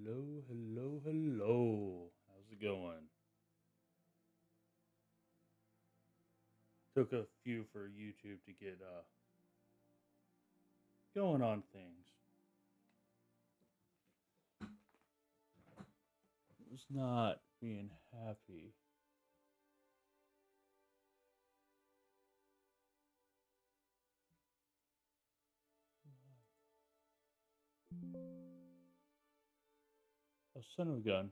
Hello, hello, hello. How's it going? Took a few for YouTube to get going on things. Was not being happy. Oh, son of a gun.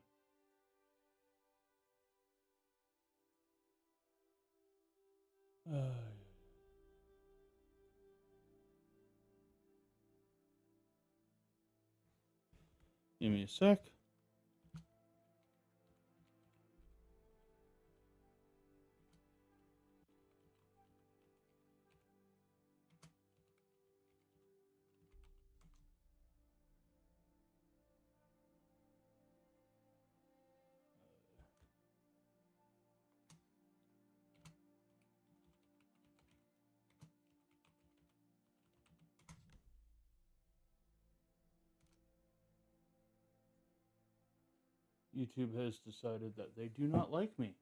Give me a sec. YouTube has decided that they do not like me.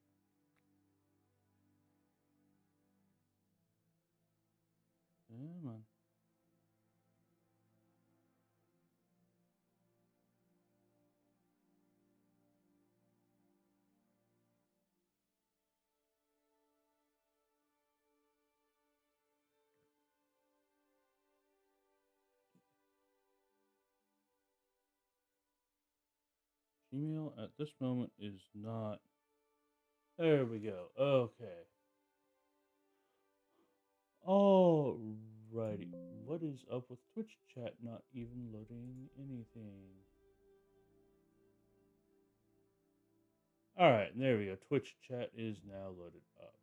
Come on. Gmail at this moment is not. There we go. Okay. Alrighty. What is up with Twitch chat not even loading anything? Alright, there we go. Twitch chat is now loaded up.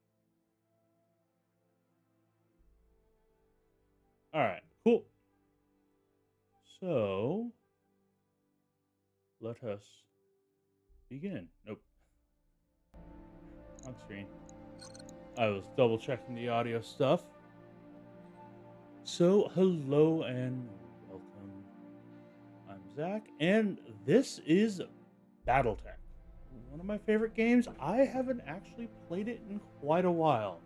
Alright, cool. So, let us begin. Nope. Wrong screen. I was double checking the audio stuff. So, hello and welcome. I'm Zach, and this is Battletech, one of my favorite games. I haven't actually played it in quite a while.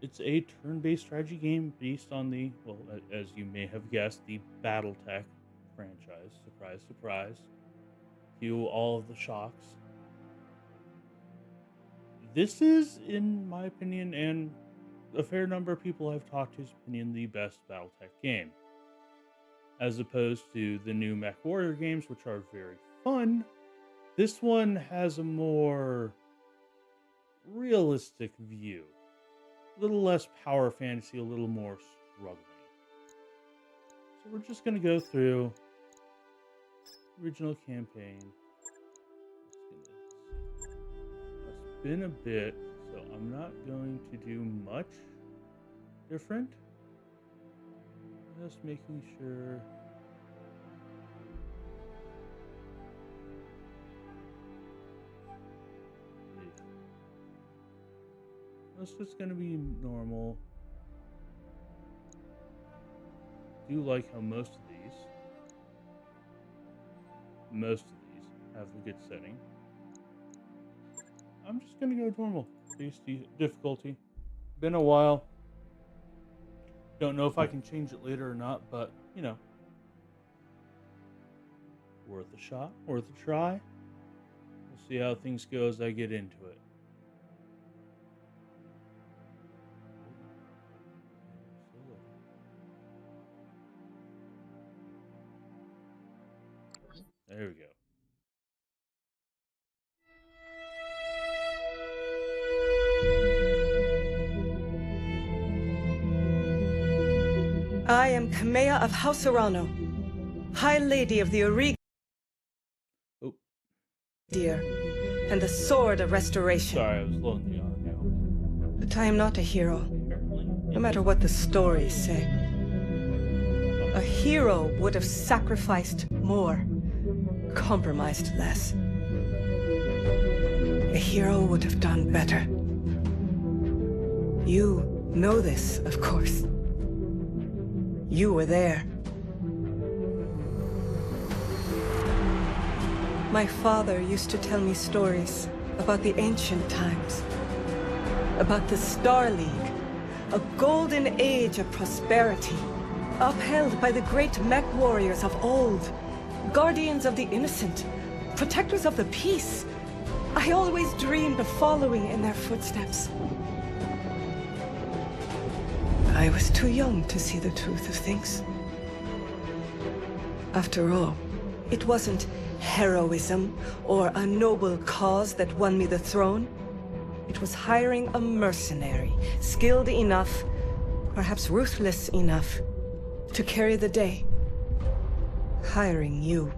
It's a turn-based strategy game based on the, well, as you may have guessed, the Battletech franchise. Surprise, surprise. Cue all of the shocks. This is, in my opinion, and a fair number of people I've talked to's opinion, the best Battletech game. As opposed to the new Mech Warrior games, which are very fun, this one has a more realistic view. A little less power fantasy, a little more struggling. So we're just going to go through original campaign. It's been a bit, so I'm not going to do much different. Just making sure. This is going to be normal. Do like how most of these have a good setting. I'm just going to go normal. Base difficulty. Been a while. Don't know if I can change it later or not, but, you know. Worth a shot, worth a try. We'll see how things go as I get into it. There we go. I am Kamea of House Arano, High Lady of the Origa, dear, and the Sword of Restoration. Sorry, I was loading the audio. But I am not a hero, no matter what the stories say. A hero would have sacrificed more, compromised less. A hero would have done better. You know this, of course. You were there. My father used to tell me stories about the ancient times, about the Star League, a golden age of prosperity, upheld by the great mech warriors of old, guardians of the innocent, protectors of the peace. I always dreamed of following in their footsteps. I was too young to see the truth of things. After all, it wasn't heroism or a noble cause that won me the throne. It was hiring a mercenary, skilled enough, perhaps ruthless enough, to carry the day. Hiring you.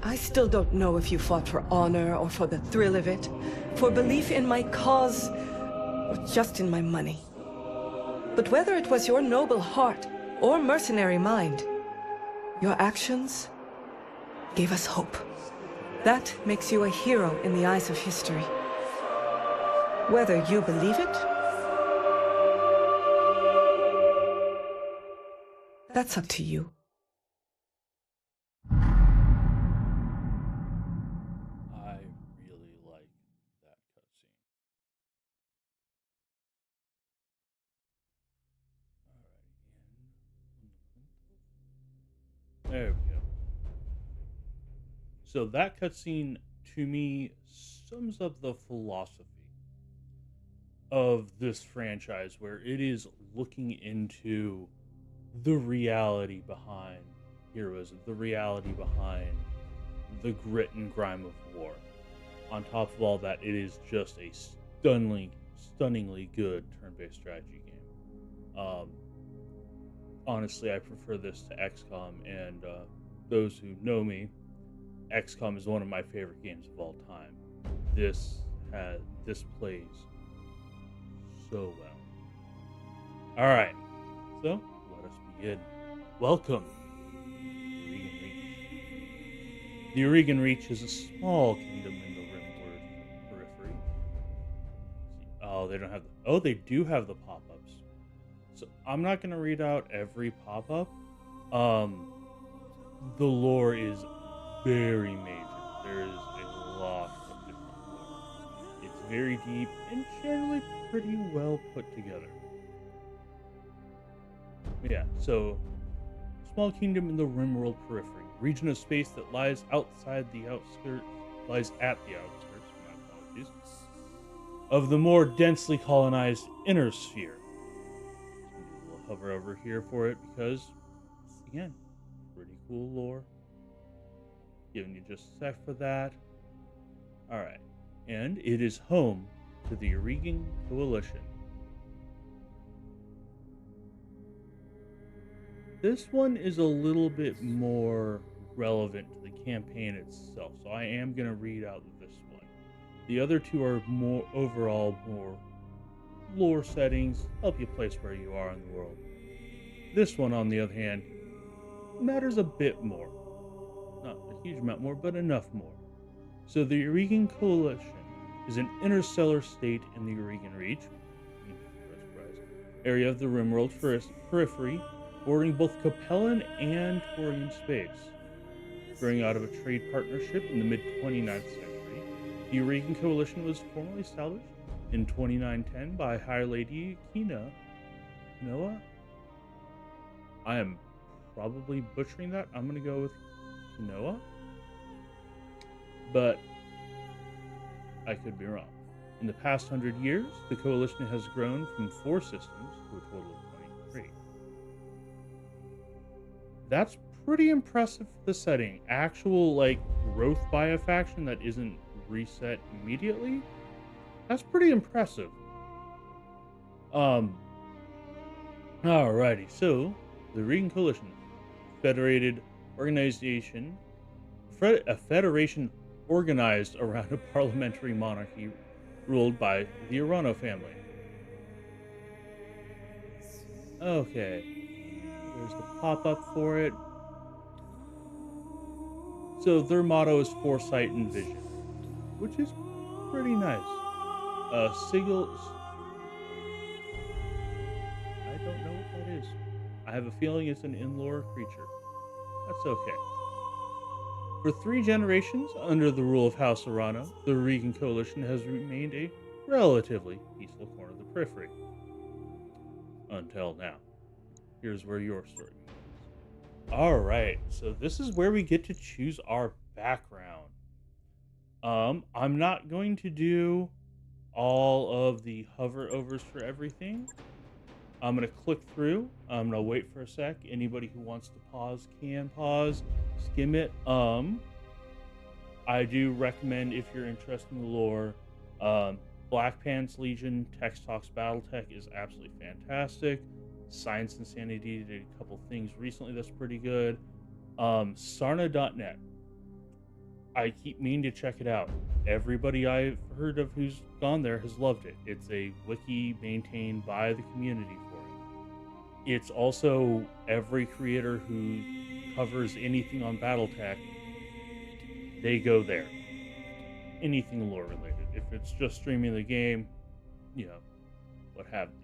I still don't know if you fought for honor or for the thrill of it, for belief in my cause, or just in my money. But whether it was your noble heart or mercenary mind, your actions gave us hope. That makes you a hero in the eyes of history. Whether you believe it, that's up to you. I really like that cutscene. There we go. So that cutscene, to me, sums up the philosophy of this franchise, where it is looking into the reality behind heroism, the reality behind the grit and grime of war. On top of all that, it is just a stunningly good turn-based strategy game. Honestly, I prefer this to XCOM, and those who know me, XCOM is one of my favorite games of all time. This plays so well. All right, so let us begin. Welcome, Oregon Reach. The Oregon Reach is a small kingdom in the Rimworld periphery. Oh, they don't have the... Oh, they do have the pop-ups. So I'm not going to read out every pop-up. The lore is very major. There is a lot of different lore. It's very deep and generally pretty well put together. Yeah, so small kingdom in the Rimworld periphery, region of space that lies outside the outskirts, lies at the outskirts, my apologies, of the more densely colonized inner sphere. We'll hover over here for it because, again, pretty cool lore. Giving you just a sec for that. Alright. And it is home to the Eurasian Coalition. This one is a little bit more relevant to the campaign itself, so I am going to read out this one. The other two are more overall, more lore settings, help you place where you are in the world. This one, on the other hand, matters a bit more. Not a huge amount more, but enough more. So the Eurasian Coalition is an interstellar state in the Eurasian Reach, area of the Rimworld periphery, bordering both Capellan and Taurian space. Growing out of a trade partnership in the mid-29th century, the Eurasian Coalition was formally established in 2910 by High Lady Kinoa. I am probably butchering that. I'm going to go with Kinoa, but I could be wrong. In the past 100 years, the coalition has grown from 4 systems to a total of 23. That's pretty impressive for the setting. Actual, growth by a faction that isn't reset immediately? That's pretty impressive. Alrighty, so, the Eurasian Coalition, federated organization, a federation organized around a parliamentary monarchy ruled by the Urano family. Okay, there's the pop-up for it. So their motto is foresight and vision, which is pretty nice. Sigils, I don't know what that is. I have a feeling it's an in-lore creature. That's okay. For 3 generations, under the rule of House Urano, the Eurasian Coalition has remained a relatively peaceful corner of the periphery. Until now. Here's where your story begins. Alright, so this is where we get to choose our background. I'm not going to do all of the hover overs for everything. I'm going to click through. I'm going to wait for a sec. Anybody who wants to pause can pause. Skim it. I do recommend, if you're interested in the lore, Black Pants Legion Text Talks Battletech is absolutely fantastic. Science Insanity did a couple things recently that's pretty good. Sarna.net. I keep meaning to check it out. Everybody I've heard of who's gone there has loved it. It's a wiki maintained by the community for it. It's also every creator who covers anything on Battletech, they go there. Anything lore related. If it's just streaming the game, what have you.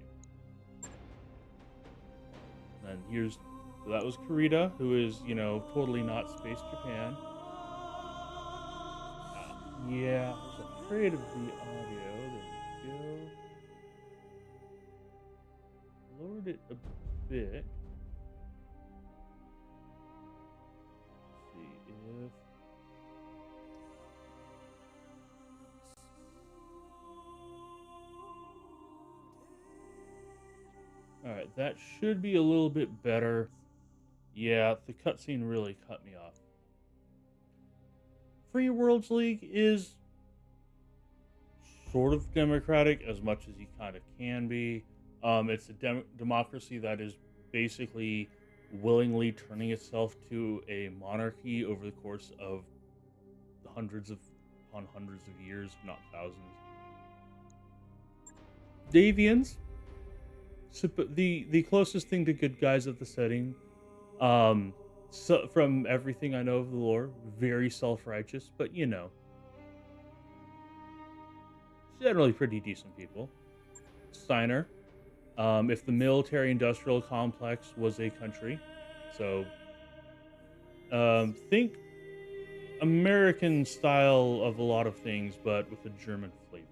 And here's, so that was Kurita, who is, totally not Space Japan. Yeah, I was afraid of the audio. There we go. Lowered it a bit. Let's see if... Alright, that should be a little bit better. Yeah, the cutscene really cut me off. Free Worlds League is sort of democratic, as much as you kind of can be. It's a democracy that is basically willingly turning itself to a monarchy over the course of hundreds of years, if not thousands. Davians, the closest thing to good guys of the setting. So from everything I know of the lore, very self-righteous, but generally pretty decent people. Steiner. If the military-industrial complex was a country, so think American style of a lot of things, but with a German flavor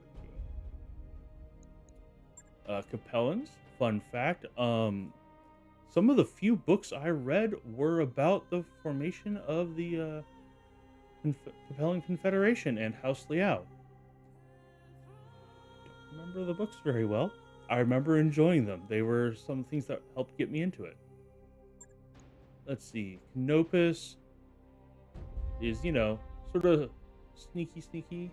to it. Capellans, fun fact. Some of the few books I read were about the formation of the Capellan Confederation and House Liao. Don't remember the books very well. I remember enjoying them. They were some things that helped get me into it. Let's see. Canopus is, sort of sneaky.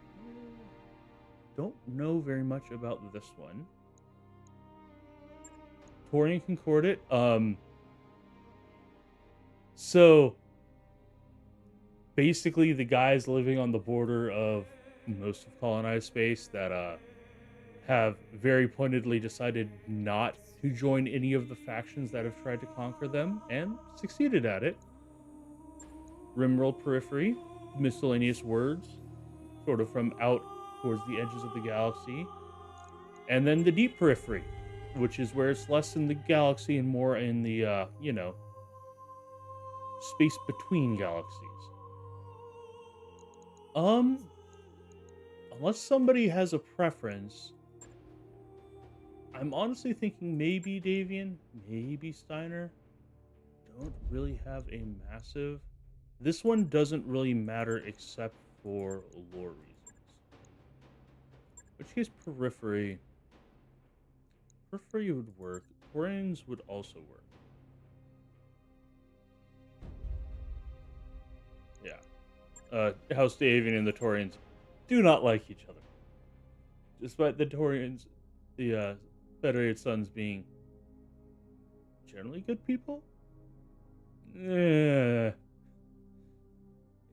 Don't know very much about this one. Taurian Concordate. So basically the guys living on the border of most of colonized space that have very pointedly decided not to join any of the factions that have tried to conquer them and succeeded at it. Rimworld Periphery, miscellaneous words, sort of from out towards the edges of the galaxy. And then the Deep Periphery, which is where it's less in the galaxy and more in the, space between galaxies. Unless somebody has a preference, I'm honestly thinking maybe Davian, maybe Steiner. Don't really have a massive... This one doesn't really matter except for lore reasons. Which case Periphery... Periphery would work. Taurians would also work. Yeah. House Davian and the Taurians do not like each other. Despite the Taurians, the Federated Sons being generally good people?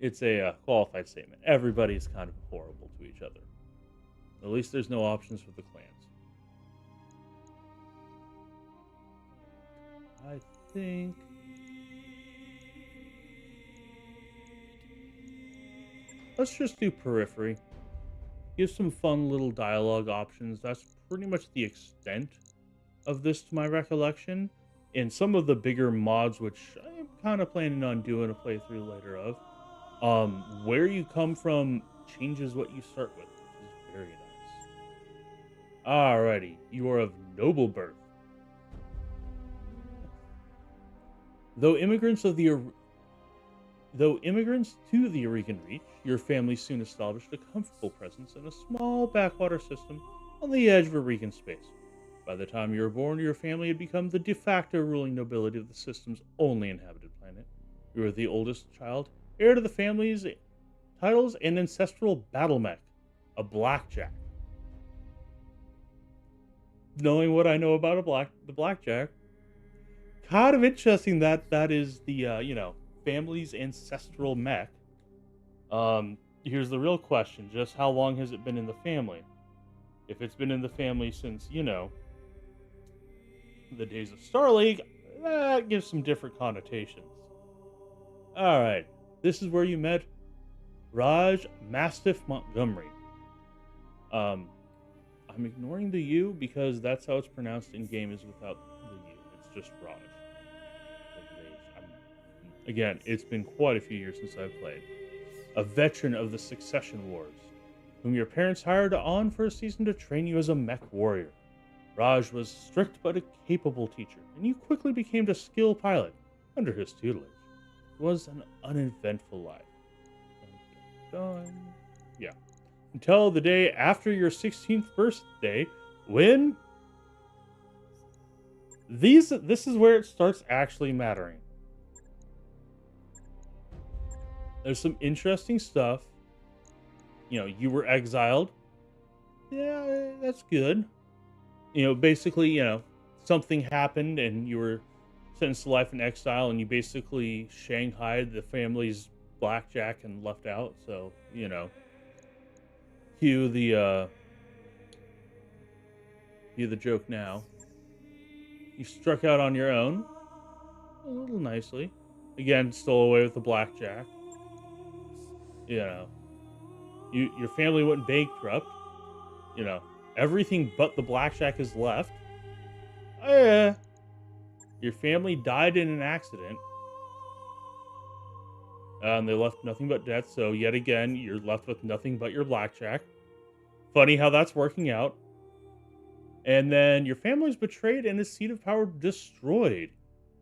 It's a qualified statement. Everybody's kind of horrible to each other. At least there's no options for the clans. I think... Let's just do Periphery. Give some fun little dialogue options. That's pretty much the extent of this to my recollection. And some of the bigger mods, which I'm kind of planning on doing a playthrough later of, where you come from changes what you start with, which is very nice. Alrighty, you are of noble birth. Though immigrants to the Aurican Reach, your family soon established a comfortable presence in a small backwater system on the edge of Aurican space. By the time you were born, your family had become the de facto ruling nobility of the system's only inhabited planet. You were the oldest child, heir to the family's titles and ancestral battle mech, a blackjack. Knowing what I know about the blackjack, kind of interesting that that is the family's ancestral mech. Here's the real question: just how long has it been in the family? If it's been in the family since the days of Star League, that gives some different connotations. All right, this is where you met Raj Mastiff Montgomery. I'm ignoring the U because that's how it's pronounced in game, is without the U. It's just Raj. Again, it's been quite a few years since I've played. A veteran of the Succession Wars, whom your parents hired on for a season to train you as a mech warrior. Raj was strict but a capable teacher, and you quickly became a skilled pilot under his tutelage. It was an uneventful life. Yeah. Until the day after your 16th birthday, when... This is where it starts actually mattering. There's some interesting stuff. You were exiled. Yeah, that's good. Basically, something happened and you were sentenced to life in exile, and you basically shanghaied the family's blackjack and left out. So, cue the joke now. You struck out on your own, a little nicely. Again, stole away with the blackjack. Your family went bankrupt. Everything but the blackjack is left. Oh, yeah. Your family died in an accident. And they left nothing but debt, so yet again, you're left with nothing but your blackjack. Funny how that's working out. And then your family's betrayed and its seat of power destroyed.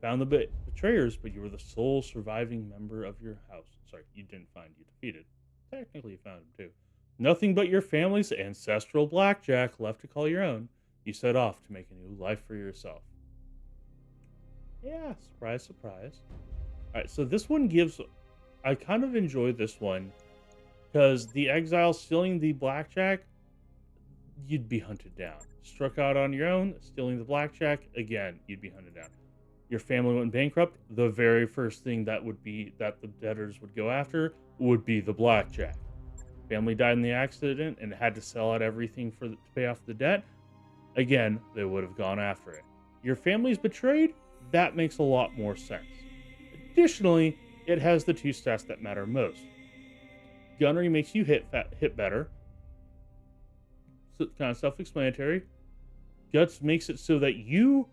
Found the betrayers, but you were the sole surviving member of your house. Sorry, you didn't find, you defeated. Technically, you found him too. Nothing but your family's ancestral blackjack left to call your own. You set off to make a new life for yourself. Yeah, surprise, surprise. Alright, so this one gives... I kind of enjoy this one because the exile stealing the blackjack, you'd be hunted down. Struck out on your own, stealing the blackjack, again, you'd be hunted down. Your family went bankrupt, the very first thing that the debtors would go after would be the blackjack. Family died in the accident and had to sell out everything to pay off the debt. Again, they would have gone after it. Your family's betrayed, that makes a lot more sense. Additionally, it has the two stats that matter most. Gunnery makes you hit better. So kind of self-explanatory. Guts makes it so that you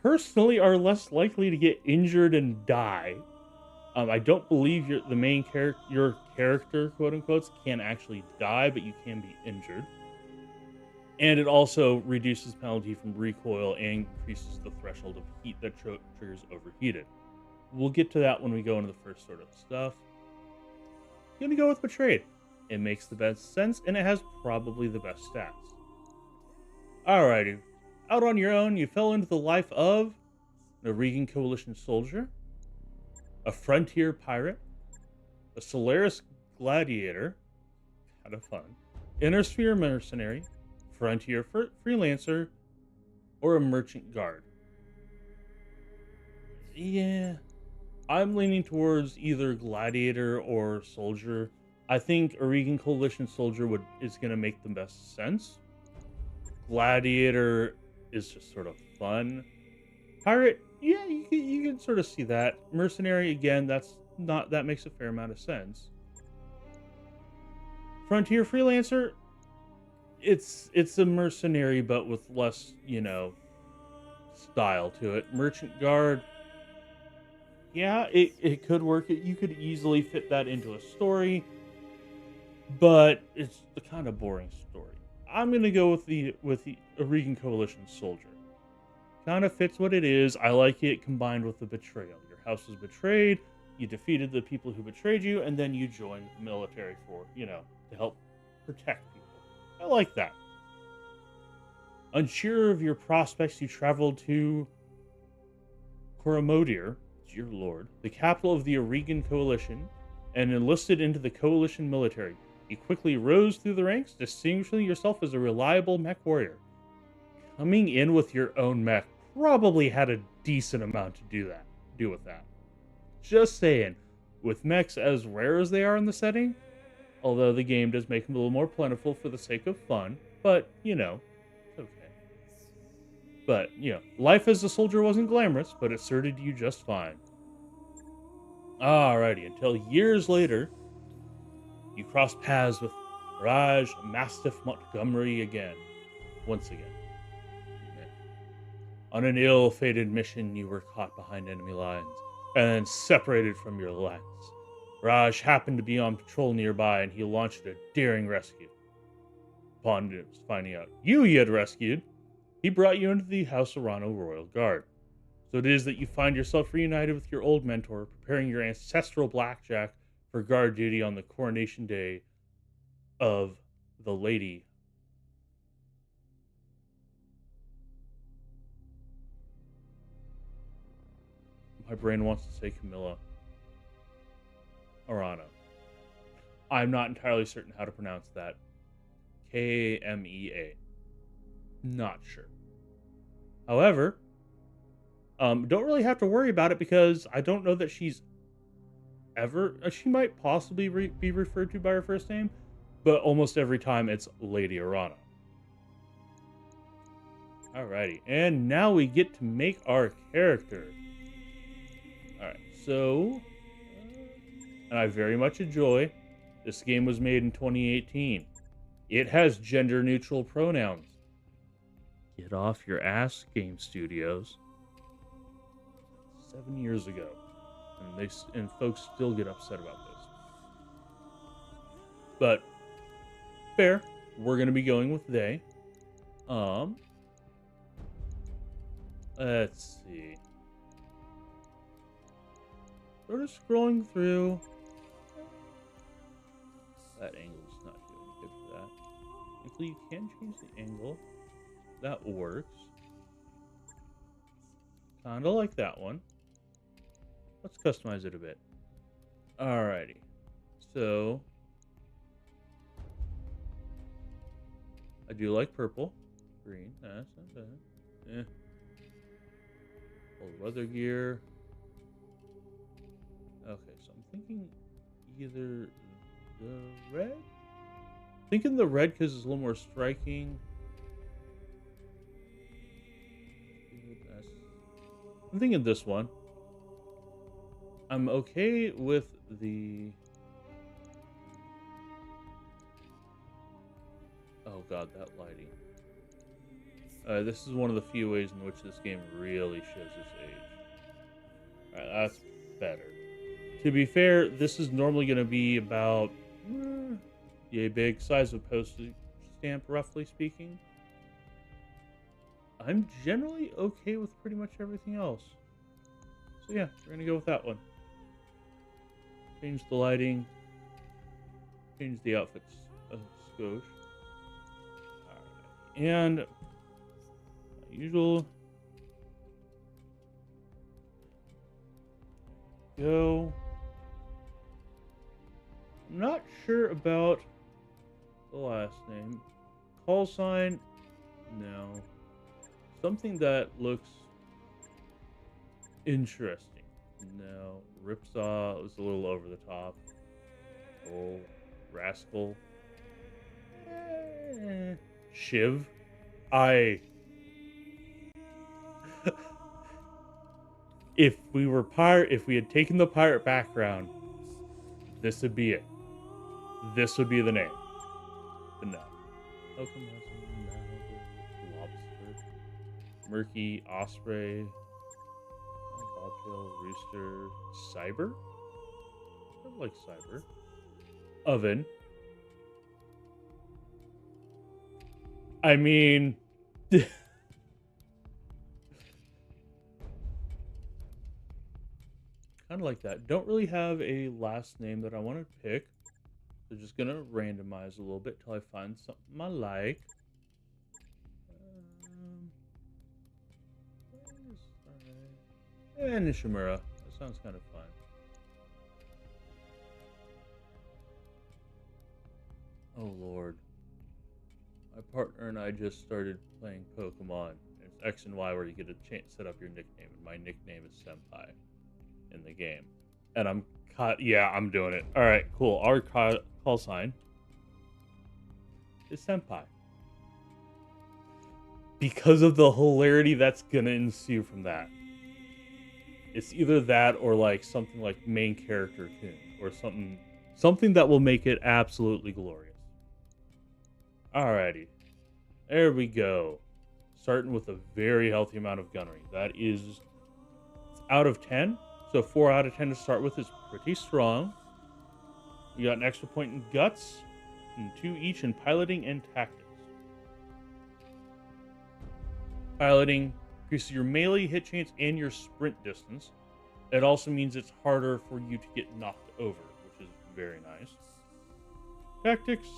personally are less likely to get injured and die. I don't believe your character, quote unquote, can actually die, but you can be injured. And it also reduces penalty from recoil and increases the threshold of heat that triggers overheated. We'll get to that when we go into the first sort of stuff. I'm gonna go with Betrayed. It makes the best sense, and it has probably the best stats. Alrighty. Out on your own, you fell into the life of a Regan Coalition soldier, a frontier pirate, a Solaris gladiator, kind of fun, Innersphere mercenary, frontier freelancer, or a merchant guard. Yeah, I'm leaning towards either gladiator or soldier. I think a Regan Coalition soldier is going to make the best sense. Gladiator is just sort of fun. Pirate, yeah, you can sort of see that. Mercenary, again, that makes a fair amount of sense. Frontier freelancer, it's a mercenary but with less, style to it. Merchant guard, yeah, it could work. You could easily fit that into a story, but it's the kind of boring story. I'm gonna go with the Regan Coalition soldier. Kind of fits what it is. I like it combined with the betrayal. Your house was betrayed. You defeated the people who betrayed you, and then you joined the military for to help protect people. I like that. Unsure of your prospects, you traveled to Coromodir, dear lord, the capital of the Regan Coalition, and enlisted into the Coalition military. You quickly rose through the ranks, distinguishing yourself as a reliable mech warrior. Coming in with your own mech probably had a decent amount to do with that. Just saying, with mechs as rare as they are in the setting, although the game does make them a little more plentiful for the sake of fun, but, it's okay. But, life as a soldier wasn't glamorous, but it suited you just fine. Alrighty, until years later, you cross paths with Raj Mastiff Montgomery once again. On an ill-fated mission, you were caught behind enemy lines, and then separated from your alliance. Raj happened to be on patrol nearby, and he launched a daring rescue. Upon finding out you had rescued, he brought you into the House Arano Royal Guard. So it is that you find yourself reunited with your old mentor, preparing your ancestral blackjack for guard duty on the coronation day of the Lady. My brain wants to say Camilla Arano. I'm not entirely certain how to pronounce that. Kamea. Not sure. However, don't really have to worry about it because I don't know that she's ever... she might possibly be referred to by her first name, but almost every time it's Lady Arano. Alrighty, and now we get to make our character. Alright, so... and I very much enjoy. This game was made in 2018. It has gender-neutral pronouns. Get off your ass, Game Studios. 7 years ago, and folks still get upset about this. But fair. We're gonna be going with they. Um, let's see. Sort of scrolling through. That angle's not doing good for that. Thankfully, you can change the angle. That works. Kinda like that one. Let's customize it a bit. Alrighty. So, I do like purple. Green. That's not bad. Old weather gear. Okay, so I'm thinking either the red? Thinking the red because it's a little more striking. I'm thinking this one. I'm okay with the... Oh god, that lighting. This is one of the few ways in which this game really shows its age. Alright, that's better. To be fair, this is normally going to be about yay big, size of postage stamp, roughly speaking. I'm generally okay with pretty much everything else. So yeah, we're going to go with that one. Change the lighting. Change the outfits a skosh. Alright. And usual. Go. I'm not sure about the last name. Call sign? No. Something that looks interesting. No. Ripsaw was a little over the top. Oh, Rascal. Shiv. If we had taken the pirate background, this would be it. This would be the name. But no. Lobster. Murky, Osprey. Bobtail, Rooster. Cyber? I like Cyber. Oven. I mean... kind of like that. Don't really have a last name that I want to pick. So just going to randomize a little bit till I find something I like. And Nishimura. That sounds kind of fun. Oh, Lord. My partner and I just started playing Pokemon. It's X and Y where you get to set up your nickname. And my nickname is Senpai in the game. And I'm caught. Yeah, I'm doing it. All right, cool. Our call sign is Senpai. Because of the hilarity that's going to ensue from that. It's either that or like something like main character tune or something that will make it absolutely glorious. Alrighty. There we go. Starting with a very healthy amount of gunnery. That is out of 10. So 4 out of 10 to start with is pretty strong. We got an extra point in guts and 2 each in piloting and tactics. Piloting increases your melee hit chance and your sprint distance. It also means it's harder for you to get knocked over, which is very nice. Tactics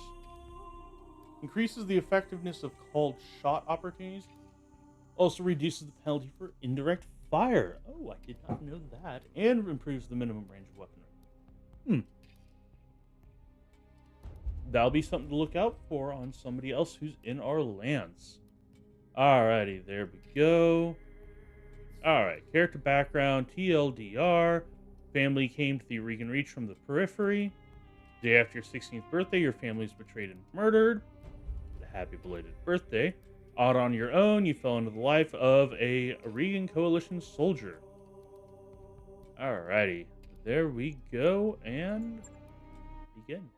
increases the effectiveness of called shot opportunities. Also reduces the penalty for indirect fire. Oh, I did not know that. And improves the minimum range of weaponry. That'll be something to look out for on somebody else who's in our lands. Alrighty, there we go. Alright, character background, TLDR. Family came to the Regan Reach from the periphery. Day after your 16th birthday, your family's betrayed and murdered. Happy belated birthday. Out on your own, you fell into the life of a Regan Coalition soldier. Alrighty, there we go, and begin.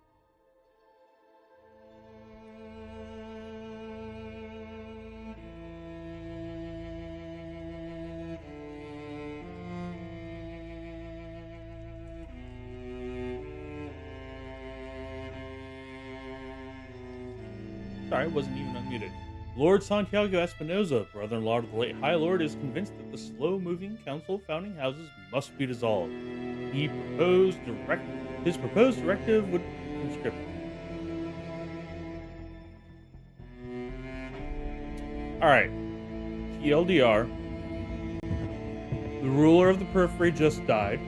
Sorry, I wasn't even unmuted. Lord Santiago Espinosa, brother-in-law to the late High Lord, is convinced that the slow-moving Council of Founding Houses must be dissolved. His proposed directive would conscript. Alright. TLDR. The ruler of the periphery just died.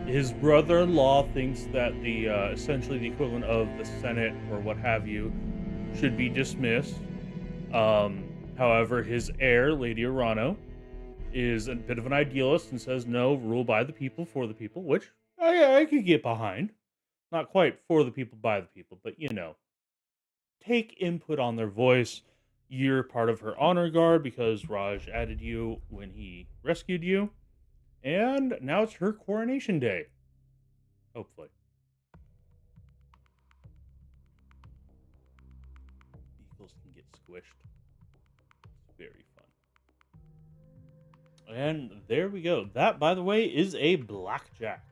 His brother-in-law thinks that the essentially the equivalent of the Senate or what have you should be dismissed. However, his heir, Lady Urano, is a bit of an idealist and says no, rule by the people, for the people, which I could get behind. Not quite for the people, by the people, but take input on their voice. You're part of her honor guard because Raj added you when he rescued you. And now it's her coronation day. Hopefully. Vehicles can get squished. It's very fun. And there we go. That, by the way, is a blackjack.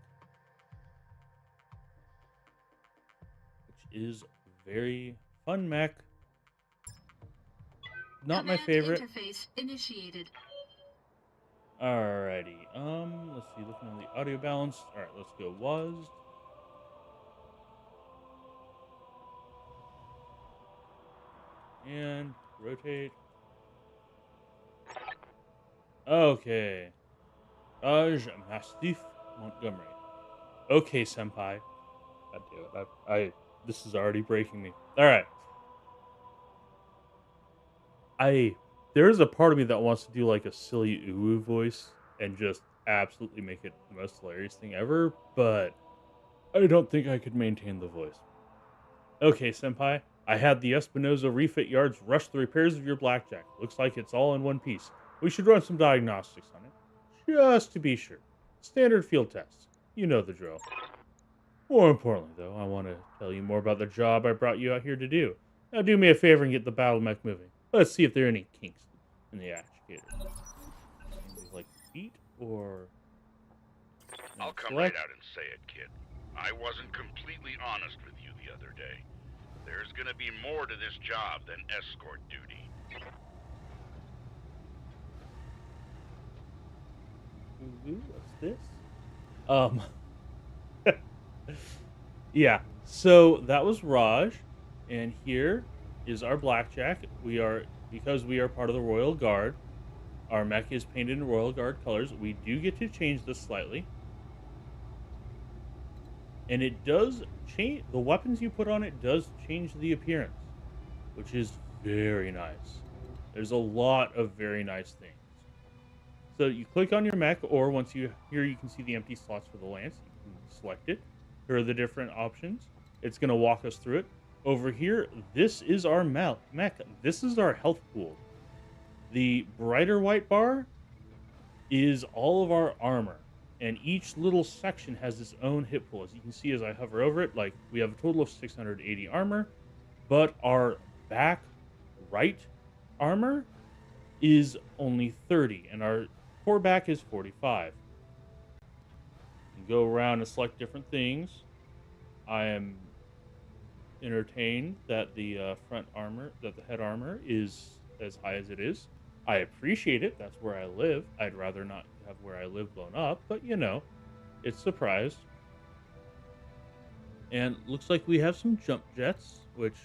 Which is very fun mech. Not my favorite. Interface initiated. Alrighty. Let's see. Looking on the audio balance. Alright, let's go. Was. And rotate. Okay. Mastiff Montgomery. Okay, senpai. God damn it. This is already breaking me. Alright. There's a part of me that wants to do like a silly uwu voice and just absolutely make it the most hilarious thing ever, but I don't think I could maintain the voice. Okay, senpai, I had the Espinosa refit yards rush the repairs of your blackjack. Looks like it's all in one piece. We should run some diagnostics on it, just to be sure. Standard field tests. You know the drill. More importantly, though, I want to tell you more about the job I brought you out here to do. Now do me a favor and get the battle mech moving. Let's see if there are any kinks in the actuator. Like feet or... I'll come right out and say it, kid. I wasn't completely honest with you the other day. There's gonna be more to this job than escort duty. Ooh, what's this? Yeah, so that was Raj, and here is our blackjack. Because we are part of the Royal Guard, our mech is painted in Royal Guard colors. We do get to change this slightly. And it does change, the weapons you put on it does change the appearance, which is very nice. There's a lot of very nice things. So you click on your mech, or once you can see the empty slots for the lance. You can select it. Here are the different options. It's going to walk us through it. Over here, this is our mech. This is our health pool. The brighter white bar is all of our armor. And each little section has its own hit pool. As you can see as I hover over it, like we have a total of 680 armor, but our back right armor is only 30, and our core back is 45. You can go around and select different things. I am entertained that the front armor, that the head armor is as high as it is. I appreciate it. That's where I live. I'd rather not have where I live blown up, but it's surprised. And looks like we have some jump jets, which,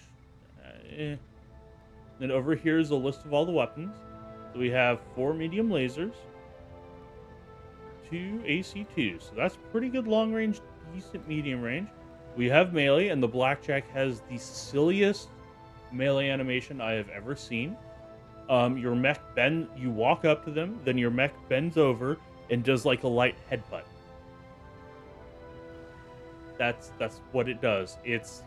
Then over here is a list of all the weapons. So we have 4 medium lasers, 2 AC2s. So that's pretty good long range, decent medium range. We have melee, and the blackjack has the silliest melee animation I have ever seen. Your mech you walk up to them, then your mech bends over and does like a light headbutt. That's what it does. It's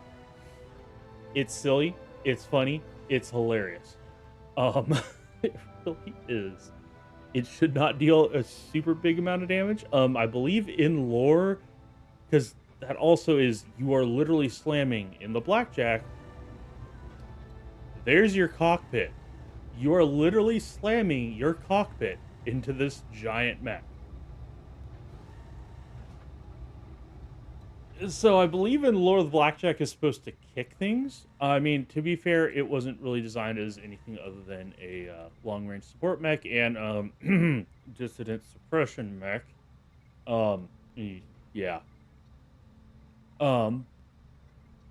silly, it's funny, it's hilarious. It really is. It should not deal a super big amount of damage. I believe in lore, because that also is, you are literally slamming in the blackjack. There's your cockpit. You are literally slamming your cockpit into this giant mech. So I believe in lore, the blackjack is supposed to kick things. I mean, to be fair, it wasn't really designed as anything other than a long-range support mech and dissident suppression mech. Yeah. Um,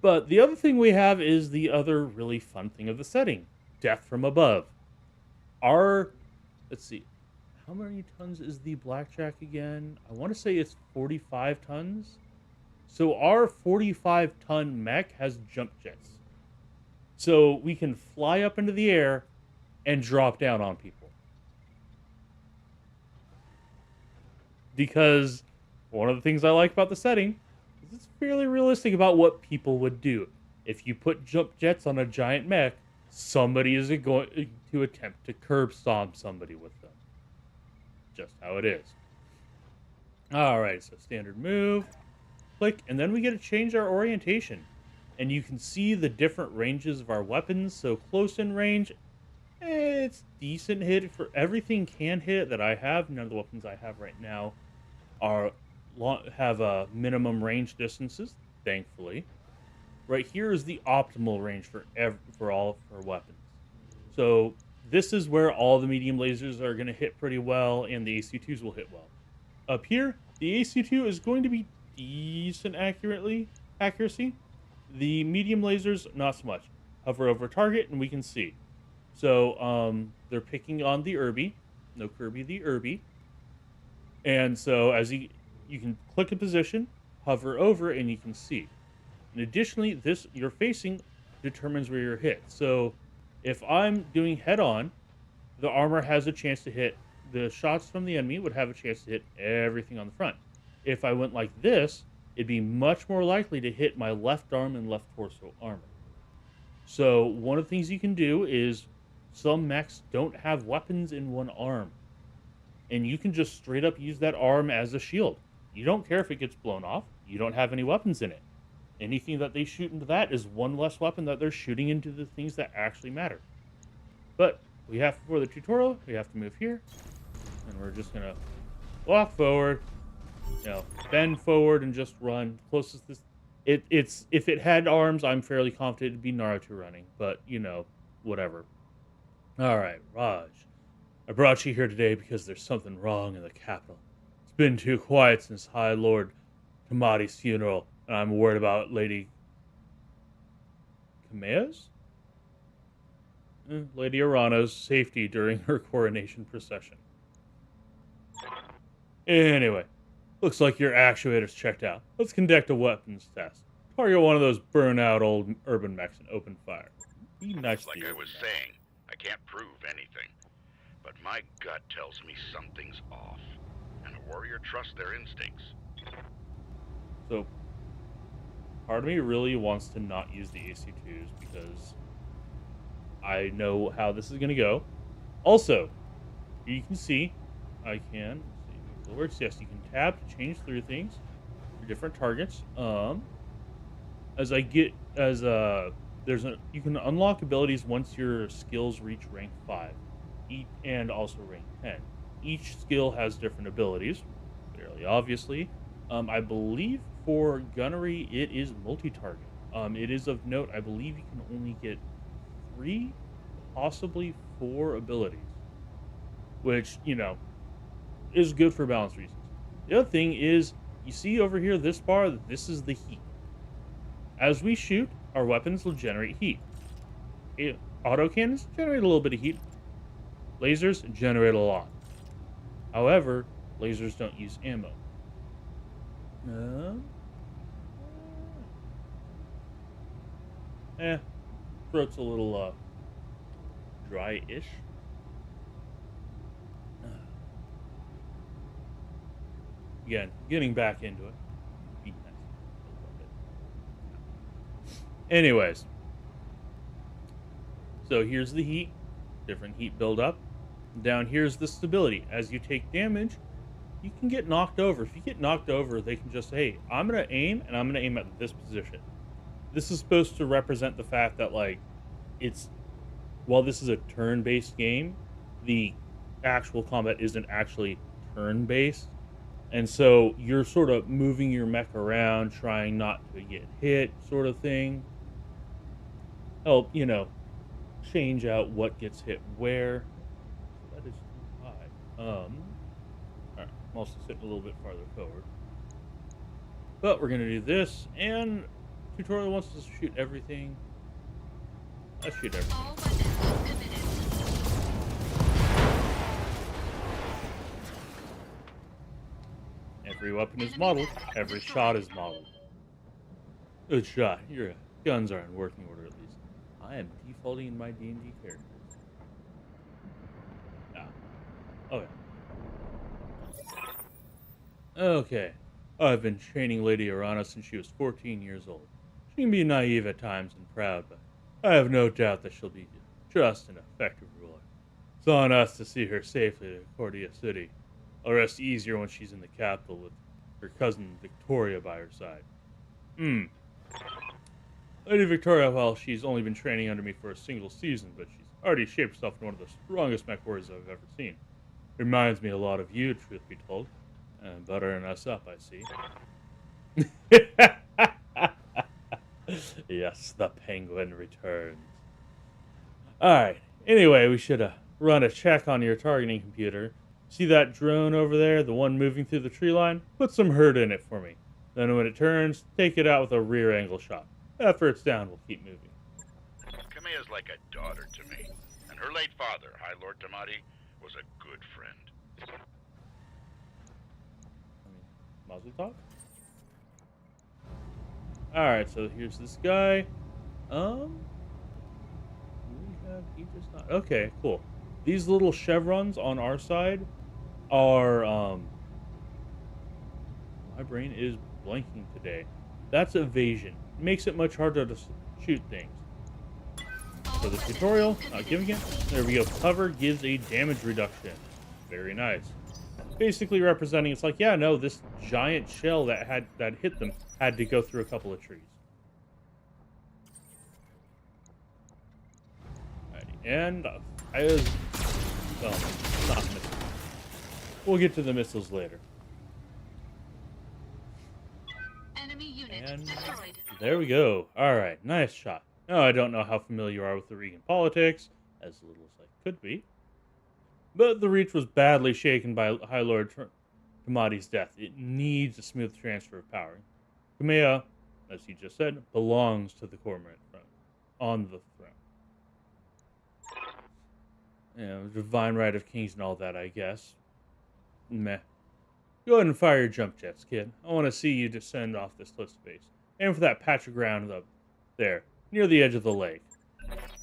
but the other thing we have is the other really fun thing of the setting: death from above. Our, let's see, how many tons is the blackjack again? I want to say it's 45 tons. So our 45-ton mech has jump jets. So we can fly up into the air and drop down on people. Because one of the things I like about the setting is it's fairly realistic about what people would do. If you put jump jets on a giant mech, somebody is going to attempt to curb stomp somebody with them. Just how it is. Alright, so standard move. Click, and then we get to change our orientation. And you can see the different ranges of our weapons. So close in range, it's decent hit. For everything can hit that I have. None of the weapons I have right now have minimum range distances, thankfully. Right here is the optimal range for all of our weapons. So this is where all the medium lasers are going to hit pretty well, and the AC2s will hit well. Up here, the AC2 is going to be decent accuracy. The medium lasers, not so much. Hover over target, and we can see. So they're picking on the Irby. No Kirby, the Irby. And so as you can click a position, hover over, and you can see. And additionally, this you're facing determines where you're hit. So if I'm doing head-on, the armor has a chance to hit. The shots from the enemy would have a chance to hit everything on the front. If I went like this, it'd be much more likely to hit my left arm and left torso armor. So one of the things you can do is some mechs don't have weapons in one arm. And you can just straight up use that arm as a shield. You don't care if it gets blown off. You don't have any weapons in it. Anything that they shoot into that is one less weapon that they're shooting into the things that actually matter. But for the tutorial, we have to move here. And we're just going to walk forward. Bend forward and just run. Closest this, it's if it had arms, I'm fairly confident it'd be Naruto running, but whatever. All right, Raj, I brought you here today because there's something wrong in the capital. It's been too quiet since High Lord Kamadi's funeral, and I'm worried about Lady Kamea's, Lady Arana's safety during her coronation procession. Anyway. Looks like your actuator's checked out. Let's conduct a weapons test. Target one of those burnout old urban mechs and open fire. Be nice like to I was saying, I can't prove anything. But my gut tells me something's off. And a warrior trusts their instincts. So, part of me really wants to not use the AC2s because I know how this is going to go. Also, you can see, I can... It works. Yes, you can tab to change through things for different targets. You can unlock abilities once your skills reach rank 5, and also rank 10. Each skill has different abilities, fairly obviously. I believe for gunnery it is multi-target. It is of note. I believe you can only get 3, possibly 4 abilities, which is good for balance reasons. The other thing is, you see over here, this bar, this is the heat. As we shoot, our weapons will generate heat. Autocannons generate a little bit of heat. Lasers generate a lot. However, lasers don't use ammo. Throat's a little dry-ish. Again, getting back into it. Be nice. Anyways. So here's the heat. Different heat buildup. Down here's the stability. As you take damage, you can get knocked over. If you get knocked over, they can just, hey, I'm going to aim, and I'm going to aim at this position. This is supposed to represent the fact that, while this is a turn-based game, the actual combat isn't actually turn-based. And so you're sort of moving your mech around, trying not to get hit, sort of thing. Help, change out what gets hit where. So that is too high. Alright, I'm also sitting a little bit farther forward. But we're gonna do this, and tutorial wants us to shoot everything. Let's shoot everything. Every weapon is modeled. Every shot is modeled. Good shot. Your guns are in working order, at least. I am defaulting in my D&D characters. Ah. Okay. Okay. I've been training Lady Arana since she was 14 years old. She can be naive at times and proud, but I have no doubt that she'll be just an effective ruler. It's on us to see her safely to Cordia City. I'll rest easier when she's in the capital with her cousin Victoria by her side. Lady Victoria, well, she's only been training under me for a single season, but she's already shaped herself into one of the strongest mech warriors I've ever seen. Reminds me a lot of you, truth be told. Buttering us up, I see. Yes, the penguin returns. Alright, anyway, we should run a check on your targeting computer. See that drone over there, the one moving through the tree line? Put some hurt in it for me. Then when it turns, take it out with a rear angle shot. After it's down, we'll keep moving. Kamea's like a daughter to me, and her late father, High Lord Tamati, was a good friend. Mazel tov. Alright, so here's this guy. He just not. Okay, cool. These little chevrons on our side are, my brain is blanking today. That's evasion. It makes it much harder to shoot things. For the tutorial, not giving it. There we go. Cover gives a damage reduction. Very nice. Basically representing, it's like, yeah, no, this giant shell that hit them had to go through a couple of trees. Alrighty, and well, not missiles. We'll get to the missiles later. Enemy unit And destroyed. there we go. Alright, nice shot. Now, I don't know how familiar you are with the Regan politics, as little as I could be. But the Reach was badly shaken by High Lord Tamati's death. It needs a smooth transfer of power. Kamea, as he just said, belongs to the Cormorant throne. On the throne. Divine right of kings and all that, I guess. Meh. Go ahead and fire your jump jets, kid. I want to see you descend off this cliff space. Aim for that patch of ground up there, near the edge of the lake.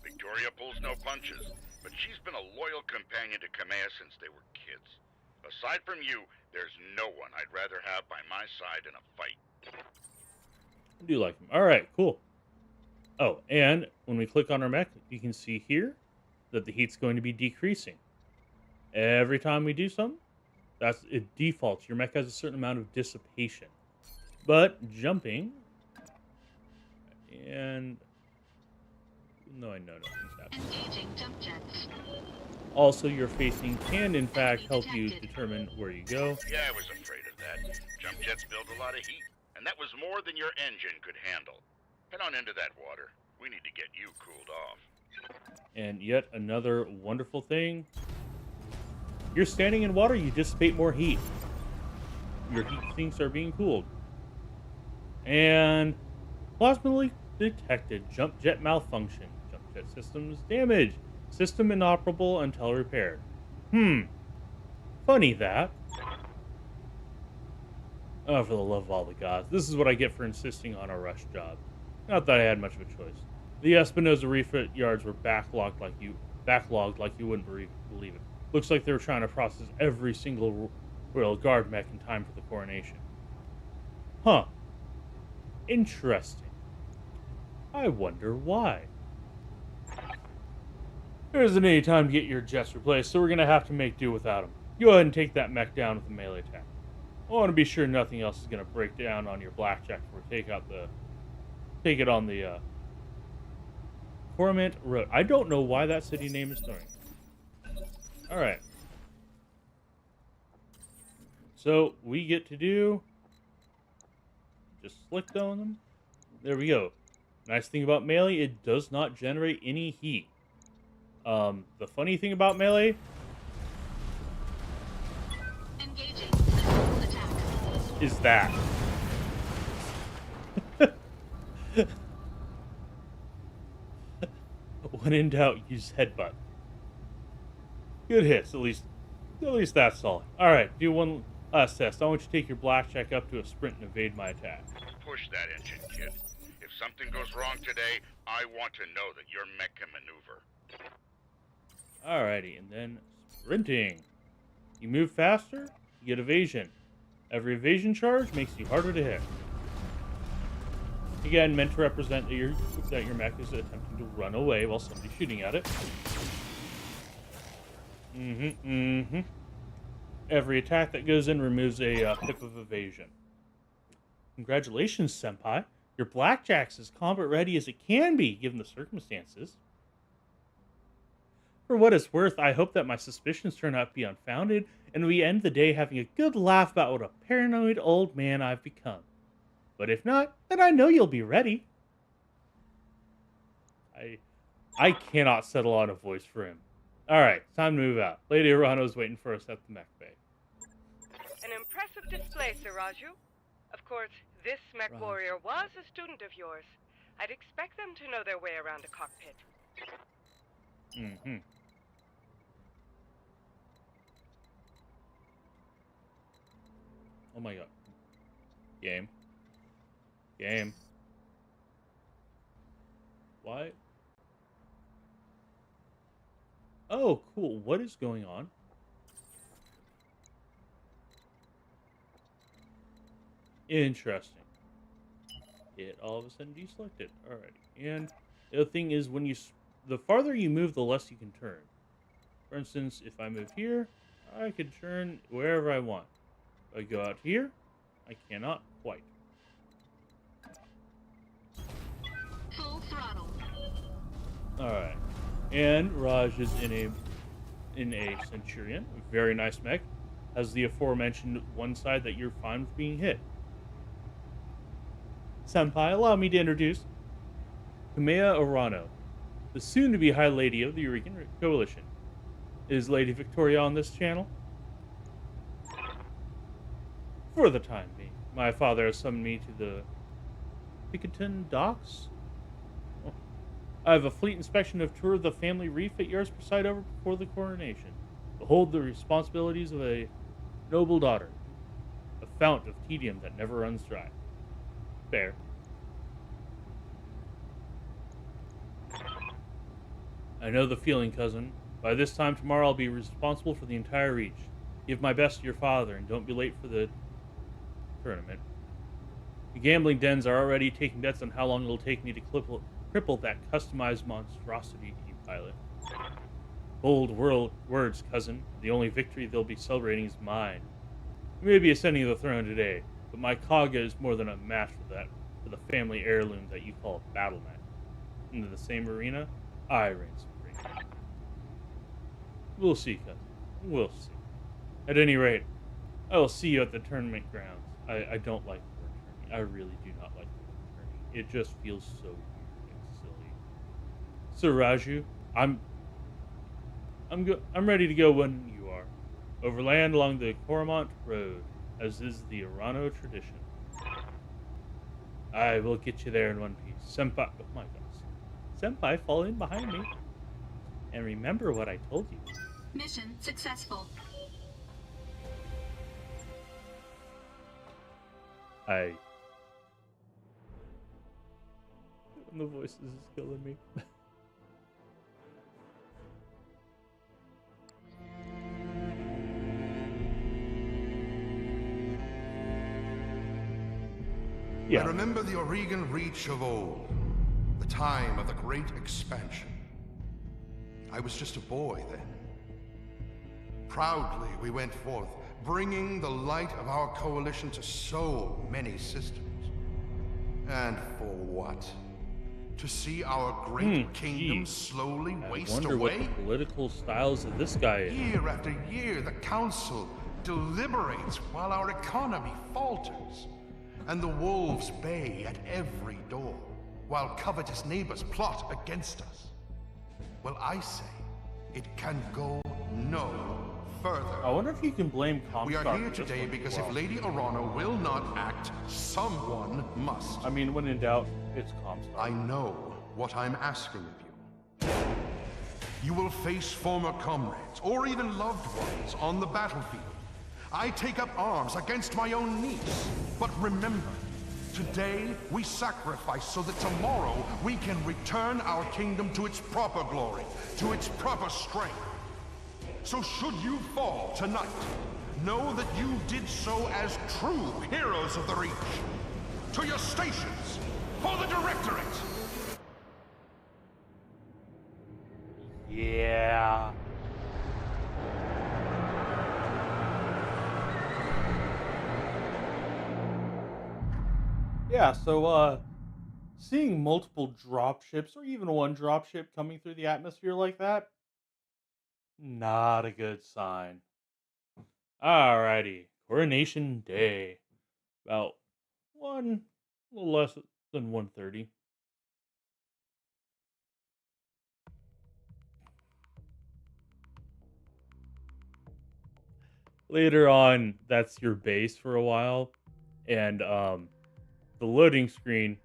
Victoria pulls no punches, but she's been a loyal companion to Kamea since they were kids. Aside from you, there's no one I'd rather have by my side in a fight. I do like him. Alright, cool. Oh, and when we click on our mech, you can see here that the heat's going to be decreasing. Every time we do something, it defaults. Your mech has a certain amount of dissipation. But jumping, and no, I know nothing's happening. Engaging jump jets. Also, your facing can, in fact, help you determine where you go. Yeah, I was afraid of that. Jump jets build a lot of heat, and that was more than your engine could handle. Head on into that water. We need to get you cooled off. And yet another wonderful thing. You're standing in water, you dissipate more heat. Your heat sinks are being cooled. And plasma leak detected. Jump jet malfunction. Jump jet systems damaged. System inoperable until repaired. Funny that. Oh, for the love of all the gods. This is what I get for insisting on a rush job. Not that I had much of a choice. The Espinosa refit yards were backlogged like you wouldn't believe it. Looks like they were trying to process every single Royal Guard mech in time for the coronation. Huh. Interesting. I wonder why. There isn't any time to get your jets replaced, so we're going to have to make do without them. Go ahead and take that mech down with a melee attack. I want to be sure nothing else is going to break down on your blackjack before we take it on the Cormorant Road. I don't know why that city name is throwing. Alright. So we get to do just slick on them. There we go. Nice thing about melee, it does not generate any heat. The funny thing about melee Engaging. Physical attack. is that. When in doubt, use headbutt. Good hits, at least that's solid. Alright, do one last test. I want you to take your blackjack up to a sprint and evade my attack. Push that engine, kid. If something goes wrong today, I want to know that your mech can maneuver. Alrighty, and then sprinting. You move faster, you get evasion. Every evasion charge makes you harder to hit. Again, meant to represent that your mech is attempting to run away while somebody's shooting at it. Every attack that goes in removes a pip of evasion. Congratulations, Senpai. Your blackjack's as combat ready as it can be, given the circumstances. For what it's worth, I hope that my suspicions turn out to be unfounded, and we end the day having a good laugh about what a paranoid old man I've become. But if not, then I know you'll be ready. I cannot settle on a voice for him. Alright, time to move out. Lady Arano's waiting for us at the mech bay. An impressive display, Sir Raju. Of course, this mech warrior was a student of yours. I'd expect them to know their way around a cockpit. Oh my god. Game. Why? Oh, cool. What is going on? Interesting. It all of a sudden deselected. Alright. And the other thing is when the farther you move, the less you can turn. For instance, if I move here, I could turn wherever I want. If I go out here, I cannot quite. Full throttle. Alright. And Raj is in a Centurion. A very nice mech. Has the aforementioned one side that you're fine with being hit. Senpai, allow me to introduce Kamea Arano, the soon-to-be High Lady of the Eurasian Coalition. Is Lady Victoria on this channel? For the time being. My father has summoned me to the Picketon docks. I have a fleet inspection of tour of the family reef at yours preside over before the coronation. Behold the responsibilities of a noble daughter. A fount of tedium that never runs dry. Fair. I know the feeling, cousin. By this time tomorrow I'll be responsible for the entire reach. Give my best to your father and don't be late for the tournament. The gambling dens are already taking bets on how long it'll take me to cripple that customized monstrosity you pilot. Bold words, cousin. The only victory they'll be celebrating is mine. You may be ascending the throne today, but my Kaga is more than a match for the family heirloom that you call Battletech. Into the same arena, I reign supreme. We'll see, cousin. We'll see. At any rate, I will see you at the tournament grounds. I don't like the word tourney. I really do not like the word tourney. It just feels so weird and silly. Sir Raju, I'm ready to go when you are. Overland along the Coromant Road, as is the Arano tradition. I will get you there in one piece. Senpai, oh my gosh. Senpai, fall in behind me. And remember what I told you. Mission successful. And the voices is killing me. Yeah. I remember the Oregon Reach of old, the time of the Great Expansion. I was just a boy then. Proudly we went forth, bringing the light of our coalition to so many systems. And for what? To see our great kingdom slowly waste away? I wonder what the political styles of this guy is. Year after year, the Council deliberates while our economy falters, and the wolves bay at every door, while covetous neighbors plot against us. Well, I say, it can go no further. I wonder if you can blame Comstock. We are here for this today one as because well. if Lady Arana will not act, someone must. I mean, when in doubt, it's Comstock. I know what I'm asking of you. You will face former comrades, or even loved ones, on the battlefield. I take up arms against my own niece. But remember, today we sacrifice so that tomorrow we can return our kingdom to its proper glory, to its proper strength. So should you fall tonight, know that you did so as true heroes of the Reach. To your stations, for the Directorate! Yeah. Yeah, so seeing multiple dropships or even one dropship coming through the atmosphere like that, not a good sign. Alrighty, Coronation Day. About a little less than 1:30. Later on, that's your base for a while, and the loading screen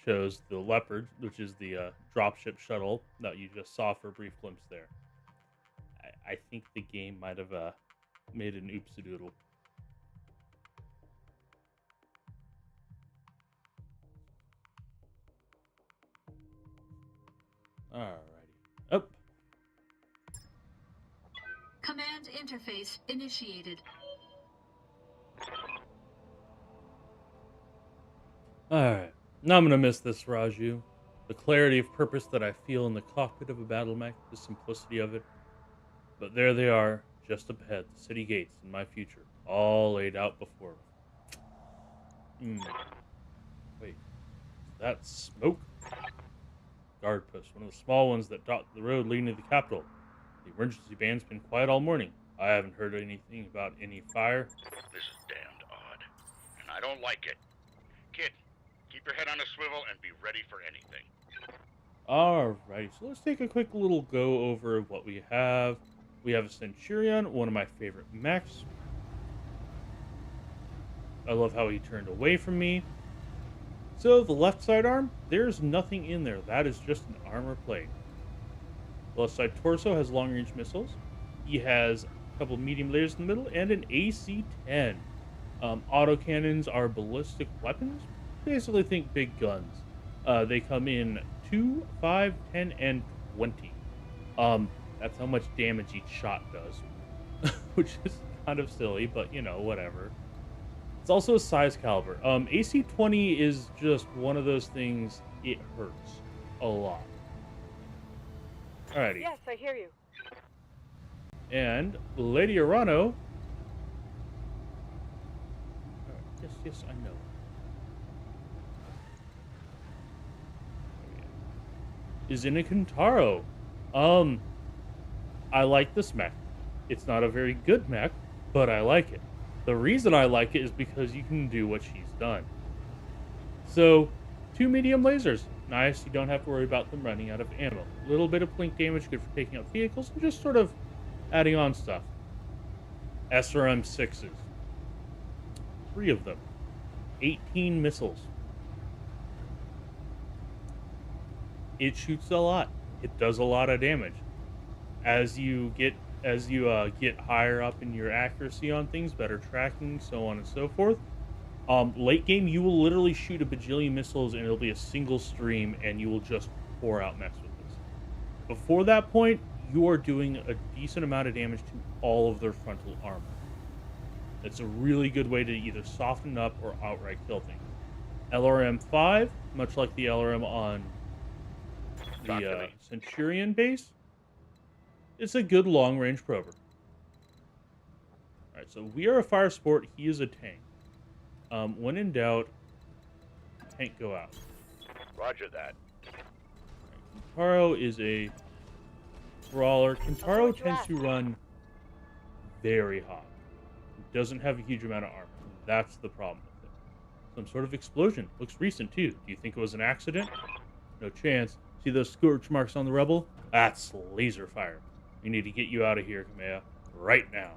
shows the Leopard, which is the dropship shuttle that you just saw for a brief glimpse there. I think the game might have made an oopsie-doodle. Alrighty. Oh, Command interface initiated. alright. Now I'm gonna miss this, Raju. The clarity of purpose that I feel in the cockpit of a battle mech, the simplicity of it. But there they are, just up ahead, the city gates and my future, all laid out before me. Wait, is that smoke? Guard post, one of the small ones that dot the road leading to the capital. The emergency band's been quiet all morning. I haven't heard anything about any fire. This is damned odd, and I don't like it. Kid, keep your head on a swivel and be ready for anything. Alrighty, so let's take a quick little go over what we have. We have a Centurion, one of my favorite mechs. I love how he turned away from me. So the left sidearm, there's nothing in there. That is just an armor plate. The left side torso has long-range missiles. He has a couple medium layers in the middle and an AC-10. Autocannons are ballistic weapons. Basically think big guns. They come in 2, 5, 10, and 20. That's how much damage each shot does. Which is kind of silly, but you know, whatever. It's also a size caliber. AC-20 is just one of those things, it hurts a lot. Alrighty. Yes, I hear you. And Lady Arano. Yes, I know. Is in a Kintaro. I like this mech. It's not a very good mech, but I like it. The reason I like it is because you can do what she's done. So, 2 medium lasers. Nice, you don't have to worry about them running out of ammo. A little bit of blink damage, good for taking out vehicles, and just sort of adding on stuff. SRM-6s. 3 of them. 18 missiles. It shoots a lot. It does a lot of damage. As you get higher up in your accuracy on things, better tracking, so on and so forth. Late game, you will literally shoot a bajillion missiles and it'll be a single stream and you will just pour out mechs with this. Before that point, you are doing a decent amount of damage to all of their frontal armor. It's a really good way to either soften up or outright kill things. LRM-5, much like the LRM on the Centurion base, it's a good long-range prober. Alright, so we are a fire sport, he is a tank. When in doubt, tank go out. Roger that. Kintaro is a brawler. Kintaro tends to run very hot. Doesn't have a huge amount of armor. That's the problem with it. Some sort of explosion. Looks recent, too. Do you think it was an accident? No chance. See those scorch marks on the rebel? That's laser fire. We need to get you out of here, Kamea. Right now.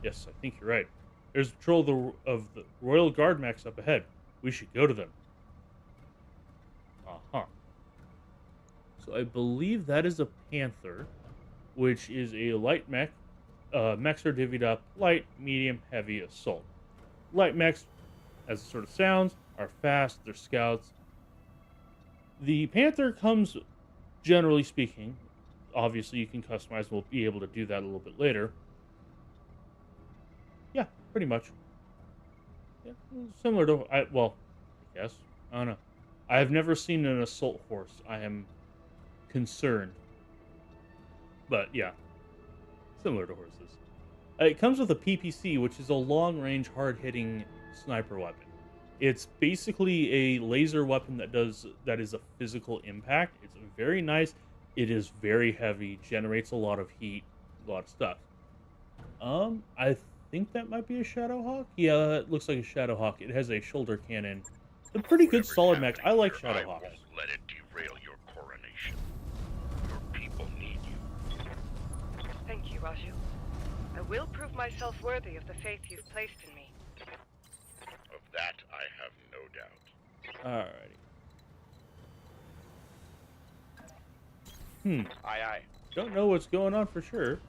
Yes, I think you're right. There's a patrol of the Royal Guard mechs up ahead. We should go to them. Uh-huh. So I believe that is a Panther, which is a light mech. Mechs are divvied up light, medium, heavy, assault. Light mechs, as it sort of sounds, are fast. They're scouts. The Panther comes, generally speaking, obviously you can customize. We'll be able to do that a little bit later. Yeah, pretty much. Yeah, similar to, I guess. I don't know. I have never seen an assault horse. I am concerned. But yeah, similar to horses. It comes with a PPC, which is a long-range, hard-hitting sniper weapon. It's basically a laser weapon that is a physical impact. It's very nice. It is very heavy, generates a lot of heat, a lot of stuff. I think that might be a Shadowhawk. Yeah, it looks like a Shadowhawk. It has a shoulder cannon. A pretty good solid mech. I like Shadowhawks. I won't let it derail your coronation. Your people need you. Thank you, Raju. I will prove myself worthy of the faith you've placed in me. Of that, I have no doubt. Alrighty. Aye, aye. Don't know what's going on for sure.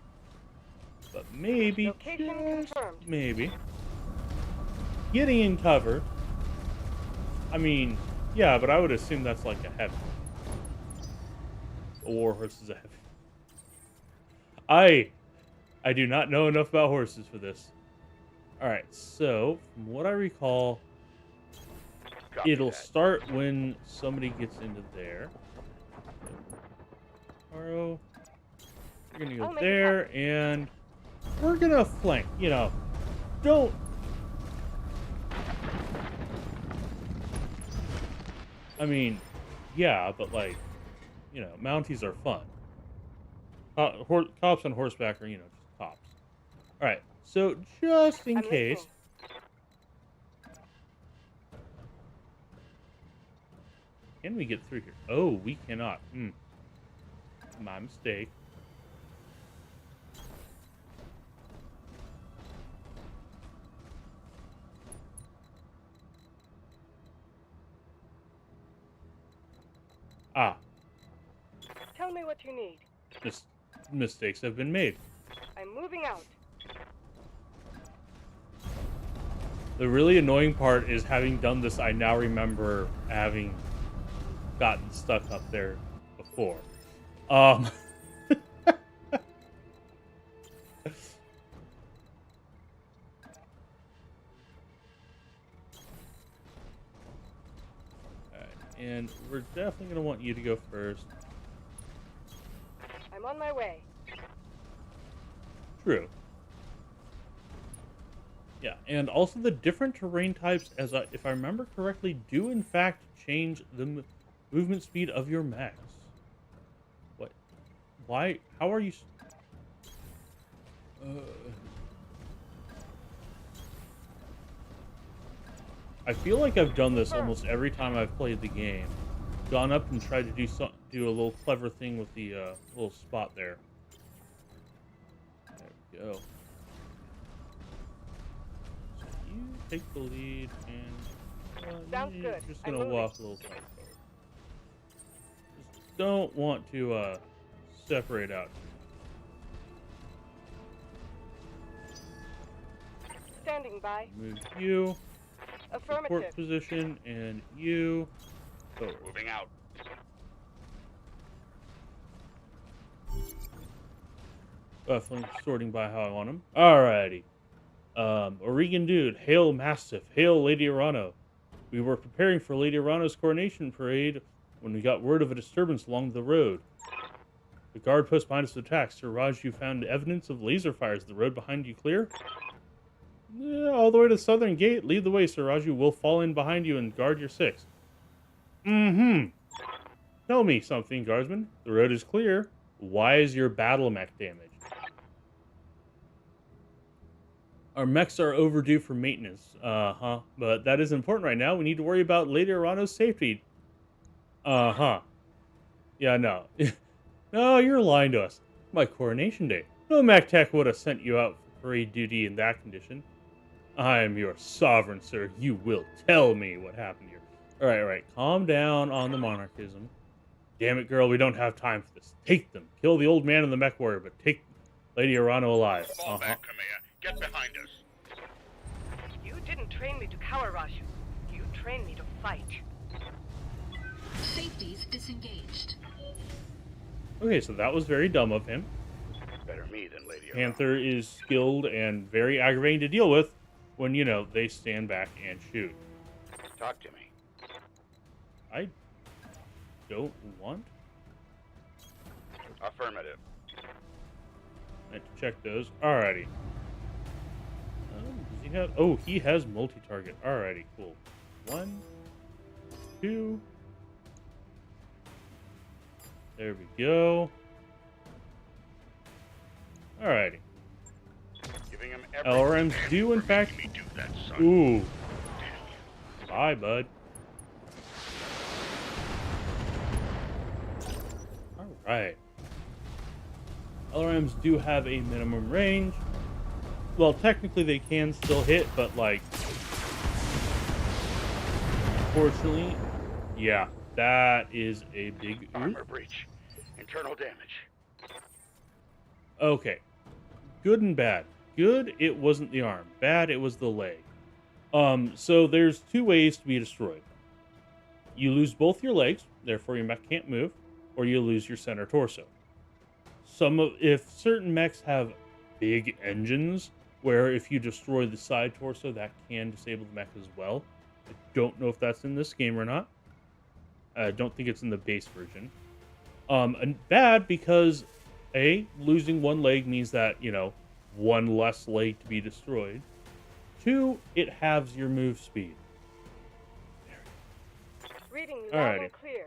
But maybe, Location just confirmed. maybe, getting in cover. I mean, yeah, but I would assume that's like a heavy. A warhorse is a heavy. I do not know enough about horses for this. Alright, so, from what I recall, Copy it'll that. start when somebody gets into there. We're gonna I'll go make it there, and we're gonna flank. You know, don't. I mean, yeah, but like, you know, Mounties are fun. Cops on horseback are, you know, just cops. All right, so just in I'm case. listening. Can we get through here? Oh, we cannot. My mistake. Ah, Tell me what you need. mistakes have been made. I'm moving out. The really annoying part is having done this, I now remember having gotten stuck up there before. Alright, and we're definitely going to want you to go first. I'm on my way. True. Yeah, and also the different terrain types, if I remember correctly, do in fact change the movement speed of your mechs. What? Why? How are you? I feel like I've done this almost every time I've played the game. Gone up and tried to do a little clever thing with the little spot there. There we go. So you take the lead, and Sounds you're good. just I'm gonna moving. walk a little forward. Just don't want to separate out. Standing by. Move you. Support Affirmative. position, and you forward. Moving out. Definitely sorting by how I want them. Alrighty. Oregon Dude, hail Mastiff, hail Lady Arano. We were preparing for Lady Arano's coronation parade when we got word of a disturbance along the road. The guard post behind us attacked. Sir Raj, you found evidence of laser fires. The road behind you clear? Yeah, all the way to the southern gate. Lead the way, Sir Raju. We'll fall in behind you and guard your six. Tell me something, guardsman. The road is clear. Why is your battle mech damaged? Our mechs are overdue for maintenance. Uh-huh. But that is important right now. We need to worry about Lady Arano's safety. Uh-huh. Yeah, no. No, you're lying to us. My coronation day. No mech tech would have sent you out for parade duty in that condition. I am your sovereign, sir. You will tell me what happened here. All right. Calm down on the monarchism. Damn it, girl. We don't have time for this. Take them. Kill the old man and the mech warrior, but take Lady Arano alive. Fall back, Kamea. Get behind us. You didn't train me to cower, Raju. You trained me to fight. Safeties disengaged. Okay, so that was very dumb of him. Better me than Lady Arano. Panther is skilled and very aggravating to deal with when, you know, they stand back and shoot. Talk to me. I don't want. Affirmative. I have to check those. Alrighty. Does he have? Oh, he has multi-target. Alrighty, cool. 1, 2. There we go. Alrighty. Giving him every LRMs chance do, for in fact. making me do that, son. Ooh. Damn you. Bye, bud. Alright. LRMs do have a minimum range. Well, technically they can still hit, but like... Unfortunately, yeah, that is a big oof. Armor breach. Internal damage. Okay. Good and bad. Good, it wasn't the arm. Bad, it was the leg. So there's two ways to be destroyed. You lose both your legs, therefore your mech can't move, or you lose your center torso. If certain mechs have big engines, where if you destroy the side torso, that can disable the mech as well. I don't know if that's in this game or not. I don't think it's in the base version. And bad because, A, losing one leg means that, you know, one less leg to be destroyed. 2, it halves your move speed. Reading you loud and clear.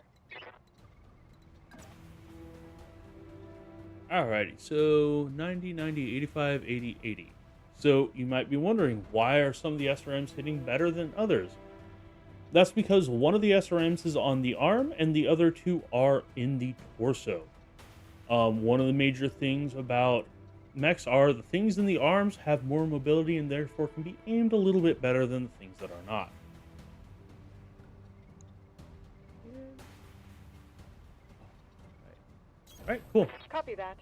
Alrighty, so 90, 90, 85, 80, 80. So you might be wondering, why are some of the SRMs hitting better than others? That's because one of the SRMs is on the arm and the other two are in the torso. One of the major things about mechs are the things in the arms have more mobility and therefore can be aimed a little bit better than the things that are not. Alright, cool. Copy that.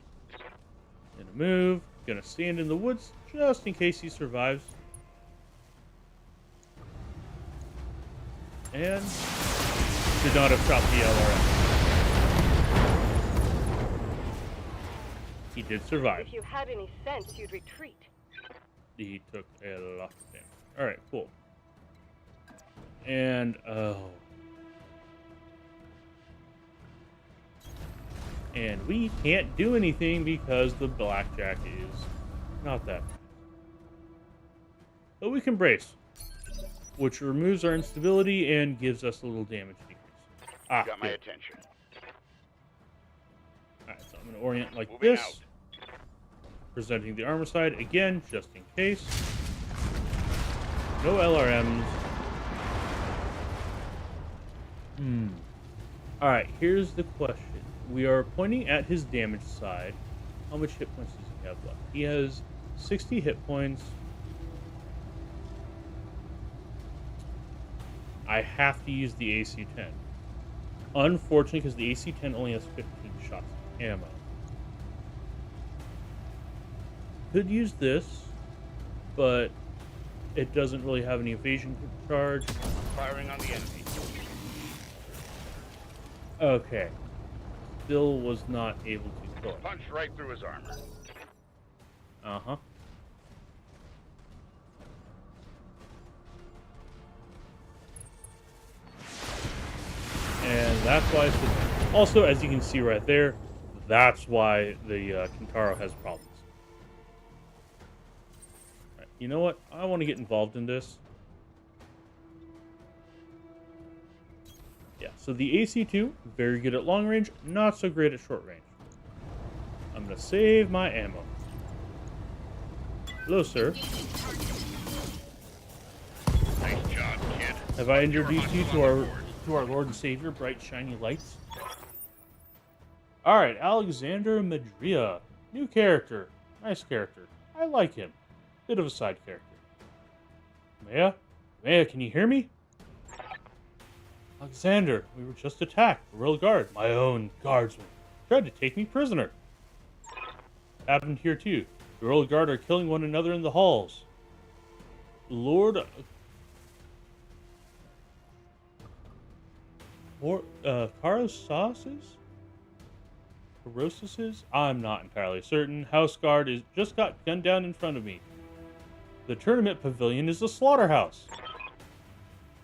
Gonna move. Gonna stand in the woods just in case he survives. And did not have shot the LRM. He did survive. If you had any sense, you'd retreat. He took a lot of damage. Alright, cool. And, and we can't do anything because the blackjack is not that. But we can brace, which removes our instability and gives us a little damage decrease. Ah, Got my good. attention. Alright, so I'm going to orient like Moving this. out. Presenting the armor side again, just in case. No LRMs. Alright, here's the question. We are pointing at his damage side. How much hit points does he have left? He has 60 hit points. I have to use the AC-10. Unfortunately, because the AC-10 only has 15 shots of ammo. Could use this, but it doesn't really have any evasion charge. Firing on the enemy. Okay. Still was not able to kill him. Punch right through his armor. Uh-huh. And that's why it's good. Also, as you can see right there, that's why the Kintaro has problems. Right, you know what? I want to get involved in this. Yeah, so the AC-2, very good at long range, not so great at short range. I'm going to save my ammo. Hello, sir. Engaging target. Nice job, kid. Have I introduced you to You're our Lord and Savior, bright shiny lights? All right, Alexander Madria, new character, nice character. I like him. Bit of a side character. Maya, can you hear me? Alexander, we were just attacked. The royal guard, my own guardsmen, tried to take me prisoner. Happened here too. The royal guard are killing one another in the halls. Lord Carosis's? I'm not entirely certain. House guard is just got gunned down in front of me. The tournament pavilion is a slaughterhouse.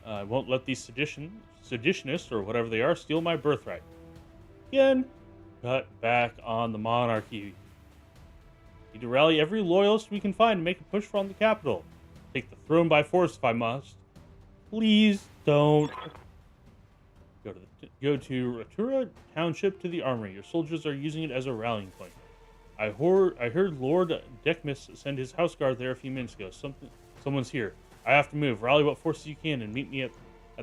I won't let these seditionists, or whatever they are, steal my birthright. Again, cut back on the monarchy. Need to rally every loyalist we can find and make a push on the capital. Take the throne by force if I must. Please don't. Go to Ratura Township to the armory. Your soldiers are using it as a rallying point. I heard Lord Decmus send his house guard there a few minutes ago. Someone's here. I have to move. Rally what forces you can and meet me at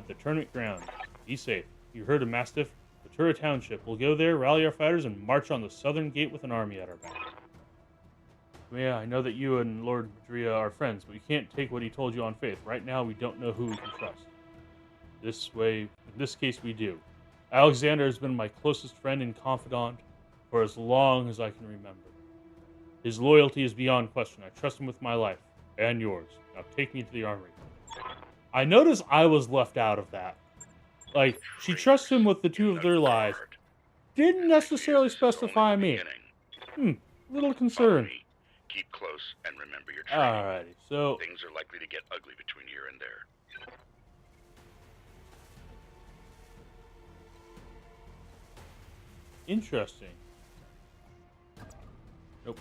the tournament ground. Be safe. You heard of Mastiff? Ratura Township. We'll go there, rally our fighters, and march on the southern gate with an army at our back. Yeah, I know that you and Lord Madria are friends, but you can't take what he told you on faith. Right now, we don't know who we can trust. In this case, we do. Alexander has been my closest friend and confidant for as long as I can remember. His loyalty is beyond question. I trust him with my life and yours. Now take me to the armory. I noticed I was left out of that. Like, she trusts him with the two of their lives. Didn't necessarily specify me. Little concerned. Keep close and remember your training. Alrighty, so Things are likely to get ugly between here and there. interesting. Nope.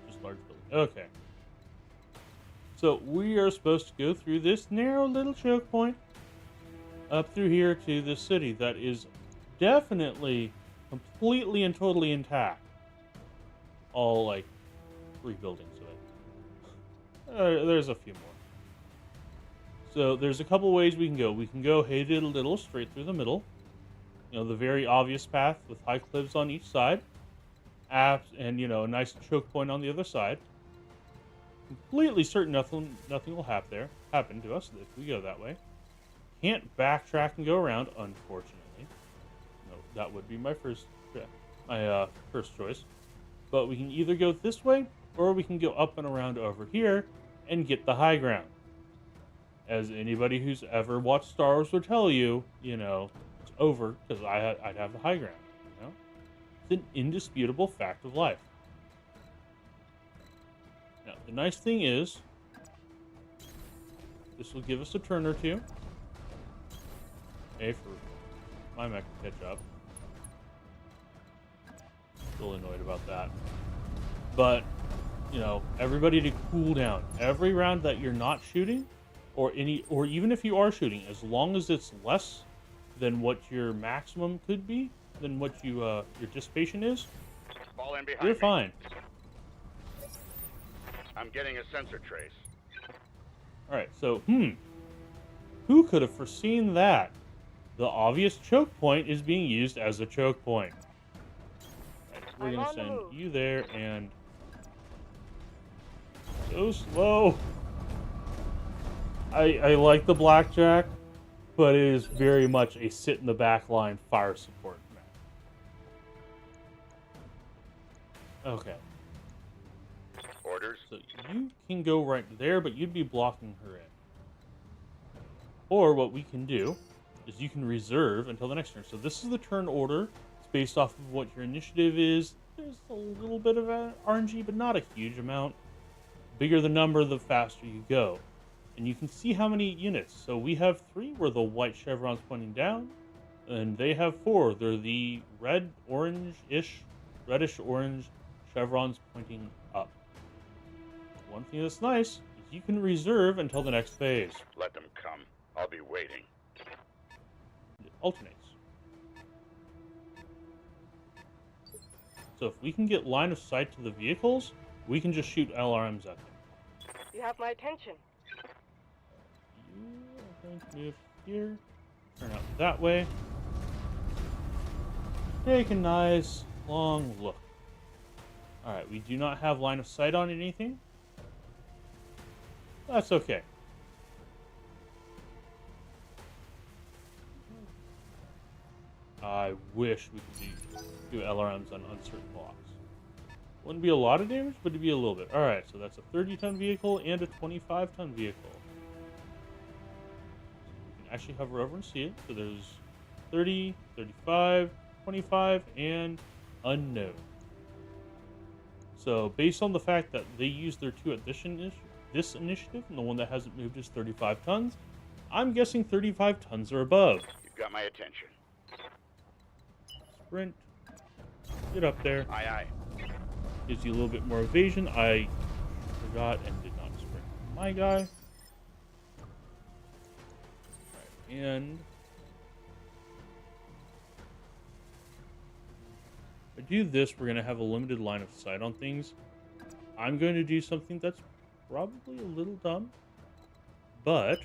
Just large building. Okay. So we are supposed to go through this narrow little choke point up through here to the city that is definitely completely and totally intact. All like 3 buildings of it. There's a few more. So there's a couple ways we can go. We can go little straight through the middle. You know, the very obvious path with high cliffs on each side. And, you know, a nice choke point on the other side. Completely certain nothing will happen to us if we go that way. Can't backtrack and go around, unfortunately. No, that would be my first choice. But we can either go this way, or we can go up and around over here and get the high ground. As anybody who's ever watched Star Wars will tell you, you know, it's over because I'd have the high ground. You know, it's an indisputable fact of life. Now, the nice thing is, this will give us a turn or two. A for my mech to catch up. Still annoyed about that. But, you know, everybody to cool down. Every round that you're not shooting, or even if you are shooting, as long as it's less than what your maximum could be, than what your dissipation is, Fall in behind you're me. fine. I'm getting a sensor trace. Alright, so, who could have foreseen that? The obvious choke point is being used as a choke point. Right, so we're going to send you there, and... So slow! I like the blackjack, but it is very much a sit-in-the-back line fire support map. Okay. Orders? So you can go right there, but you'd be blocking her in. Or what we can do is you can reserve until the next turn. So this is the turn order. It's based off of what your initiative is. There's a little bit of RNG, but not a huge amount. Bigger the number, the faster you go. And you can see how many units. So we have 3 where the white chevron's pointing down, and they have 4. They're the reddish-orange chevrons pointing up. One thing that's nice is you can reserve until the next phase. Let them come. I'll be waiting. It alternates. So if we can get line of sight to the vehicles, We can just shoot LRMs at them. You have my attention. You are going to move here. Turn out that way. Take a nice long look. Alright, we do not have line of sight on anything. That's okay. I wish we could do LRMs on uncertain blocks. Wouldn't be a lot of damage, but it'd be a little bit. Alright, so that's a 30-ton vehicle and a 25-ton vehicle. You can actually hover over and see it. So there's 30, 35, 25, and unknown. So based on the fact that they used their 2 at this initiative, and the one that hasn't moved is 35 tons, I'm guessing 35 tons or above. You've got my attention. Sprint. Get up there. Aye, aye. Gives you a little bit more evasion. I forgot and did not sprint my guy. Right, and if I do this, we're going to have a limited line of sight on things. I'm going to do something that's probably a little dumb, but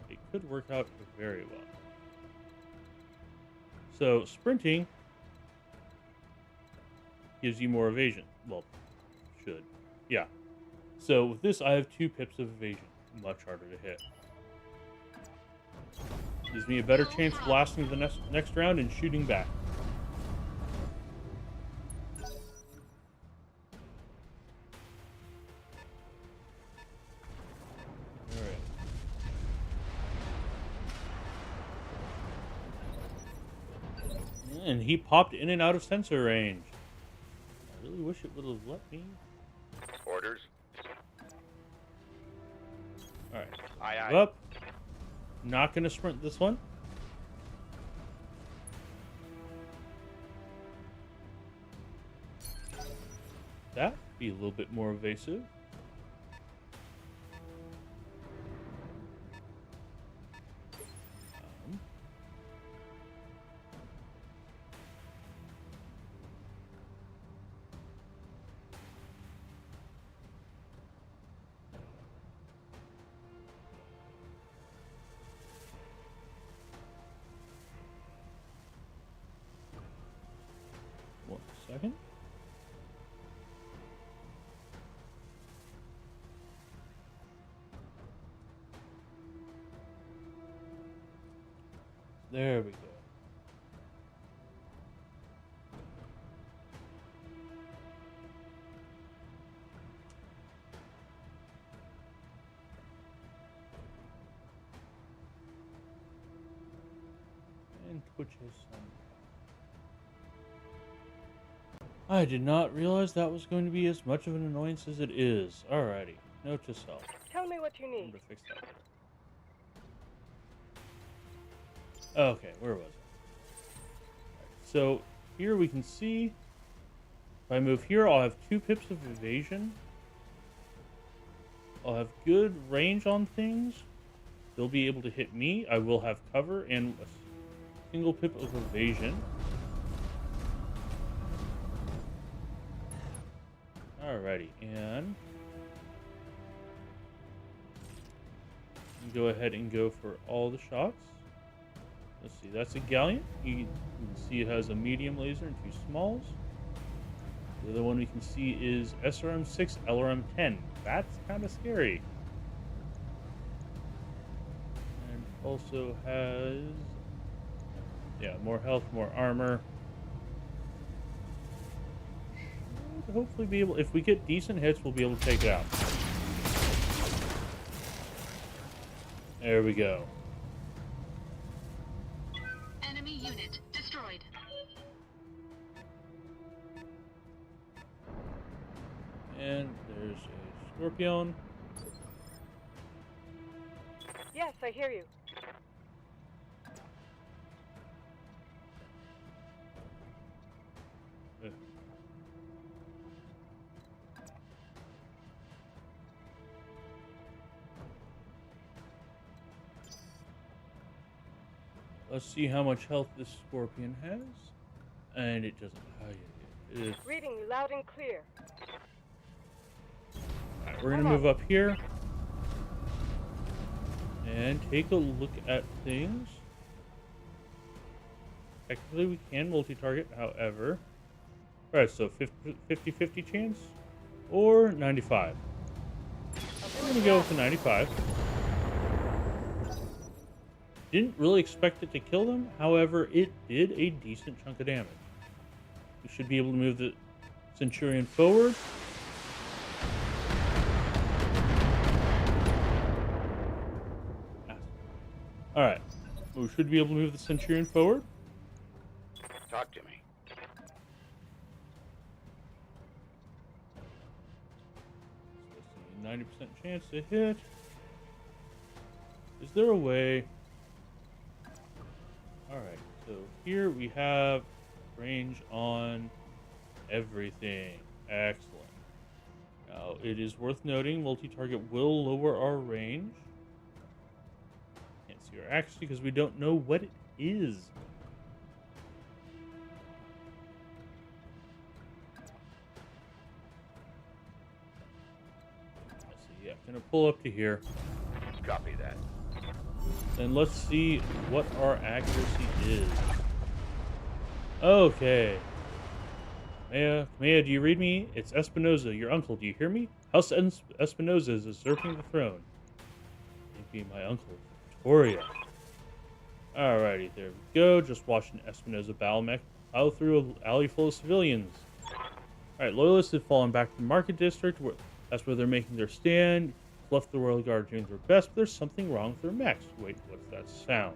it could work out very well. So sprinting gives you more evasion. Well, should. Yeah. So with this, I have 2 pips of evasion. Much harder to hit. Gives me a better chance blasting the next round and shooting back. Alright. And he popped in and out of sensor range. I really wish it would have let me. Orders. Alright. Aye, aye. Up. Not gonna sprint this one. That be a little bit more evasive. One second. There we go. And Twitch has some. I did not realize that was going to be as much of an annoyance as it is. Alrighty. Note to self. Tell me what you need. Remember to fix that later. Okay, where was I? Right, so here we can see, if I move here, I'll have 2 pips of evasion. I'll have good range on things. They'll be able to hit me. I will have cover and a single pip of evasion. Alrighty, and go ahead and go for all the shots. Let's see, that's a Galleon. You can see it has a medium laser and 2 smalls. The other one we can see is SRM-6 LRM-10. That's kind of scary. And also has, yeah, more health, more armor. Should hopefully be able, if we get decent hits, we'll be able to take it out. There we go. Enemy unit destroyed. And there's a Scorpion. Yes, I hear you. Uh, Let's see how much health this Scorpion has. And it doesn't. Oh, yeah, it is. Reading you loud and clear. Alright, we're gonna move up here and take a look at things. Technically, we can multi-target, however. Alright, so 50-50 chance or 95. I'm gonna go with the 95. Didn't really expect it to kill them, however, it did a decent chunk of damage. We should be able to move the Centurion forward. Alright, we should be able to move the Centurion forward. Talk to me. 90% chance to hit. Is there a way? Alright, so here we have range on everything. Excellent. Now, it is worth noting multi-target will lower our range. Can't see our axe because we don't know what it is. So yeah, gonna pull up to here. Copy that. And let's see what our accuracy is. Okay. Maya, do you read me? It's Espinoza, your uncle. Do you hear me? House Espinoza is usurping the throne. Maybe my uncle, Victoria. Alrighty, there we go. Just watching Espinoza battle through an alley full of civilians. Alright, loyalists have fallen back to the market district. That's where they're making their stand. Left the Royal Guard doing their best, but there's something wrong with their mechs. Wait, what's that sound?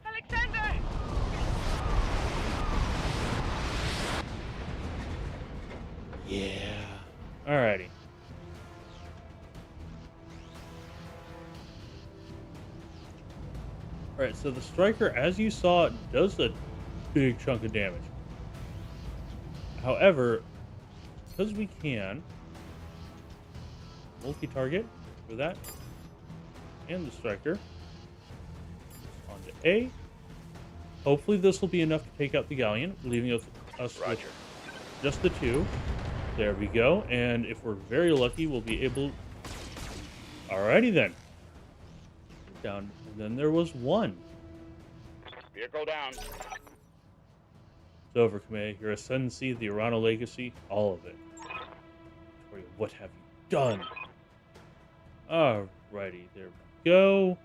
Alexander! Yeah. Alrighty. Alright, so the striker, as you saw, does a big chunk of damage. However, because we can multi-target for that and the striker onto A. Hopefully this will be enough to take out the galleon, leaving us with just the two. There we go. And if we're very lucky, we'll be able... Alrighty then. Down. And then there was one. Vehicle down. It's over, Kamei. Your ascendancy, the Urano legacy, all of it. Victoria, what have you done? Alrighty, there we go.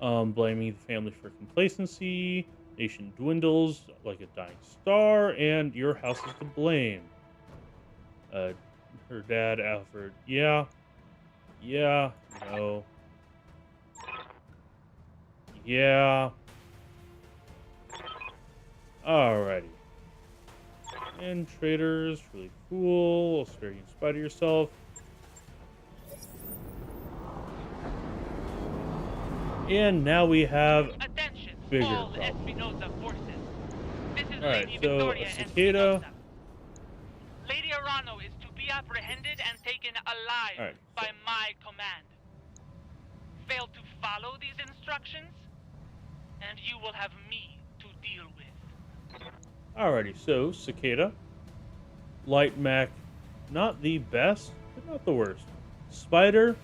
Blaming the family for complacency. Nation dwindles like a dying star, and your house is to blame. Her dad, Alfred. Yeah. Yeah. No. Yeah. Alrighty. And traders, really cool. I'll spare you in spite of yourself. And now we have Attention, bigger all problems. Espinoza forces. This is Alright, Lady so Victoria Cicada. Espinoza. Lady Arano is to be apprehended and taken alive Alright, by my command. Fail to follow these instructions, and you will have me to deal with. Alrighty, so Cicada. Light mech, not the best, but not the worst. Spider,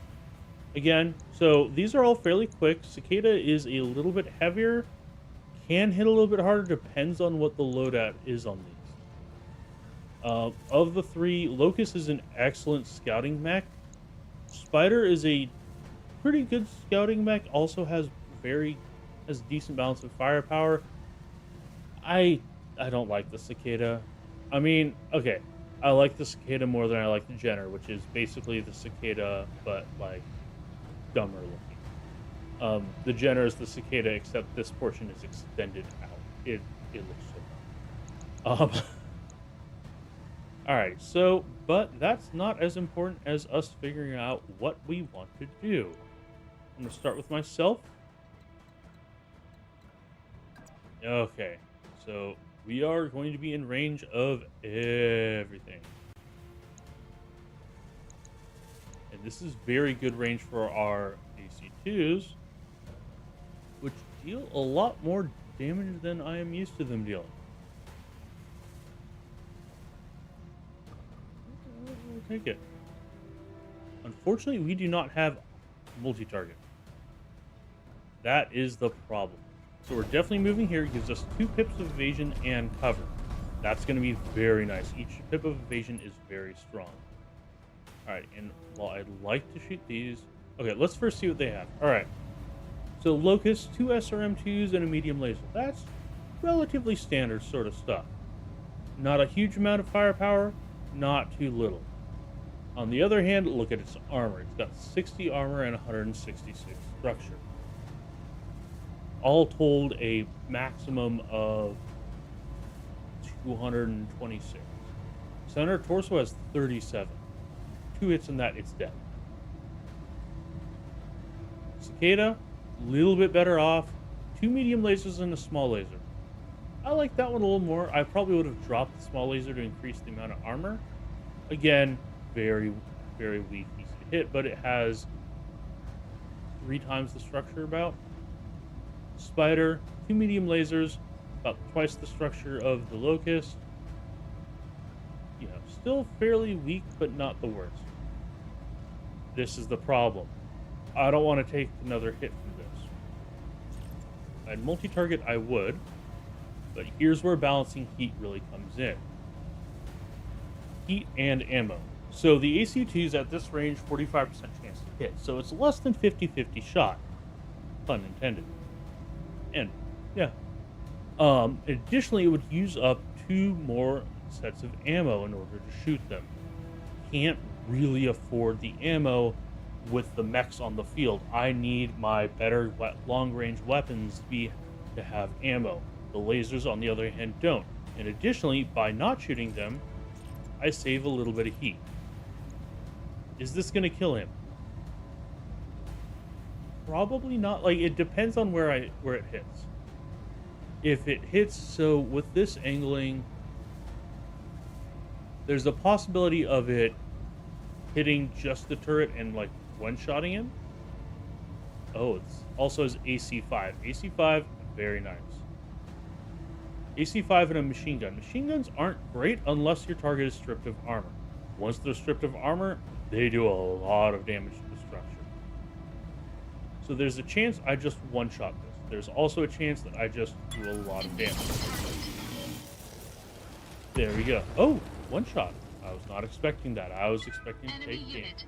again, so these are all fairly quick. Cicada is a little bit heavier, can hit a little bit harder, depends on what the loadout is on these. Of the three, Locust is an excellent scouting mech. Spider is a pretty good scouting mech, also has decent balance of firepower. I don't like the Cicada. I mean, okay, I like the Cicada more than I like the Jenner, which is basically the Cicada, but like dumber looking. The Jenner is the Cicada, except this portion is extended out. It looks so dumb. Alright, so, but that's not as important as us figuring out what we want to do. I'm going to start with myself. Okay, so we are going to be in range of everything. And this is very good range for our AC2s, which deal a lot more damage than I am used to them dealing. take it. Unfortunately, we do not have multi-target. That is the problem. So we're definitely moving here. It gives us 2 pips of evasion and cover. That's going to be very nice. Each pip of evasion is very strong. Alright, and while I'd like to shoot these... Okay, let's first see what they have. Alright. So Locust, 2 SRM2s, and a medium laser. That's relatively standard sort of stuff. Not a huge amount of firepower, not too little. On the other hand, look at its armor. It's got 60 armor and 166 structure. All told, a maximum of 226. Center torso has 37. 2 hits in that, it's dead. Cicada, a little bit better off. 2 medium lasers and a small laser. I like that one a little more. I probably would have dropped the small laser to increase the amount of armor. Again, very, very weak, easy to hit, but it has 3 times the structure about. Spider, 2 medium lasers, about twice the structure of the Locust. You know, still fairly weak, but not the worst. This is the problem. I don't want to take another hit from this. If I had multi-target, I would. But here's where balancing heat really comes in. Heat and ammo. So the AC-2 is at this range, 45% chance to hit. So it's less than 50-50 shot. Pun intended. And, yeah. Additionally, it would use up 2 more sets of ammo in order to shoot them. Can't really afford the ammo with the mechs on the field. I need my better long-range weapons to have ammo. The lasers, on the other hand, don't. And additionally, by not shooting them, I save a little bit of heat. Is this going to kill him? Probably not. Like, it depends on where it hits. If it hits, so with this angling, there's a possibility of it hitting just the turret and, like, one-shotting him. Oh, it's also has AC-5. AC-5, very nice. AC-5 and a machine gun. Machine guns aren't great unless your target is stripped of armor. Once they're stripped of armor, they do a lot of damage to the structure. So there's a chance I just one-shot this. There's also a chance that I just do a lot of damage. There we go. Oh, one shot. I was not expecting that. I was expecting to take damage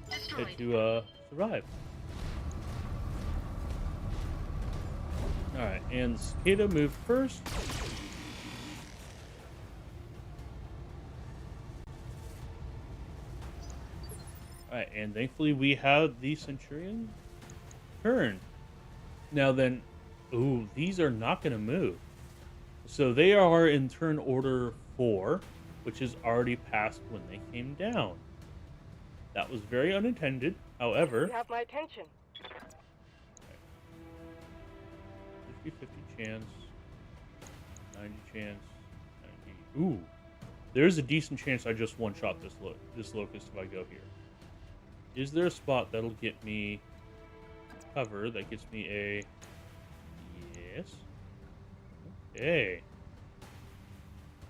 to survive. Alright, and Cicada moved first. Alright, and thankfully we have the Centurion turn. Now then, ooh, these are not going to move. So they are in turn order 4, which is already past when they came down. That was very unintended, however... You have my attention. 50-50 chance, 90 chance, 90... Ooh, there's a decent chance I just one-shot this Locust if I go here. Is there a spot that'll get me cover that gets me a... Yes. Okay.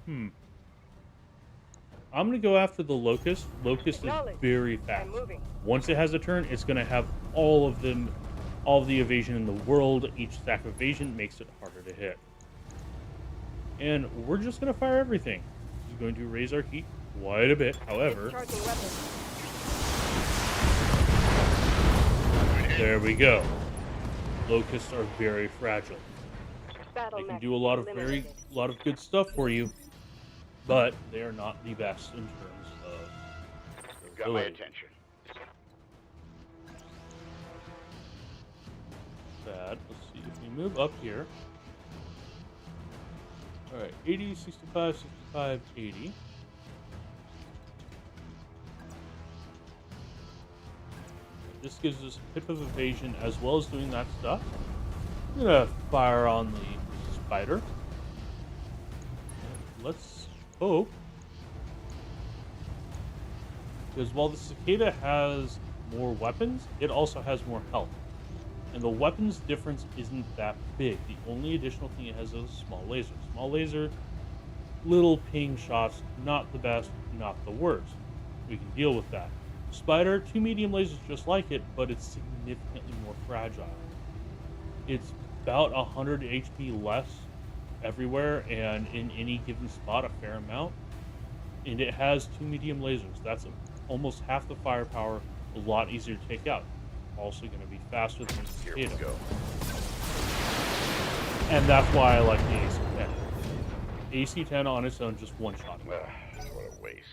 I'm going to go after the Locust. Locust is very fast. Once it has a turn, it's going to have all of the evasion in the world. Each stack of evasion makes it harder to hit. And we're just going to fire everything. This is going to raise our heat quite a bit. However, there we go. Locusts are very fragile. They can do a lot of good stuff for you, but they are not the best in terms of got my attention. Bad. Let's see if we move up here. All right, 80, 65, 65, 80. This gives us a pip of evasion as well as doing that stuff. I'm gonna fire on the Spider. Let's hope, because while the Cicada has more weapons, it also has more health. And the weapons difference isn't that big. The only additional thing it has is a small laser. Small laser, little ping shots, not the best, not the worst. We can deal with that. Spider, 2 medium lasers just like it, but it's significantly more fragile. It's about 100 HP less everywhere, and in any given spot, a fair amount. And it has 2 medium lasers. That's almost half the firepower, a lot easier to take out. Also going to be faster than the Here we Cicada. go. And that's why I like the AC-10. AC-10 on its own, just one shot. What a waste.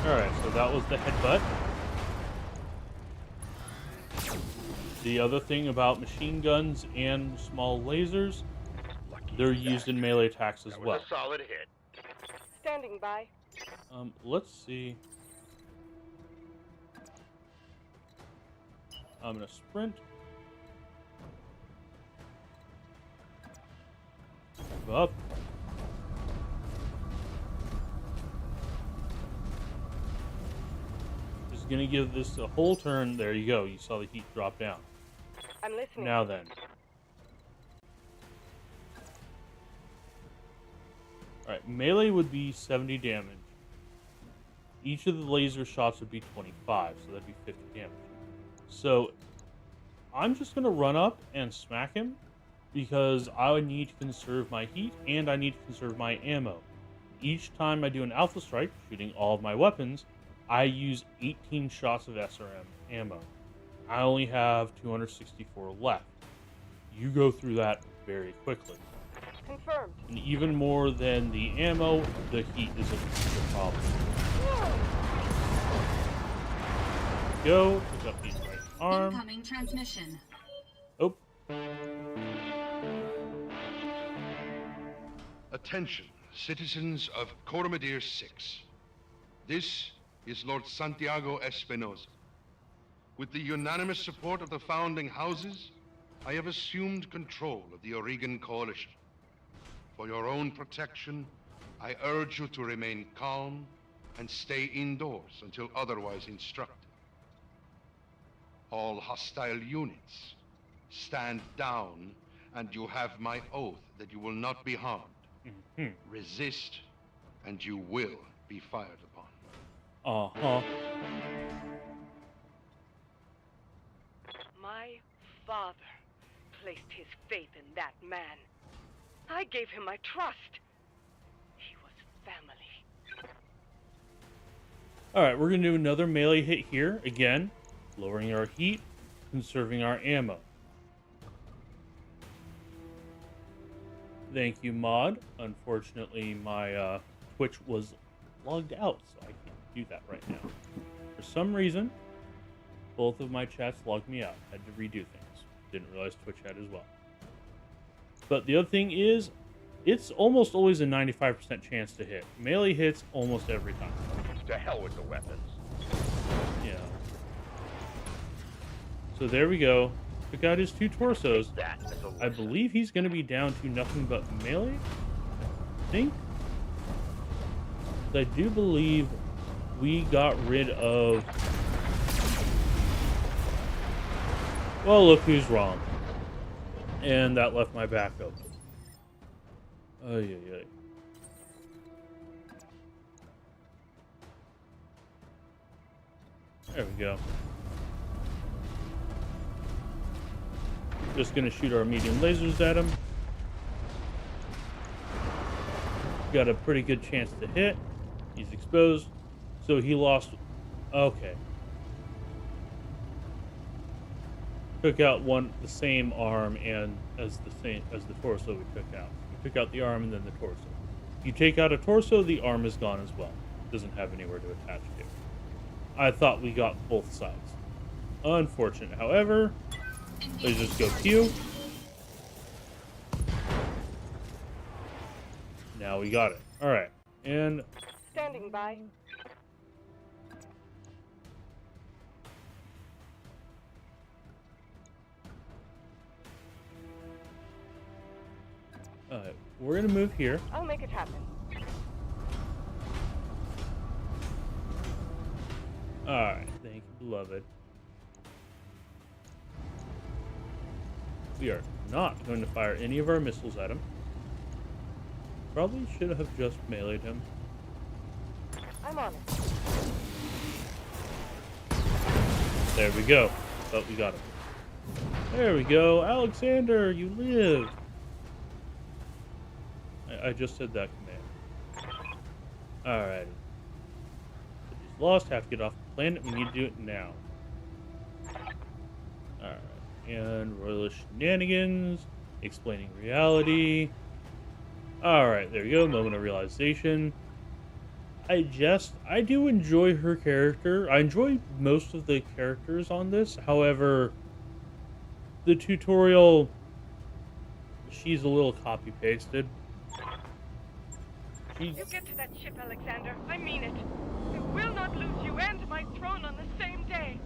Alright, so that was the headbutt. The other thing about machine guns and small lasers, Lucky they're used in melee attacks as that well. was a solid hit. Standing by. Let's see. I'm gonna sprint. Move up. Just gonna give this a whole turn. There you go. You saw the heat drop down. I'm listening. Now then. Alright, melee would be 70 damage. Each of the laser shots would be 25, so that'd be 50 damage. So, I'm just going to run up and smack him, because I would need to conserve my heat, and I need to conserve my ammo. Each time I do an alpha strike, shooting all of my weapons, I use 18 shots of SRM ammo. I only have 264 left. You go through that very quickly. Confirmed. And even more than the ammo, the heat is a problem. Go, pick up his right arm. Incoming transmission. Oh, Attention, citizens of Coromadir 6. This is Lord Santiago Espinosa. With the unanimous support of the founding houses, I have assumed control of the Oregon Coalition. For your own protection, I urge you to remain calm and stay indoors until otherwise instructed. All hostile units, stand down, and you have my oath that you will not be harmed. mhm. Resist, and you will be fired upon. Uh-huh. My father placed his faith in that man. I gave him my trust. He was family. Alright, we're going to do another melee hit here. Again, lowering our heat, conserving our ammo. Thank you, Mod. Unfortunately, my Twitch was logged out, so I can't do that right now. For some reason, both of my chats logged me out. Had to redo things. Didn't realize Twitch had as well. But the other thing is, it's almost always a 95% chance to hit. Melee hits almost every time. To hell with the weapons. Yeah. So there we go. Took out his 2 torsos. That is a I believe he's going to be down to nothing but melee. I think. I do believe we got rid of... Well, look who's wrong. And that left my back open. Ay, ay, ay. There we go. Just gonna shoot our medium lasers at him. Got a pretty good chance to hit. He's exposed. So he lost. Okay. Took out the same arm and as the torso we took out. We took out the arm and then the torso. If you take out a torso, the arm is gone as well. Doesn't have anywhere to attach to. I thought we got both sides. Unfortunate, however. Let's just go Q. Now we got it. Alright. And Standing by. we're gonna move here. I'll make it happen. Alright, thank you, beloved. We are not going to fire any of our missiles at him. Probably should have just meleeed him. I'm on it. There we go. Oh, we got him. There we go. Alexander, you live. I just said that command. Alrighty. He's lost. Have to get off the planet. We need to do it now. Alright. And royalist shenanigans. Explaining reality. Alright, there you go. Moment of realization. I do enjoy her character. I enjoy most of the characters on this. However, the tutorial, she's a little copy-pasted. You get to that ship, Alexander. I mean it. I will not lose you and my throne on the same day.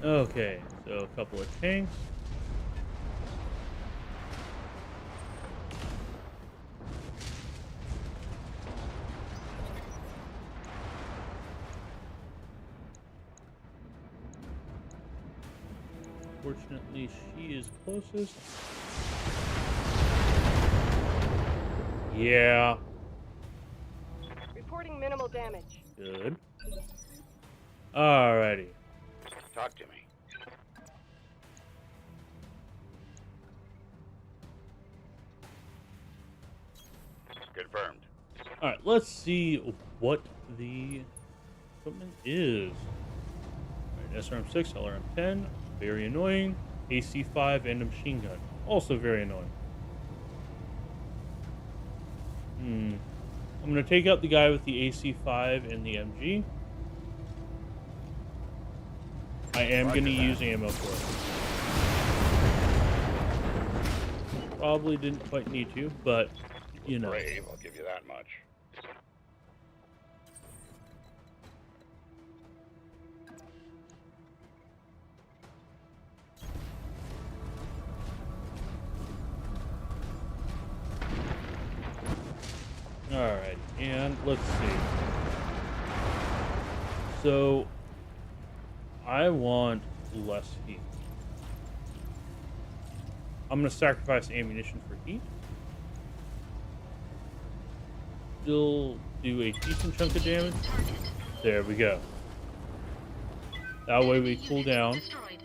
Okay, so a couple of tanks. Fortunately, she is closest. Yeah. Reporting minimal damage. Good. Alrighty. Talk to me. Confirmed. Alright, let's see what the equipment is. Alright, SRM-6, LRM-10, very annoying. AC-5 and a machine gun, also very annoying. I'm going to take out the guy with the AC-5 and the MG. I am going to use ammo for it. Probably didn't quite need to, but, you know. Brave, I'll give you that much. Alright, and let's see. So, I want less heat. I'm going to sacrifice ammunition for heat. Still do a decent chunk of damage. There we go. That way we cool down. Destroyed.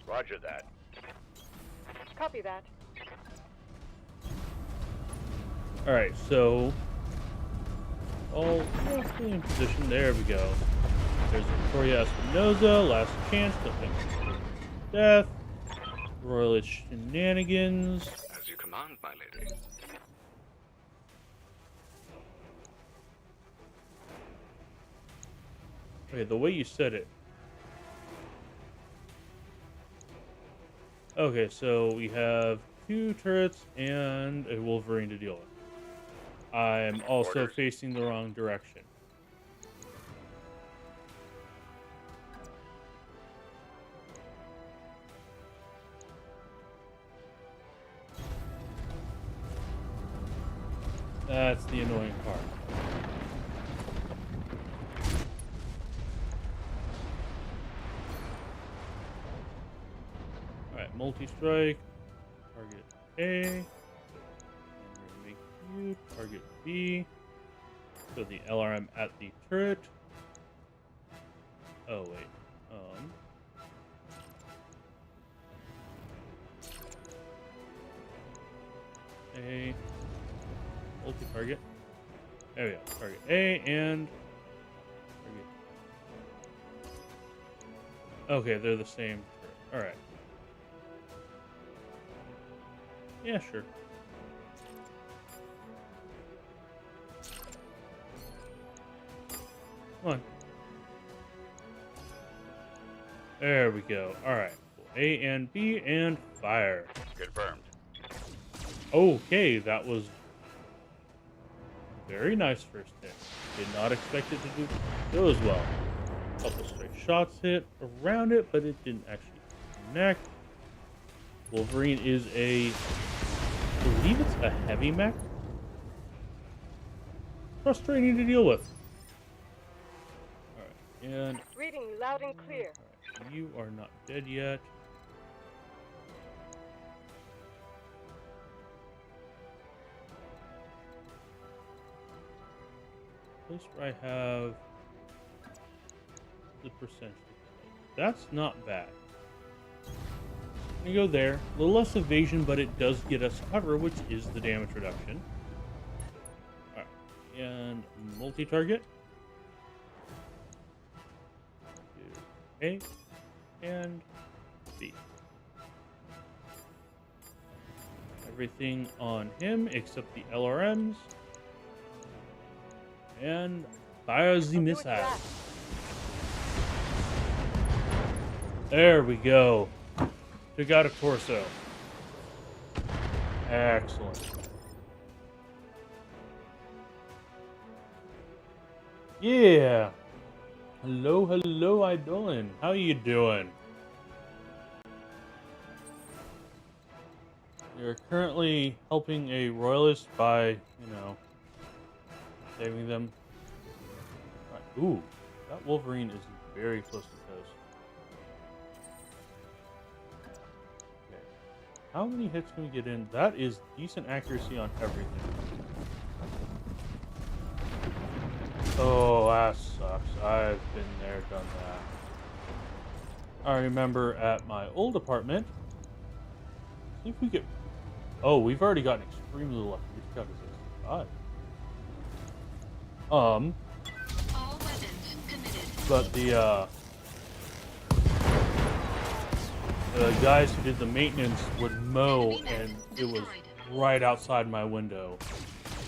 Roger that. Copy that. Alright, so all roughly in position. There we go. There's Victoria Espinosa, last chance, nothing. Death. Royalist shenanigans. As you command, my lady. Okay, the way you said it. Okay, so we have 2 turrets and a Wolverine to deal with. I'm also Orders. facing the wrong direction. That's the annoying part. Alright, multi-strike. Target A. And we're gonna make you target B. So the LRM at the turret. Oh wait. A. Multi-target. There we go. Target A and target. Okay, they're the same. All right. Yeah, sure. Come on. There we go. All right. A and B and fire. Confirmed. Okay, that was very nice first hit. Did not expect it to go as well. Couple straight shots hit around it, but it didn't actually connect. Wolverine is a believe it's a heavy mech. Frustrating to deal with. Alright, and Reading you loud and clear. alright, you are not dead yet. Place where I have the percentage. That's not bad. I'm gonna go there. A little less evasion, but it does get us cover, which is the damage reduction. Alright. And multi-target. A and B. Everything on him except the LRMs. And fire the missile. There we go. Took out a torso. Excellent. Yeah. Hello, hello, Idolin. How you doing? You're currently helping a royalist by, saving them. Right. Ooh, that Wolverine is very close to toast. Okay. How many hits can we get in? That is decent accuracy on everything. Oh, that sucks. I've been there, done that. I remember at my old apartment. See if we get. Oh, we've already gotten extremely lucky. We just got to 65. All weapons committed. But the guys who did the maintenance would mow, and it was right outside my window.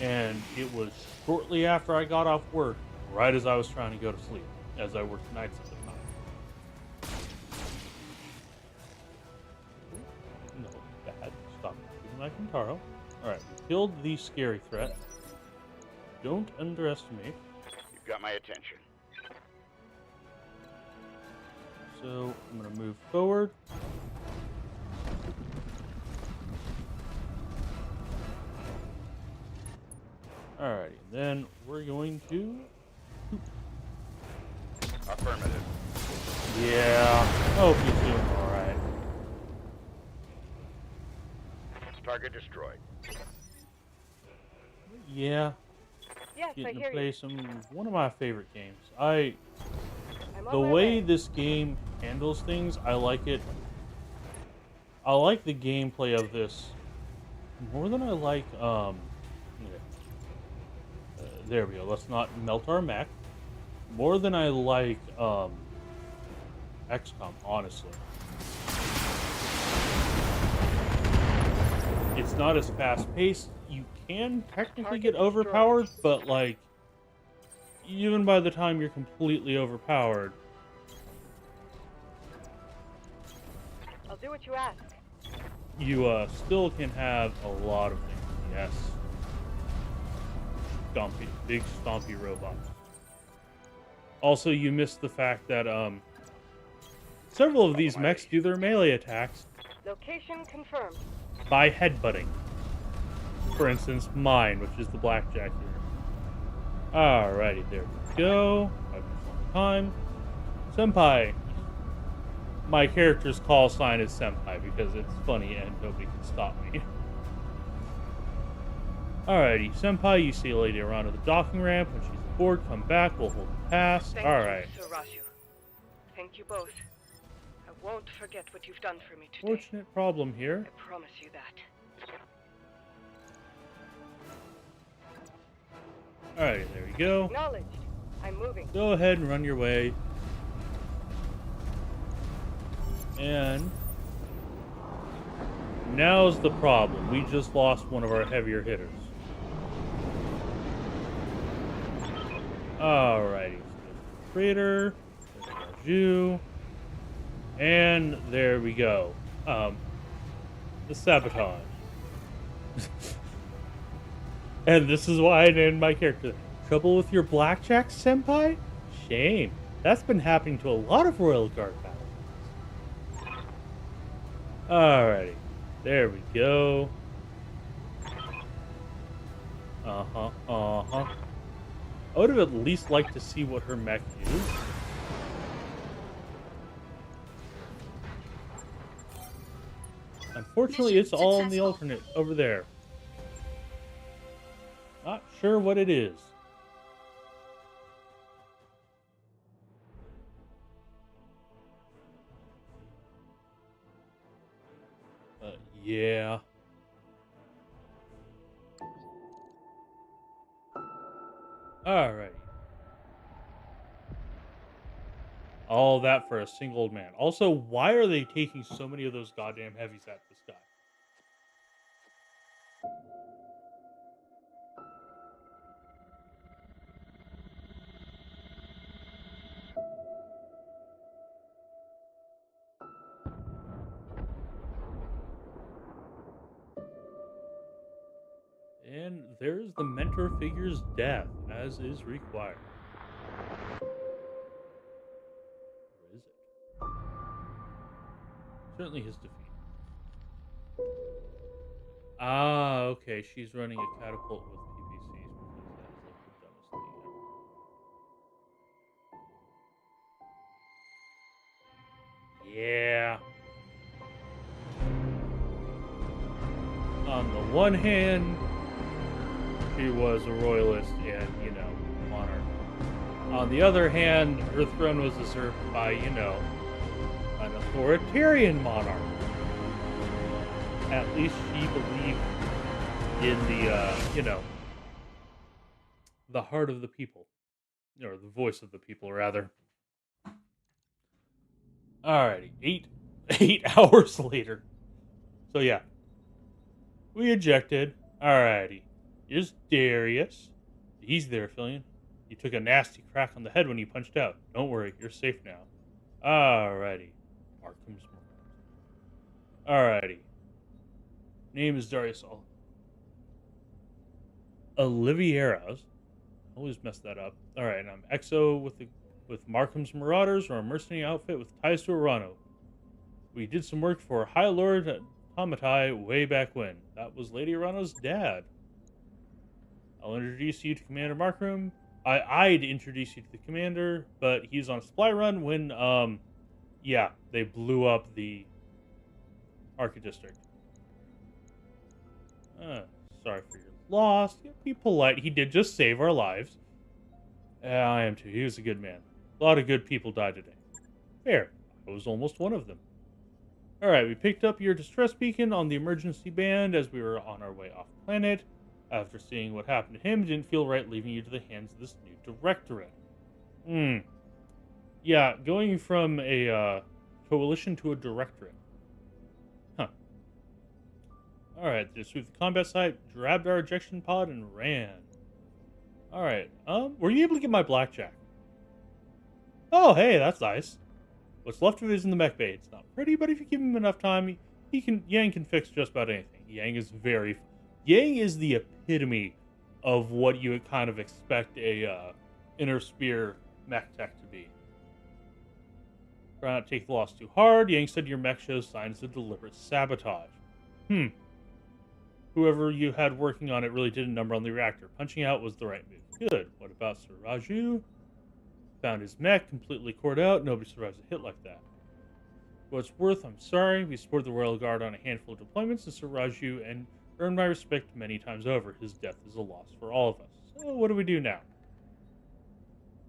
And it was shortly after I got off work, right as I was trying to go to sleep, as I worked nights at the time. No, bad. Stop shooting my Kintaro. Alright, we killed the scary threat. Don't underestimate. You've got my attention. So, I'm going to move forward. Alrighty, then we're going to... Affirmative. Yeah, hope he's doing alright. Target destroyed. Yeah, Yes, I getting to hear play you. one of my favorite games. I'm The on my way this game handles things, I like it. I like the gameplay of this more than I like, there we go. Let's not melt our mech. More than I like, XCOM, honestly. It's not as fast-paced. You can technically get overpowered, but, like, even by the time you're completely overpowered... I'll do what you ask. You still can have a lot of things. Yes. Stompy, big stompy robots. Also, you missed the fact that several of these mechs do their melee attacks Location confirmed. by headbutting. For instance, mine, which is the blackjack here. Alrighty, there we go. Time. Senpai. My character's call sign is Senpai because it's funny and nobody can stop me. Alrighty, Senpai, you see a lady around at the docking ramp. When she's aboard, come back. We'll hold the pass. Alright. Thank you, Sarashu. Thank you both. I won't forget what you've done for me today. Fortunate problem here. I promise you that. Alrighty, there we go. Acknowledged. I'm moving. Go ahead and run your way. And now's the problem. We just lost one of our heavier hitters. Alrighty. Crater. There's and there we go. The sabotage. And this is why I named my character. Trouble with your blackjack, Senpai? Shame. That's been happening to a lot of Royal Guard battles. Alrighty. There we go. Uh-huh, uh-huh. I would have at least liked to see what her mech is. Unfortunately, Mission it's all in the successful. alternate over there. Not sure what it is. Yeah. Alrighty. All that for a single man. Also, why are they taking so many of those goddamn heavies at this guy? And there's the mentor figure's death, as is required. Where is it? Certainly his defeat. Ah, okay. She's running a catapult with PVCs because that is like the dumbest thing ever. Yeah. On the one hand, she was a royalist and, monarch. On the other hand, her throne was usurped by, an authoritarian monarch. At least she believed in the heart of the people. Or the voice of the people, rather. Alrighty, 8 hours later. So yeah, we ejected. Alrighty, here's Darius. He's there, Fillion. You took a nasty crack on the head when you punched out. Don't worry, you're safe now. Alrighty, Markham's Alrighty, name is Darius Olivieras. Always mess that up. Alright, and I'm Exo with Markham's Marauders, or a mercenary outfit with ties to Urano. We did some work for High Lord Tomatai way back when. That was Lady Urano's dad. I'll introduce you to Commander Markram. I'd introduce you to the commander, but he's on a supply run when, yeah, they blew up the Arca District. Sorry for your loss. Yeah, be polite. He did just save our lives. I am too. He was a good man. A lot of good people died today. Fair. I was almost one of them. Alright, we picked up your distress beacon on the emergency band as we were on our way off planet. After seeing what happened to him, it didn't feel right leaving you to the hands of this new directorate. Yeah, going from a coalition to a directorate. Huh. Alright, just sweep the combat site, grabbed our ejection pod, and ran. Alright, were you able to get my blackjack? Oh, hey, that's nice. What's left of it is in the mech bay. It's not pretty, but if you give him enough time, Yang can fix just about anything. Yang is the epitome of what you would kind of expect a inner spear mech tech to be. Try not to take the loss too hard. Yang said your mech shows signs of deliberate sabotage. Whoever you had working on it really did a number on the reactor. Punching out was the right move. Good. What about Sir Raju? Found his mech completely cored out. Nobody survives a hit like that. What's worth, I'm sorry. We supported the Royal Guard on a handful of deployments to Sir Raju and earned my respect many times over. His death is a loss for all of us. So what do we do now?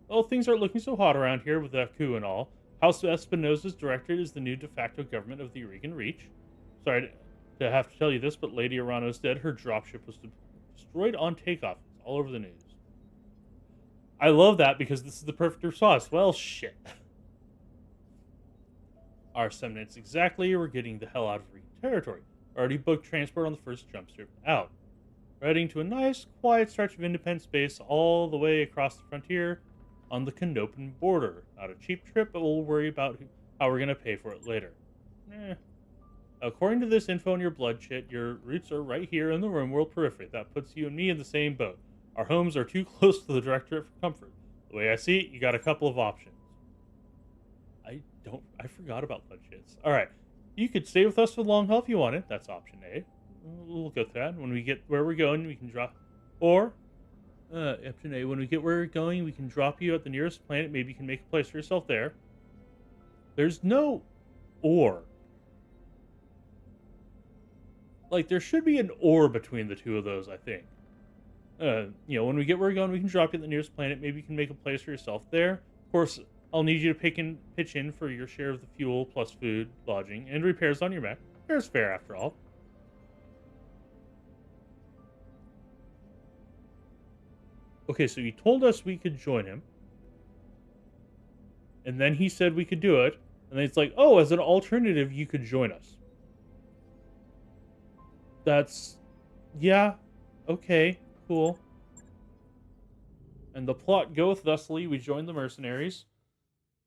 Well, things aren't looking so hot around here with that coup and all. House Espinosa's directorate is the new de facto government of the Eureka Reach. Sorry to have to tell you this, but Lady Urano's dead. Her dropship was destroyed on takeoff. It's all over the news. I love that because this is the perfect response. Well, shit. Our 7 minutes exactly. We're getting the hell out of Regan territory. Already booked transport on the first jump strip out. We're heading to a nice, quiet stretch of independent space all the way across the frontier on the Canopan border. Not a cheap trip, but we'll worry about how we're going to pay for it later. According to this info in your blood shit, your roots are right here in the RimWorld periphery. That puts you and me in the same boat. Our homes are too close to the directorate for comfort. The way I see it, you got a couple of options. I forgot about blood shits. Alright. You could stay with us for the long haul if you wanted. That's option A. We'll go through that. When we get where we're going, we can drop Or, Option A, when we get where we're going, we can drop you at the nearest planet. Maybe you can make a place for yourself there. There's no or. Like, there should be an or between the two of those, I think. When we get where we're going, we can drop you at the nearest planet. Maybe you can make a place for yourself there. Of course, I'll need you to pitch in for your share of the fuel, plus food, lodging, and repairs on your mech. Fair's fair, after all. Okay, so he told us we could join him. And then he said we could do it. And then it's like, oh, as an alternative, you could join us. That's... yeah. Okay, cool. And the plot goeth thusly. We join the mercenaries.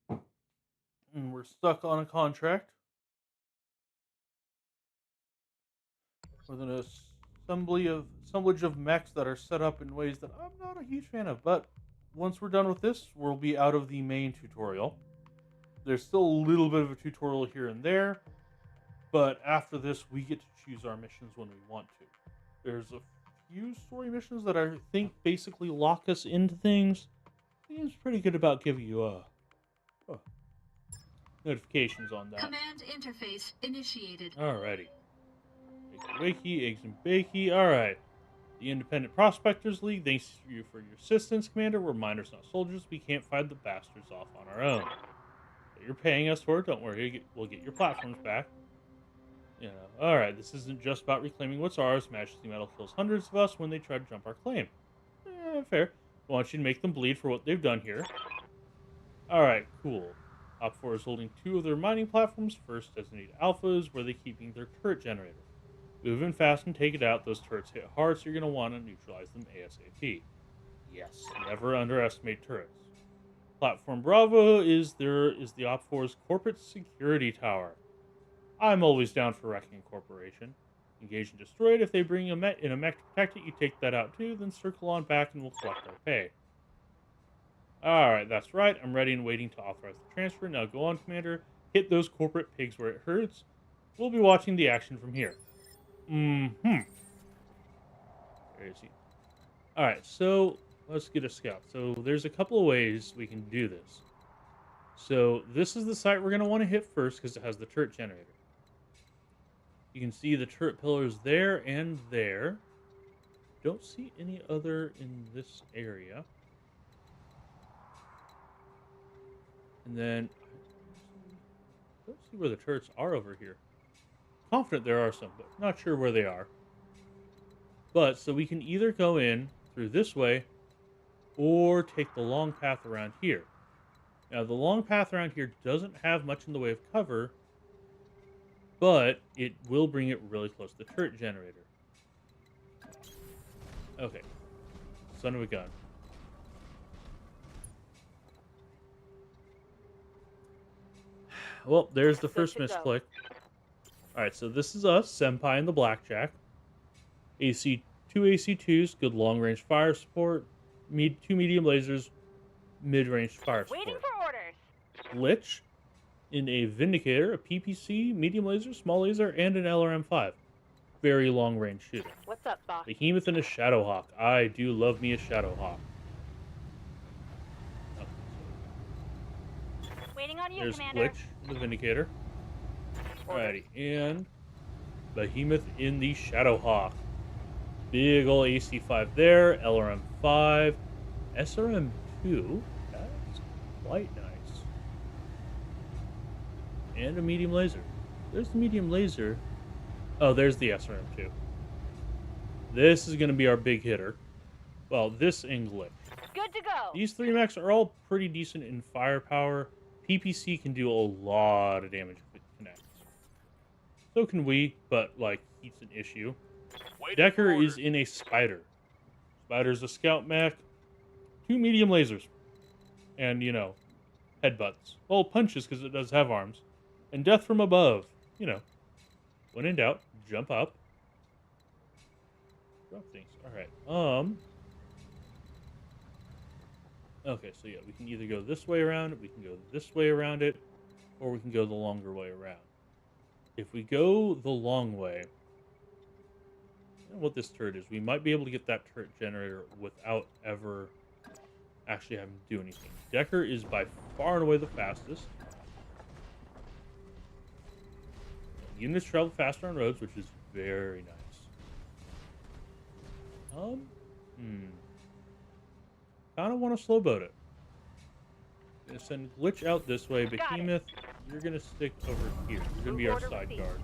And we're stuck on a contract. With an assemblage of mechs that are set up in ways that I'm not a huge fan of. But once we're done with this, we'll be out of the main tutorial. There's still a little bit of a tutorial here and there. But after this, we get to choose our missions when we want to. There's a few story missions that I think basically lock us into things. The game's pretty good about giving you notifications on that. Command interface initiated. Alrighty. Wakey, eggs and bakey. Alright. The Independent Prospectors League, thanks to you for your assistance, Commander. We're miners, not soldiers. We can't fight the bastards off on our own. But you're paying us for it. Don't worry. We'll get your platforms back. Alright, this isn't just about reclaiming what's ours. Majesty Metal kills hundreds of us when they try to jump our claim. Fair. I want you to make them bleed for what they've done here. Alright, cool. Op 4 is holding 2 of their mining platforms. First designated Alpha is where they're keeping their turret generator. Move in fast and take it out. Those turrets hit hard, so you're going to want to neutralize them ASAP. Yes, never underestimate turrets. Platform Bravo is the Op 4's corporate security tower. I'm always down for wrecking a corporation. Engage and destroy it. If they bring in a mech to protect it, you take that out too, then circle on back and we'll collect our pay. Alright, that's right. I'm ready and waiting to authorize the transfer. Now go on, Commander. Hit those corporate pigs where it hurts. We'll be watching the action from here. Where is he? Alright, so let's get a scout. So there's a couple of ways we can do this. So this is the site we're going to want to hit first because it has the turret generator. You can see the turret pillars there and there. Don't see any other in this area. And then don't see where the turrets are over here. Confident there are some, but not sure where they are. But so we can either go in through this way or take the long path around here. Now the long path around here doesn't have much in the way of cover, but it will bring it really close to the turret generator. Okay. Son of a gun. Well, there's the first misclick. Alright, so this is us, Senpai and the Blackjack. Two AC2s, good long-range fire support. 2 medium lasers, mid-range fire support. Waiting for orders. Lich in a Vindicator, a PPC, medium laser, small laser, and an LRM-5. Very long-range shooter. What's up, boss? Behemoth and a Shadowhawk. I do love me a Shadowhawk. Waiting on you, There's Commander. Lich, the Vindicator. Alrighty, and Behemoth in the Shadowhawk. Big ol' AC-5 there, LRM-5, SRM-2. That's quite nice. And a medium laser. There's the medium laser. Oh, there's the SRM-2. This is going to be our big hitter. Well, this and Lich. Good to go. These 3 mechs are all pretty decent in firepower. PPC can do a lot of damage if it connects. So can we, but, like, heat's an issue. Decker is in a Spider. Spider's a scout mech. 2 medium lasers. And, headbutts. Well, punches, because it does have arms. And death from above. When in doubt, jump up. Drop things. Alright. Okay, so yeah, we can either go this way around it, we can go this way around it, or we can go the longer way around. If we go the long way... what this turret is. We might be able to get that turret generator without ever actually having to do anything. Decker is by far and away the fastest. Units travel faster on roads, which is very nice. Kind of want to slow boat it. Gonna send Glitch out this way. Behemoth, you're gonna stick over here. You're gonna be our side guard.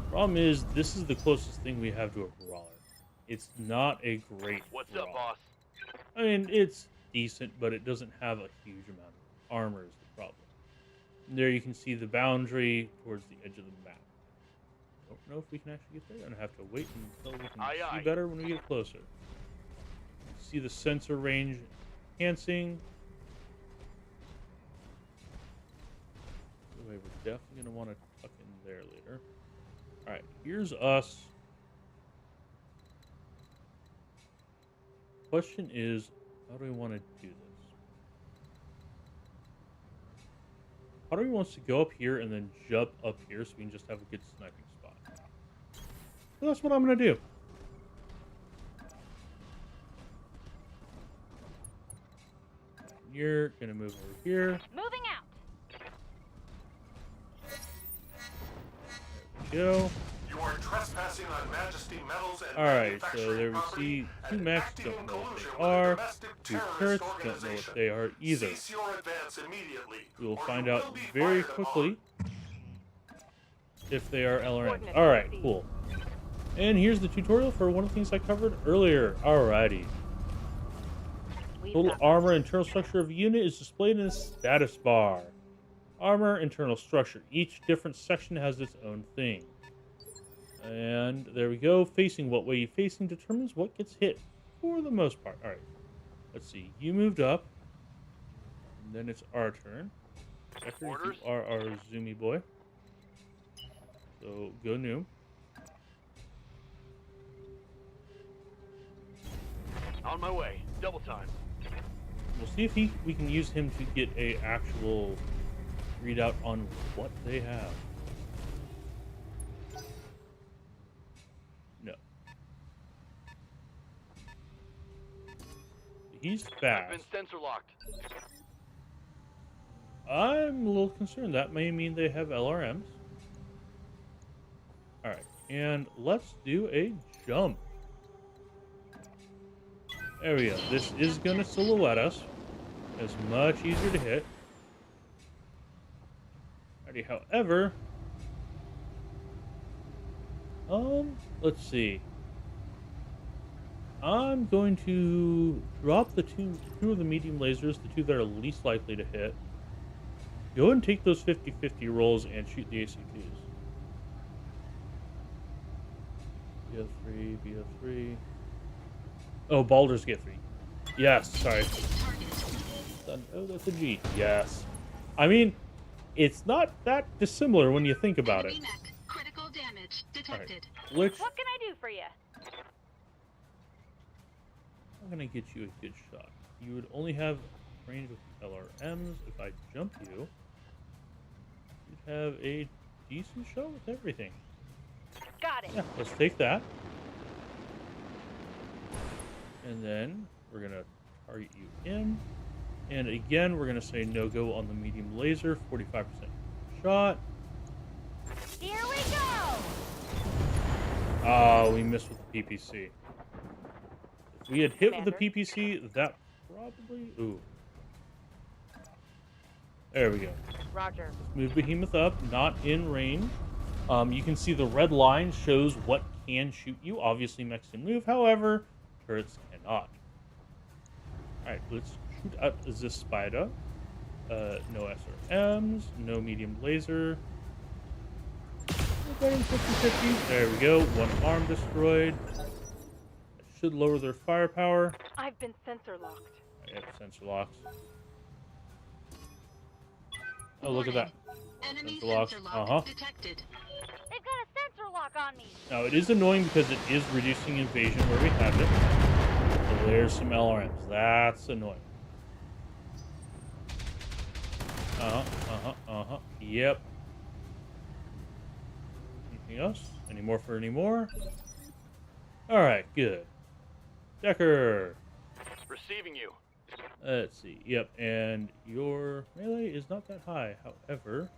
Problem is, this is the closest thing we have to a brawler. It's not a great What's brawler. up, boss? I mean, it's decent, but it doesn't have a huge amount of armor is the problem. And there you can see the boundary towards the edge of the map. Don't know if we can actually get there. I'm gonna have to wait until we can see better when we get closer. See the sensor range enhancing. Anyway, we're definitely gonna want to tuck in there later. All right, here's us. Question is, how do we want to do this? How do we want us to go up here and then jump up here so we can just have a good sniping spot? So that's what I'm going to do. You're going to move over here. Moving out. There we go. You are trespassing on Majesty metals and Alright, so there we see two mechs, don't know what they are. Two turrets, don't know what they are either. We will find out very quickly if they are LRMs. Alright, cool. And here's the tutorial for one of the things I covered earlier. Alrighty. Total armor internal structure of a unit is displayed in a status bar. Armor internal structure. Each different section has its own thing. And there we go. Facing, what way you're facing determines what gets hit for the most part. Alright. Let's see. You moved up. And then it's our turn. Decker, you are our zoomy boy. So go new. On my way. Double time. We'll see if we can use him to get a actual readout on what they have. No. He's fast. I've been sensor locked. I'm a little concerned. That may mean they have LRMs. Alright, and let's do a jump. There we go. This is going to silhouette us. It's much easier to hit. Alrighty, however... let's see. I'm going to drop the two of the medium lasers, the two that are least likely to hit. Go and take those 50-50 rolls and shoot the ACPs. BO3, BO3. Oh, Baldur's get 3. Yes, sorry. Oh, that's a G. Yes. I mean, it's not that dissimilar when you think about it. Critical damage detected. Right. What can I do for you? I'm gonna get you a good shot. You would only have range with LRMs. If I jump you, you'd have a decent shot with everything. Got it. Yeah, let's take that. And then we're gonna target you in. And again, we're gonna say no go on the medium laser, 45% shot. Here we go. Ah, we missed with the PPC. If we had hit with the PPC, that probably... Ooh. There we go. Roger. Let's move Behemoth up, not in range. You can see the red line shows what can shoot you. Obviously, mechs can move. However, turrets cannot. Alright, let's shoot out this spider. No SRMs, no medium laser. We're getting 50-50. There we go. One arm destroyed. That should lower their firepower. I've been sensor locked. I have sensor locks. Oh, look at that. Enemy Sensor locks. sensor lock detected. They've got a sensor lock on me. Now, it is annoying because it is reducing invasion where we have it. So there's some LRMs. That's annoying. Yep. Anything else? Any more for any more? Alright, good. Decker! Receiving you. Let's see. Yep, and your melee is not that high. However,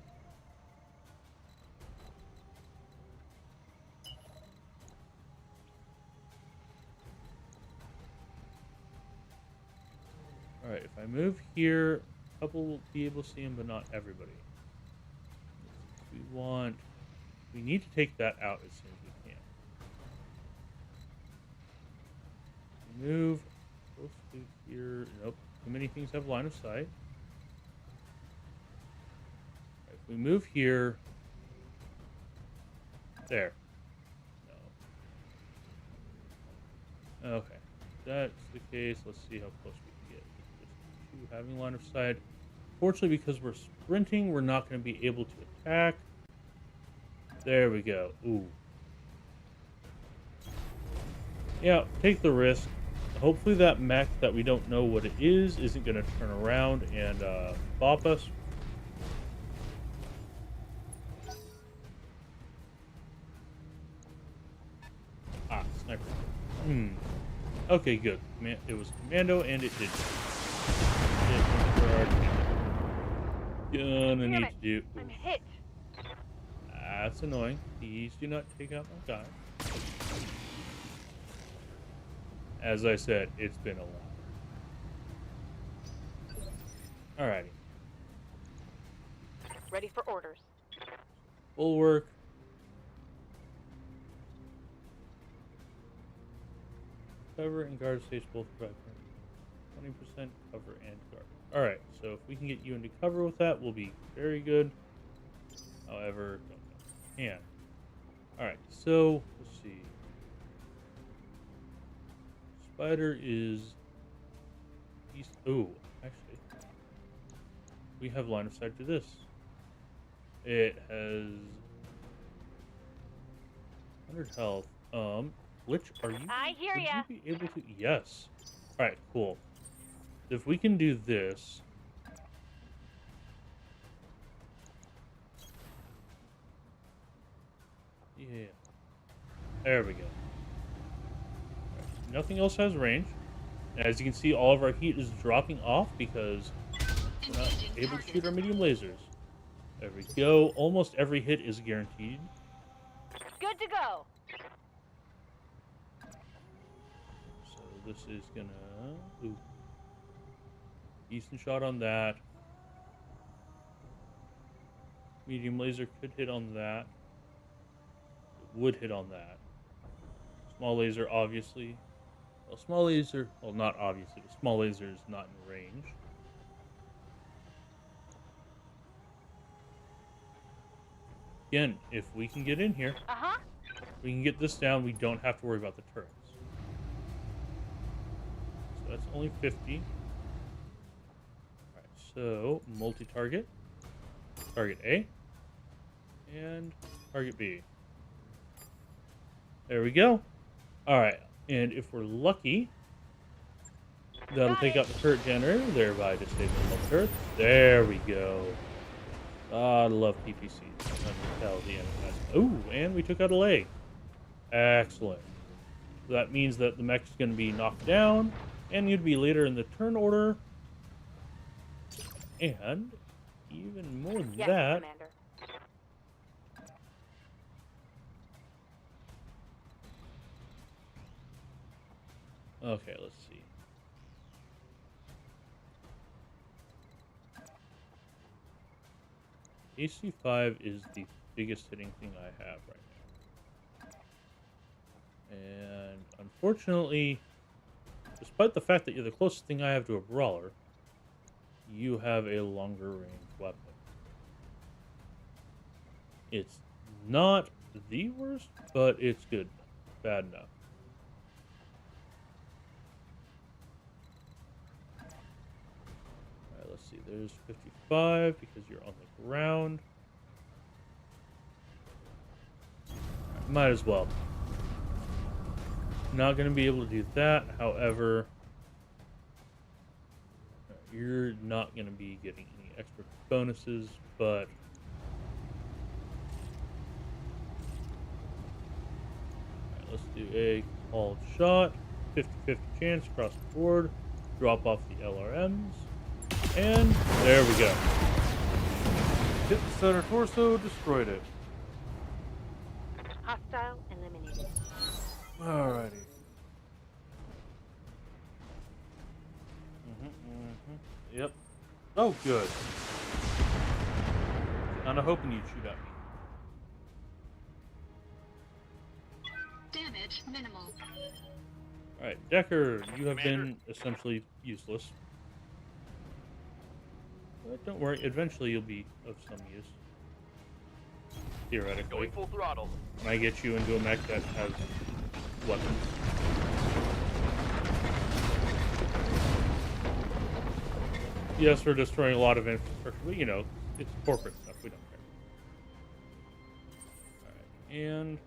alright, if I move here, a couple will be able to see him, but not everybody. We need to take that out as soon as we can. Move close to here. Nope. Too many things have line of sight. If we move here. There. No. Okay. If that's the case. Let's see how close we can get. Just having line of sight. Fortunately, because we're sprinting, we're not going to be able to attack. There we go. Ooh. Yeah, take the risk. Hopefully that mech that we don't know what it is isn't going to turn around and bop us. Ah, sniper. Okay, good. It was commando and it did. Gonna need to do. I'm hit. That's annoying. Please do not take out my guy. As I said, it's been a lot. Alrighty. Ready for orders. Bulwark. Cover and guard stage both provide 20% cover and guard. Alright, so if we can get you into cover with that, we'll be very good. However, don't know. Can. Alright, so let's see. Spider is east. Oh, actually, we have line of sight to this. It has 100 health. Which are you? I hear would ya. you be able to? Yes. All right, cool. If we can do this. Yeah. There we go. Nothing else has range. As you can see, all of our heat is dropping off because we're not able to shoot our medium lasers. There we go. Almost every hit is guaranteed. Good to go. So this is gonna... Ooh. Decent shot on that. Medium laser could hit on that. It would hit on that. Small laser, obviously. Well, small laser, well, not obviously. The small laser is not in range. Again, if we can get in here, we can get this down. We don't have to worry about the turrets. So that's only 50. All right, so multi-target. Target A. And target B. There we go. All right. And if we're lucky, that'll take out the turret generator, thereby disabling the turret. There we go. Ah, I love PPCs. Tell the enemy has. Ooh, and we took out a leg. Excellent. So that means that the mech is going to be knocked down, and you'd be later in the turn order. And even more than that. Commander. Okay, let's see. AC5 is the biggest hitting thing I have right now. And unfortunately, despite the fact that you're the closest thing I have to a brawler, you have a longer range weapon. It's not the worst, but it's good. Bad enough. Let's see, there's 55 because you're on the ground. Might as well. Not going to be able to do that, however, you're not going to be getting any extra bonuses, but Let's do a called shot. 50-50 chance across the board. Drop off the LRMs. And there we go. Hit the center torso, destroyed it. Hostile eliminated. Alrighty. Yep. Oh, good. Kinda hoping you'd shoot at me. Damage minimal. Alright, Decker, you have been essentially useless. But don't worry, eventually you'll be of some use. Theoretically. Going full throttle. When I get you into a mech that has weapons. Yes, we're destroying a lot of infrastructure, but you know, it's corporate stuff, we don't care. Alright, and...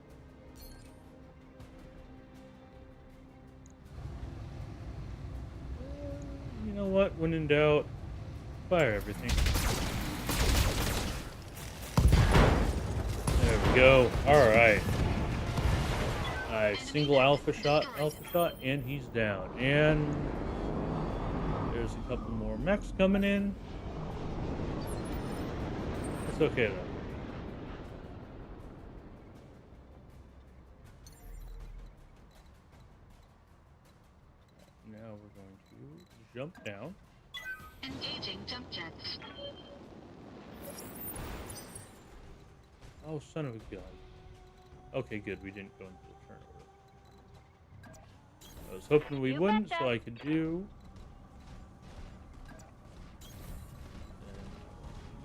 you know what, when in doubt, fire everything. There we go, alright. Nice, single alpha shot, and he's down. And... there's a couple more mechs coming in. It's okay though. Now we're going to jump down. Engaging jump jets. Oh, son of a gun. Okay, good. We didn't go into the turn order. I was hoping we wouldn't, so I could do...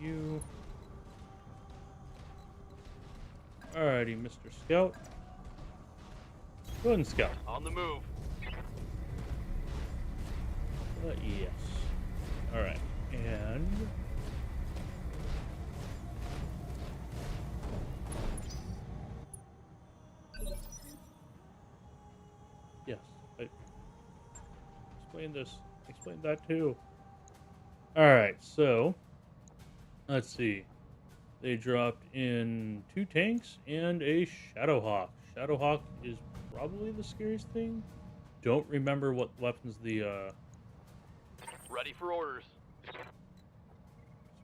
you. Alrighty, Mr. Scout. Go ahead and scout. On the move. Yes. Alright, and... yes, explain this. Explain that too. Alright, so... let's see. They dropped in 2 tanks and a Shadowhawk. Shadowhawk is probably the scariest thing. Don't remember what weapons the Ready for orders.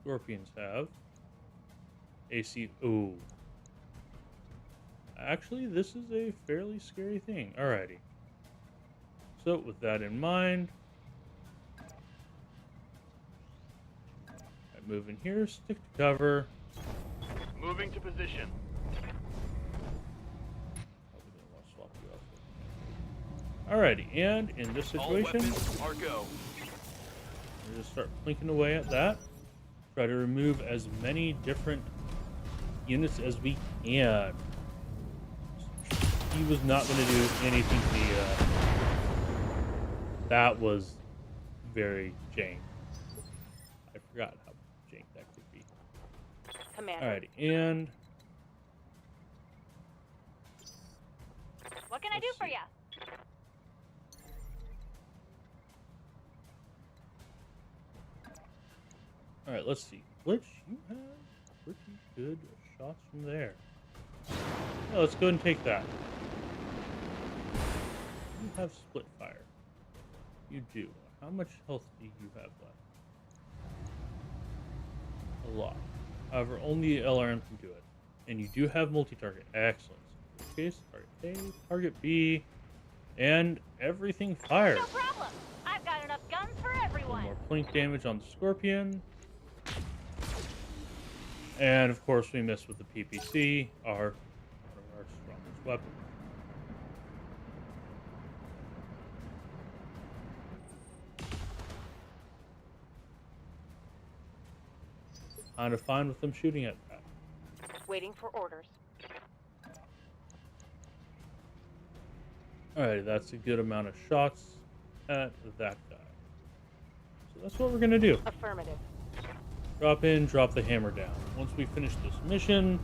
Scorpions have. AC. Ooh. Actually, this is a fairly scary thing. Alrighty. So, with that in mind, I move in here, stick to cover. Moving to position. Alrighty, and in this All situation, weapons are go. we're just start plinking away at that. Try to remove as many different units as we can. He was not going to do anything to the, that was very jank. I forgot how jank that could be. Commander. Alrighty, and... What can I do for you? alright, let's see. Glitch, you have pretty good shots from there. Yeah, let's go ahead and take that. You have split fire. You do. How much health do you have left? A lot. However, only LRM can do it. And you do have multi-target. Excellent. In this case, target A, target B, and everything fires. No problem. I've got enough guns for everyone. More plink damage on the Scorpion. And of course, we missed with the PPC, one of our strongest weapons. Kind of fine with them shooting at that. Waiting for orders. Alright, that's a good amount of shots at that guy. So that's what we're gonna do. Affirmative. Drop in, drop the hammer down. Once we finish this mission,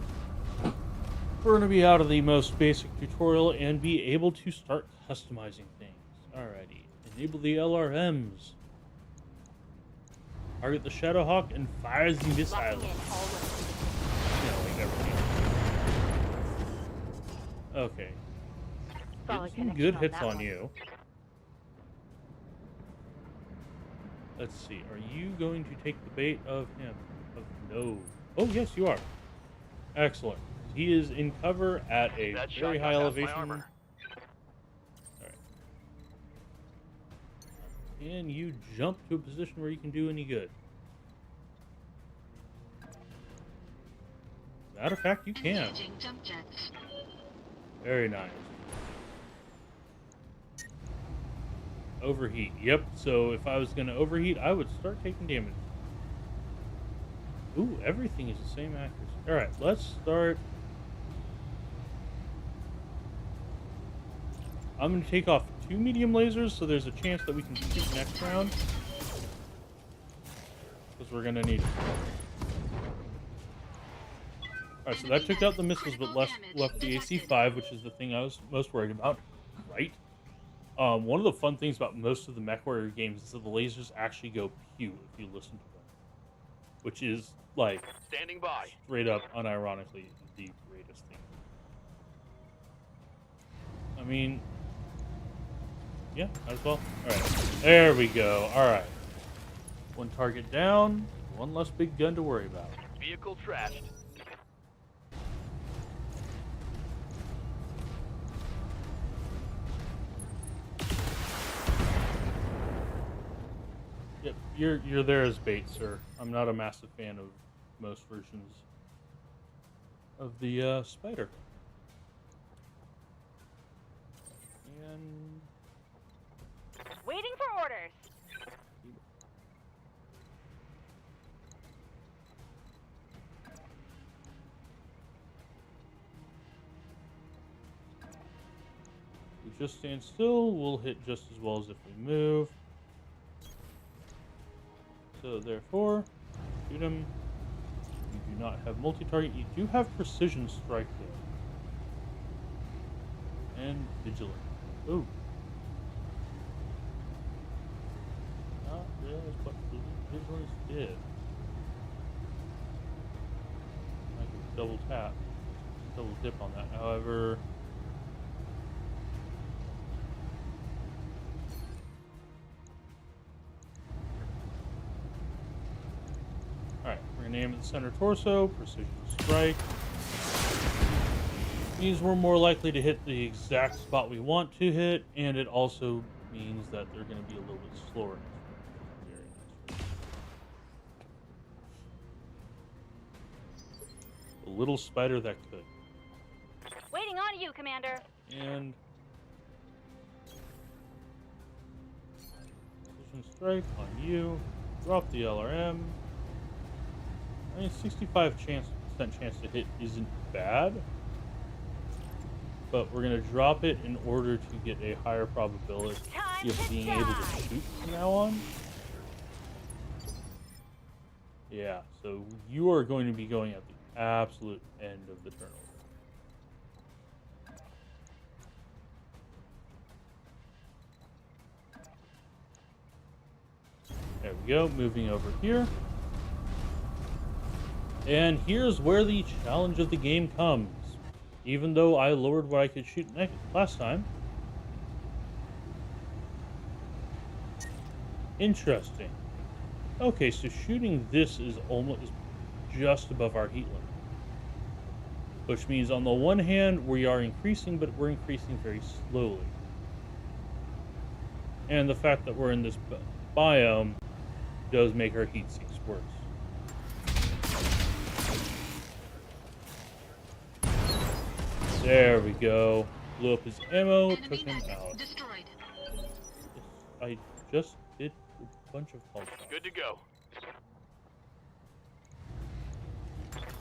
we're gonna be out of the most basic tutorial and be able to start customizing things. Alrighty, enable the LRMs. Target the Shadowhawk and fire the missiles. Locking in all weapons. You know, like everything. Okay. Solid Getting some connection good on hits that on one. you. Let's see. Are you going to take the bait of him? No. Oh, yes, you are. Excellent. He is in cover at a That very shot high got past my elevation. armor. Alright. And you jump to a position where you can do any good. Matter of fact, you can. Engaging jump jets. Very nice. Overheat. Yep. So if I was going to overheat, I would start taking damage. Ooh, everything is the same accuracy. Alright, let's start. I'm going to take off 2 medium lasers, so there's a chance that we can shoot next round. Because we're going to need it. Alright, so that took out the missiles, but left the AC-5, which is the thing I was most worried about. Right? One of the fun things about most of the MechWarrior games is that the lasers actually go pew if you listen to them. Which is, like, Standing by. straight up, unironically, the greatest thing. I mean, yeah, might as well. Alright, there we go. Alright. One target down, one less big gun to worry about. Vehicle trashed. Yep, you're there as bait, sir. I'm not a massive fan of most versions of the spider. And Waiting for orders. we just stand still, we'll hit just as well as if we move. So therefore, shoot him. You do not have multi-target. You do have precision strike though. And vigilant. Ooh. Not realize what vigilance did. I could double tap. Double dip on that. However, alright, we're going to aim at the center torso, precision strike. Means we're more likely to hit the exact spot we want to hit, and it also means that they're going to be a little bit slower. Very nice. A little spider that could. Waiting on you, Commander. And precision strike on you. Drop the LRM. I mean, 65% chance to hit isn't bad, but we're gonna drop it in order to get a higher probability Time of to being able to die. shoot from now on. Yeah, so you are going to be going at the absolute end of the turnover. There we go, moving over here. And here's where the challenge of the game comes. Even though I lowered what I could shoot last time. Interesting. Okay, so shooting this is almost just above our heat limit. Which means on the one hand, we are increasing, but we're increasing very slowly. And the fact that we're in this biome does make our heat sinks worse. There we go. Blew up his ammo, Enemy took him mech out. destroyed. I just did a bunch of call shots. Good to go.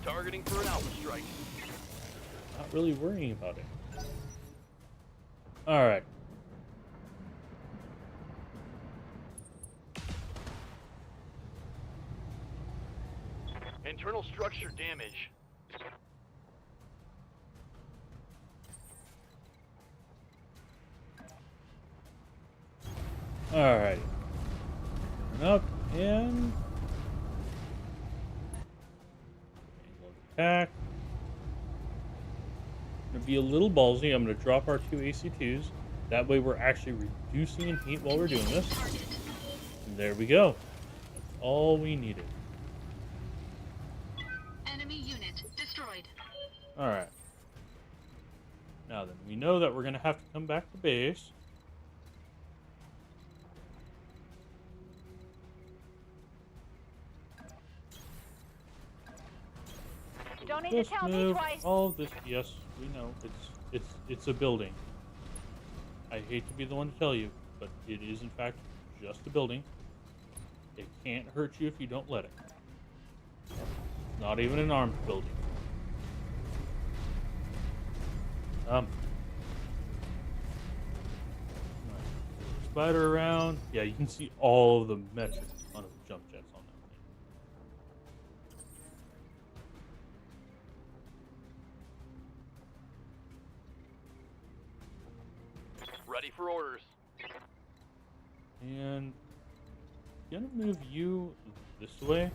Targeting for an alpha strike. Not really worrying about it. Alright. Internal structure damage. Alright. Turn up and angle of attack. be a little ballsy. I'm going to drop our 2 AC2s. That way we're actually reducing in heat while we're doing this. And there we go. That's all we needed. Enemy unit destroyed. Alright. Now then, we know that we're going to have to come back to base. You don't need to Just tell me move twice. all of this. Yes, we know. It's a building. I hate to be the one to tell you, but it is in fact just a building. It can't hurt you if you don't let it. Not even an armed building. Spider around. Yeah, you can see all of the metrics on the jump jets on that thing. Ready for orders. And gonna move you this way.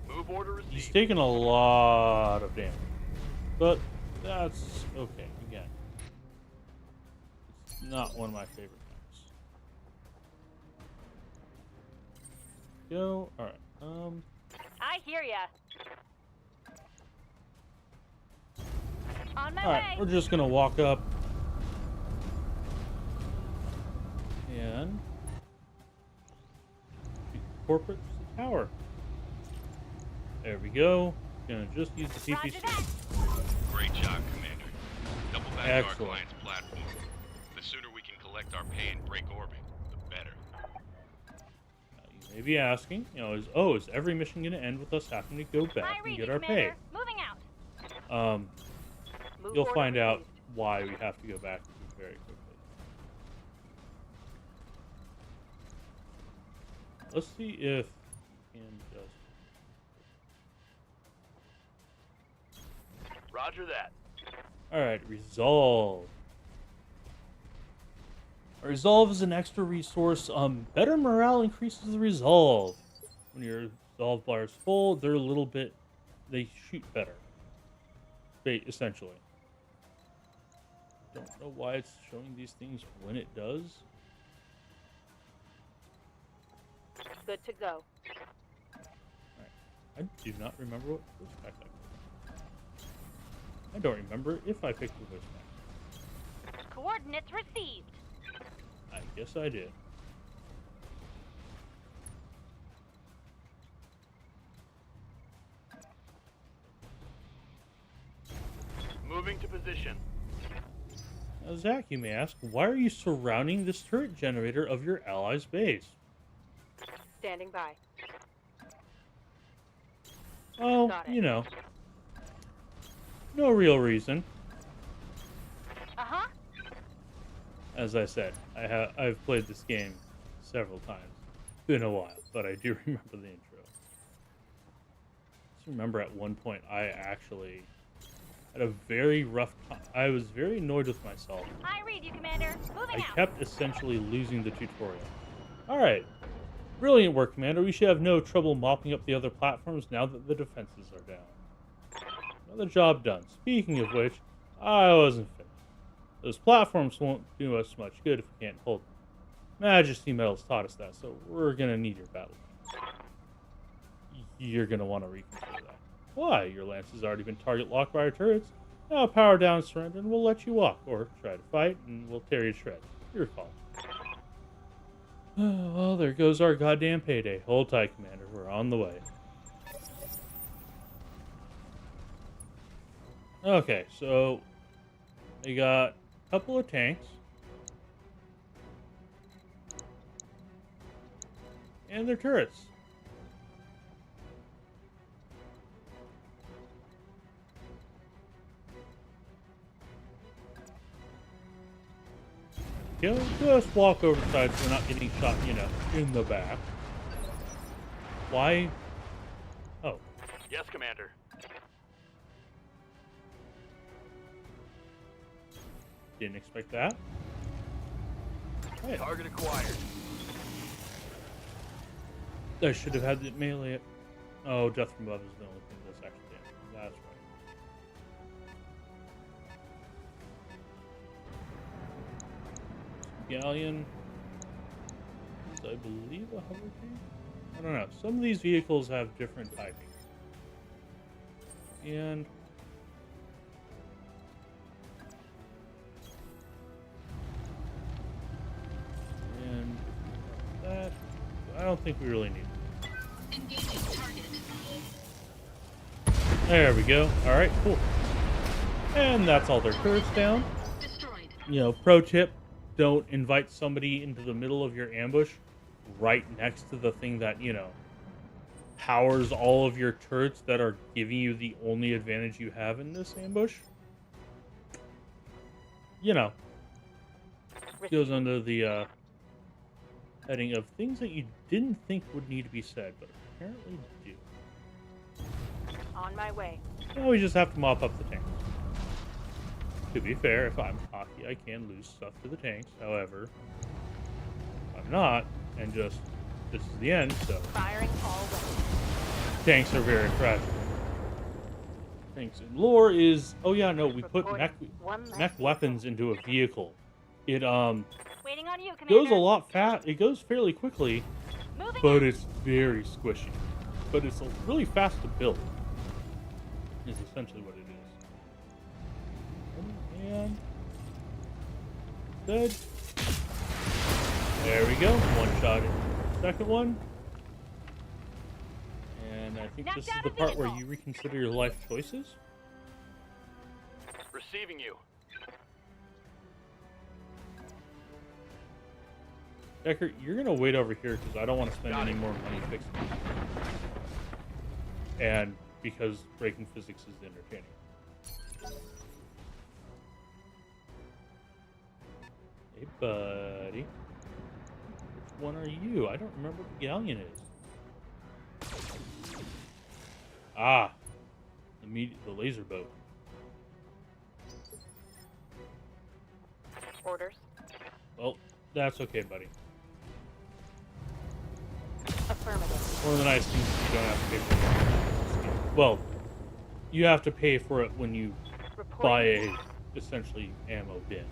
Move order received. He's taking a lot of damage, but that's okay. Again, it's not one of my favorite maps. Go. All right. I hear ya. On my All way. right. We're just gonna walk up and incorporate the tower. There we go. Gonna just use the Roger TPC. that. Great job, Commander. Double back to our Excellent. client's platform. The sooner we can collect our pay and break orbit, the better. You may be asking, is every mission gonna end with us having to go back I and read get you, our Commander. pay? Moving out. Move You'll order find out received. why we have to go back very quickly. Let's see if we can just Roger that. Alright, resolve. Resolve is an extra resource. Better morale increases the resolve. When your resolve bar is full, they're a little bit they shoot better. Essentially. Don't know why it's showing these things when it does. Good to go. I do not remember what voice pack I picked. I don't remember if I picked the voice pack. Coordinates received. I guess I did. Moving to position. Now, Zach, you may ask, why are you surrounding this turret generator of your allies' base? Standing by. Oh, Got it. you know. No real reason. Uh-huh. As I said, I've played this game several times. It's been a while, but I do remember the intro. I just remember at one point I actually had a very rough time. I was very annoyed with myself. I read you, Commander. Moving I out. kept essentially losing the tutorial. Alright. Brilliant work, Commander. We should have no trouble mopping up the other platforms now that the defenses are down. Another job done. Speaking of which, I wasn't finished. Those platforms won't do us much good if we can't hold them. Majesty Metals taught us that, so we're gonna need your battle. You're gonna want to reconsider that. Why? Your lance has already been target locked by our turrets. Now power down, surrender, and we'll let you walk. Or try to fight, and we'll tear you to shreds. Your call. Well, there goes our goddamn payday. Hold tight, Commander. We're on the way. Okay, so they got a couple of tanks. And their turrets. Just walk over the side so we're not getting shot, in the back. Why? Oh. Yes, Commander. Didn't expect that. Right. Target acquired. I should have had the melee. Oh, death from above is the only thing that's actually damaging. That's right. galleon is, I believe, a hover tank? I don't know. Some of these vehicles have different typings. And that, I don't think we really need it. Engaging target. There we go. All right, cool. And that's all their turrets down. Destroyed. You know, pro tip, don't invite somebody into the middle of your ambush right next to the thing that, you know, powers all of your turrets that are giving you the only advantage you have in this ambush. You know, goes under the heading of things that you didn't think would need to be said, but apparently do. On my way. Now we just have to mop up the tanks. To be fair, if I'm cocky, I can lose stuff to the tanks. However, if I'm not, and just this is the end, so Firing all weapons. tanks are very fragile. Tanks in lore is, oh yeah, no, we put mech weapons into a vehicle. It Waiting on you, Commander. goes a lot fast. It goes fairly quickly, Moving but out. it's very squishy. But it's really fast to build. Is essentially what it is. And dead. There we go. One shot in. Second one. And I think this is the part where you reconsider your life choices. Receiving you. Decker, you're gonna wait over here because I don't want to spend any more money fixing it. And because breaking physics is entertaining. Hey, buddy. Which one are you? I don't remember what the galleon is. Ah, the laser boat. Orders. Well, that's okay, buddy. Affirmative. One of the nice things is you don't have to pay for it. Well, you have to pay for it when you buy a, essentially, ammo bin.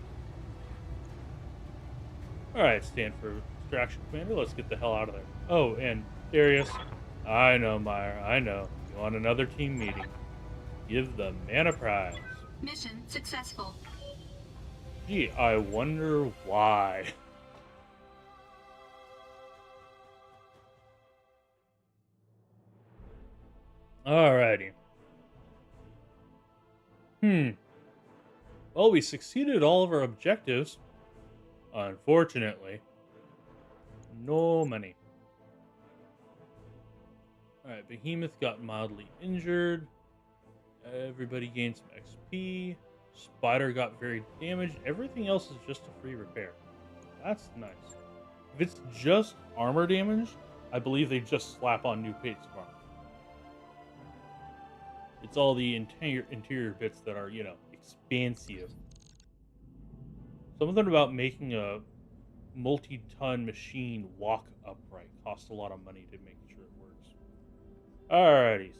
Alright, stand for extraction, Commander. Let's get the hell out of there. Oh, and Darius. I know, Meyer. I know. You want another team meeting. Give the man a prize. Mission successful. Gee, I wonder why. Alrighty. Well, we succeeded at all of our objectives. Unfortunately. No money. Alright, Behemoth got mildly injured. Everybody gained some XP. Spider got very damaged. Everything else is just a free repair. That's nice. If it's just armor damage, I believe they just slap on new plates of armor. It's all the interior bits that are, you know, expansive. Something about making a multi-ton machine walk upright costs a lot of money to make sure it works. Alrighty.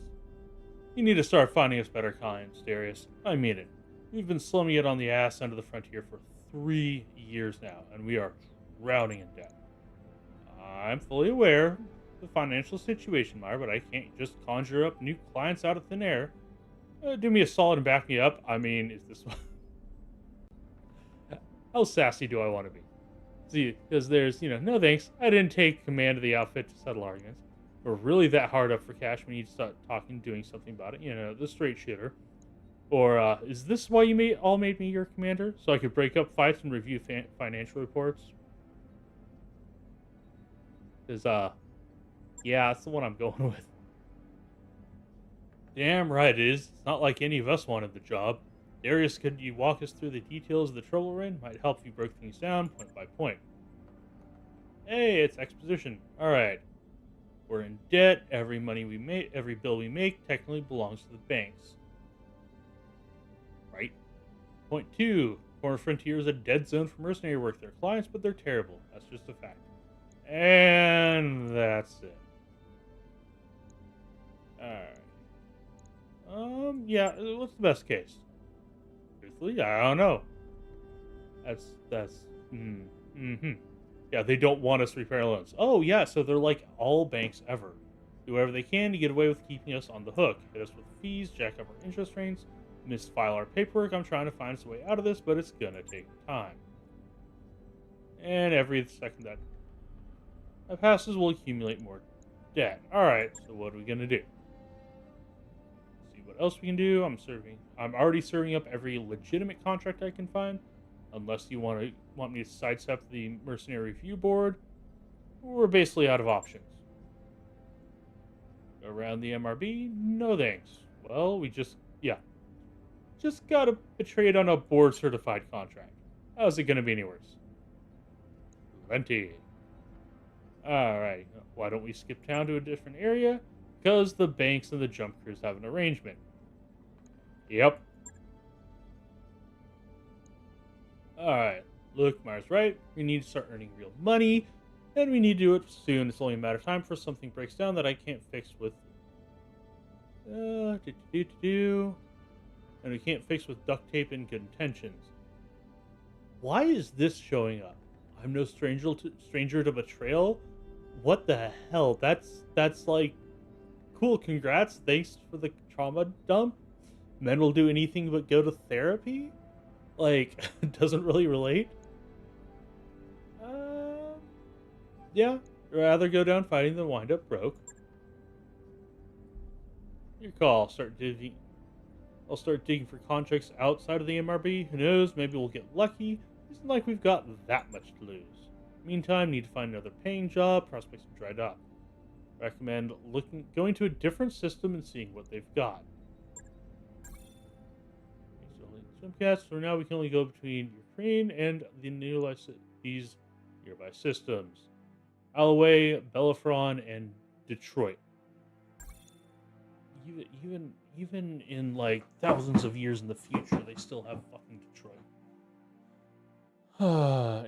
You need to start finding us better clients, Darius. I mean it. We've been slumming it on the ass end of the frontier for 3 years now, and we are drowning in debt. I'm fully aware of the financial situation, Meyer, but I can't just conjure up new clients out of thin air. Do me a solid and back me up. I mean, is this... How sassy do I want to be? See, because there's, you know, no thanks. I didn't take command of the outfit to settle arguments. We're really that hard up for cash when you start talking, doing something about it. You know, the straight shooter. Or, is this why you made me your commander? So I could break up fights and review financial reports? Because, yeah, that's the one I'm going with. Damn right it is. It's not like any of us wanted the job. Darius, could you walk us through the details of the trouble we're in? Might help you break things down point by point. Hey, it's exposition. Alright. We're in debt. Every bill we make technically belongs to the banks. Right? Point 2. Corner Frontier is a dead zone for mercenary work. They're clients, but they're terrible. That's just a fact. And that's it. Alright. Yeah, what's the best case? Truthfully, I don't know. Mm-hmm. Yeah, they don't want us to repair loans. Oh, yeah, so they're like all banks ever. Do whatever they can to get away with keeping us on the hook. Hit us with fees, jack up our interest rates, misfile our paperwork. I'm trying to find us a way out of this, but it's gonna take time. And every second that passes will accumulate more debt. Alright, so what are we gonna do? See what else we can do. I'm already serving up every legitimate contract I can find. Unless you want me to sidestep the Mercenary Review Board, we're basically out of options. Around the MRB? No thanks. Well, just got betrayed on a board certified contract. How's it gonna be any worse? Plenty. Alright, why don't we skip town to a different area? Because the banks and the jump crews have an arrangement. Yep. Alright, look, Mars right. We need to start earning real money, and we need to do it soon. It's only a matter of time before something breaks down that I can't fix with... And we can't fix with duct tape and good intentions. Why is this showing up? I'm no stranger to betrayal? What the hell? That's like... Cool, congrats. Thanks for the trauma dump. Men will do anything but go to therapy? Like, doesn't really relate. Yeah, rather go down fighting than wind up broke. Your call. I'll start digging for contracts outside of the MRB. Who knows? Maybe we'll get lucky. Isn't like we've got that much to lose. Meantime, need to find another paying job. Prospects are dried up. Recommend going to a different system and seeing what they've got. Swimcats. For now, we can only go between Ukraine and these nearby systems: Alloway, Bellefontaine, and Detroit. Even in like thousands of years in the future, they still have fucking Detroit.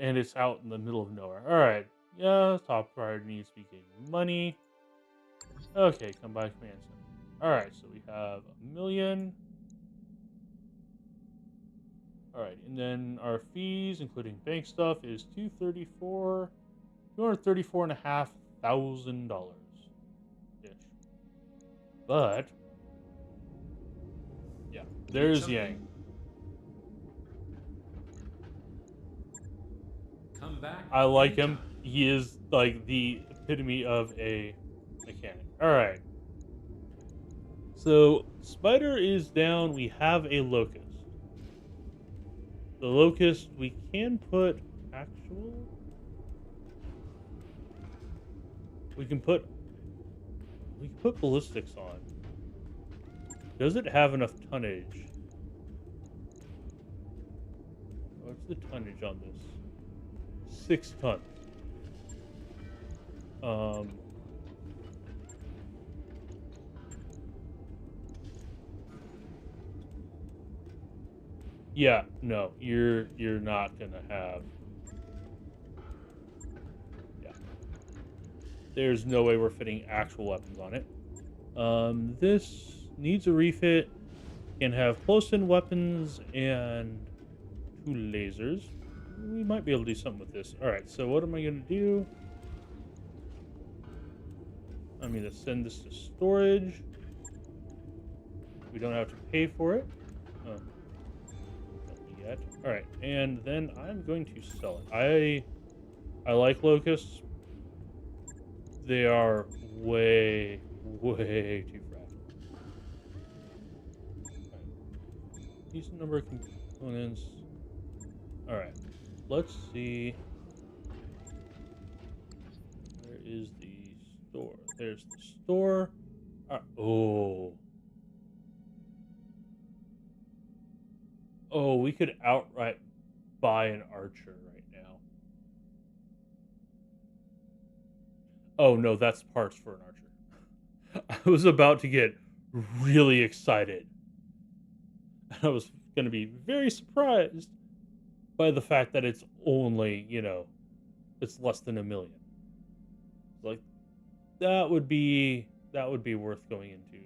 And it's out in the middle of nowhere. All right, yeah. Top priority needs to be getting money. Okay, come by command center. All right, so we have 1 million. All right, and then our fees, including bank stuff, is $234,500 ish. But yeah, there's Yang. Come back. I like him. He is like the epitome of a mechanic. All right. So Spider is down. We have a Locust. The Locust, we can put actual... We can put ballistics on. Does it have enough tonnage? What's the tonnage on this? 6 tons. Yeah, no, you're not gonna have. Yeah, there's no way we're fitting actual weapons on it. This needs a refit. Can have close-in weapons and 2 lasers. We might be able to do something with this. All right, so what am I gonna do? I'm gonna send this to storage. We don't have to pay for it. Oh. Yet. All right, and then I'm going to sell it. I like locusts. They are way too fragile. Right. Decent number of components. All right, let's see. Where is the store? There's the store. Oh. Oh, we could outright buy an archer right now. Oh, no, that's parts for an archer. I was about to get really excited. I was going to be very surprised by the fact that it's only, it's less than 1 million. Like, that would be worth going into.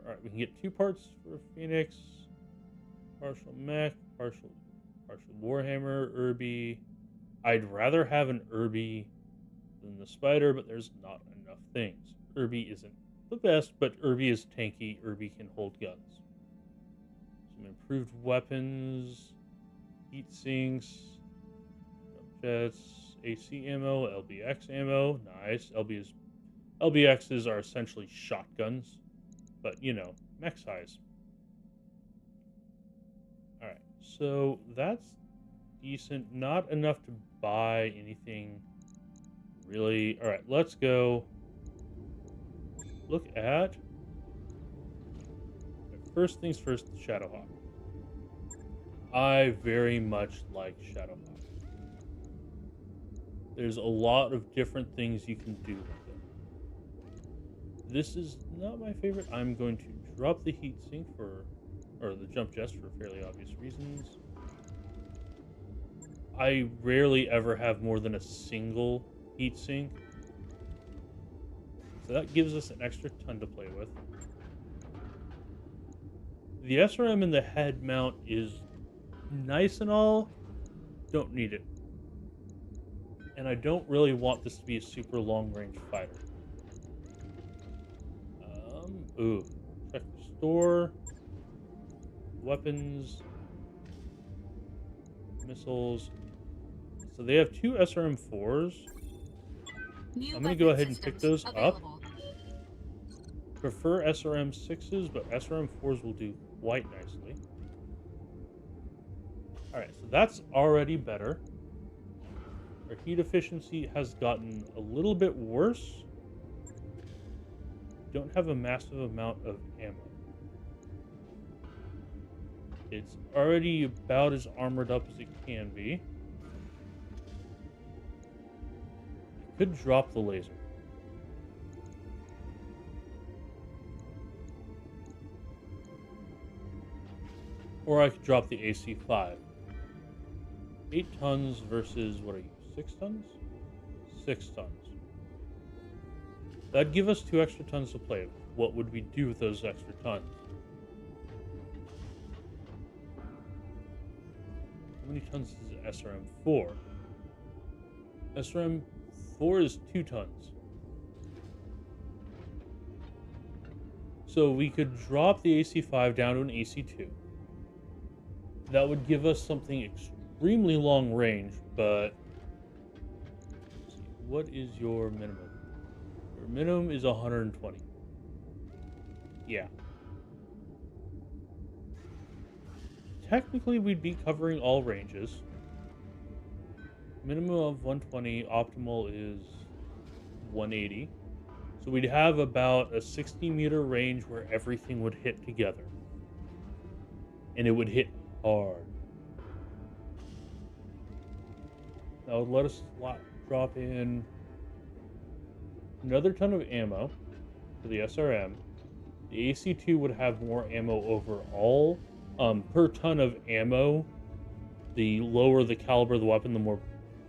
All right, we can get 2 parts for Phoenix. Partial mech, partial Warhammer, Irby. I'd rather have an Irby than the Spider, but there's not enough things. Irby isn't the best, but Irby is tanky. Irby can hold guns. Some improved weapons, heat sinks, jets, AC ammo, LBX ammo. Nice. LBXs are essentially shotguns, but you know, mech size. Alright, so that's decent. Not enough to buy anything really. Alright, let's go look at. First things first, Shadowhawk. I very much like Shadowhawk. There's a lot of different things you can do with it. This is not my favorite. I'm going to drop the heatsink or the jump jets for fairly obvious reasons. I rarely ever have more than a single heatsink. So that gives us an extra ton to play with. The SRM in the head mount is nice and all. Don't need it. And I don't really want this to be a super long-range fighter. Check the store. Weapons. Missiles. So they have two SRM-4s. I'm going to go ahead and pick those up. Prefer SRM-6s, but SRM-4s will do quite nicely. Alright, so that's already better. Our heat efficiency has gotten a little bit worse. Don't have a massive amount of ammo. It's already about as armored up as it can be. I could drop the laser. Or I could drop the AC-5. 8 tons versus, what are you, 6 tons? 6 tons. That'd give us 2 extra tons to play with. What would we do with those extra tons? How many tons is SRM-4? SRM-4 is 2 tons. So we could drop the AC-5 down to an AC-2. That would give us something extremely long range, but let's see, what is your minimum? Your minimum is 120. Yeah. Technically, we'd be covering all ranges. Minimum of 120, optimal is 180. So we'd have about a 60-meter range where everything would hit together. And it would hit hard. That would let us drop in another ton of ammo for the SRM. The AC-2 would have more ammo overall. Per ton of ammo, the lower the caliber of the weapon, the more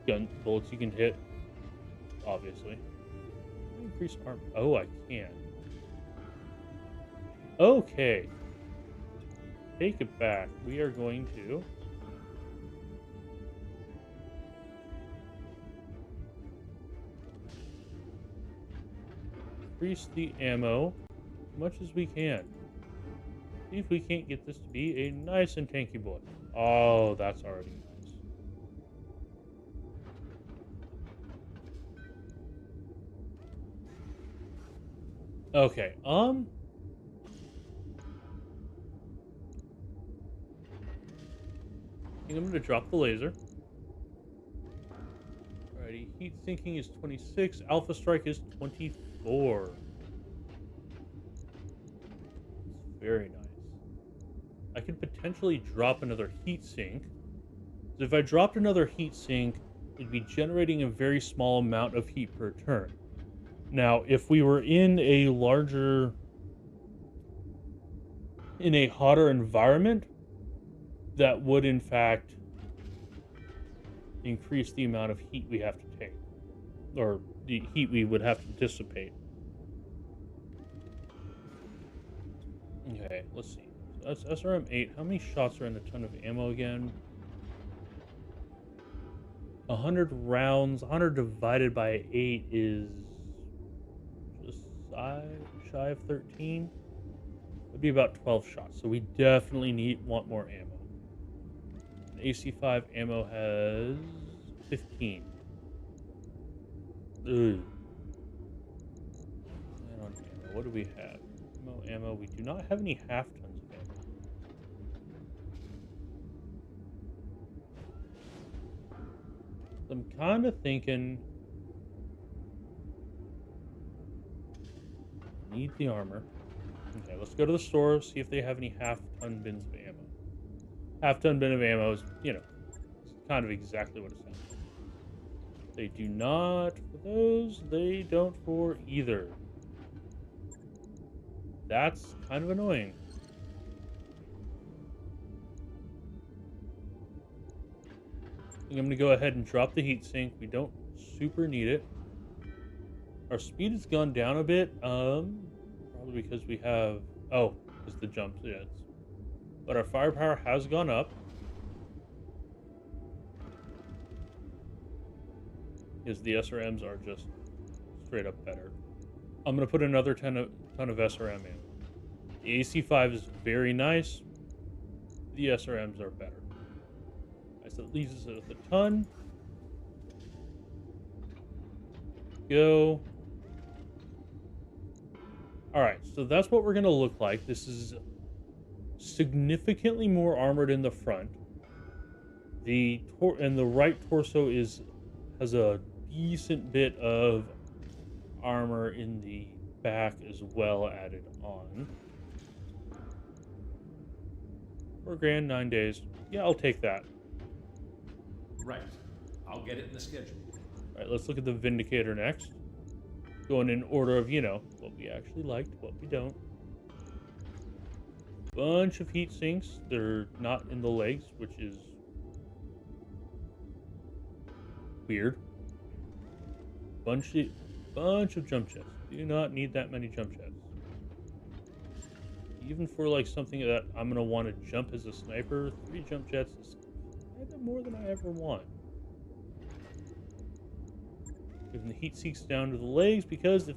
gun bullets you can hit. Obviously. Increase arm. Oh, I can. Okay. Take it back. We are going to increase the ammo as much as we can. See if we can't get this to be a nice and tanky boy. Oh, that's already nice. Okay, I think I'm going to drop the laser. Alrighty, heat sinking is 26, alpha strike is 24. It's very nice. I could potentially drop another heat sink. So if I dropped another heat sink, it'd be generating a very small amount of heat per turn. Now, if we were in a hotter environment, that would in fact increase the amount of heat we have to take, or the heat we would have to dissipate. Okay, let's see. So that's SRM-8. How many shots are in a ton of ammo again? 100 rounds, 100 divided by 8 is just shy of 13. It'd be about 12 shots, so we definitely want more ammo. The AC5 ammo has 15. Ugh. And on ammo, what do we have? Ammo. We do not have any half tons of ammo. I'm kind of thinking need the armor. Okay, let's go to the store, see if they have any half-ton bins of ammo. Half-ton bin of ammo is, you know, it's kind of exactly what it sounds like. They do not for those. They don't for either. That's kind of annoying. I think I'm going to go ahead and drop the heatsink. We don't super need it. Our speed has gone down a bit. Probably because we have... Oh, because the jump jets. But our firepower has gone up. Because the SRMs are just straight up better. I'm going to put another ton of SRM in. The AC5 is very nice. The SRMs are better. So it leaves us with a ton. Go. Alright, so that's what we're going to look like. This is significantly more armored in the front. The right torso has a decent bit of armor in the back as well added on. $4,000, 9 days. Yeah, I'll take that. Right. I'll get it in the schedule. Alright, let's look at the Vindicator next. Going in order of, you know, what we actually liked, what we don't. Bunch of heat sinks. They're not in the legs, which is weird. Bunch of jump jets. Do not need that many jump jets. Even for like something that I'm gonna want to jump as a sniper, 3 jump jets is kind of more than I ever want. Giving the heat sinks down to the legs, because if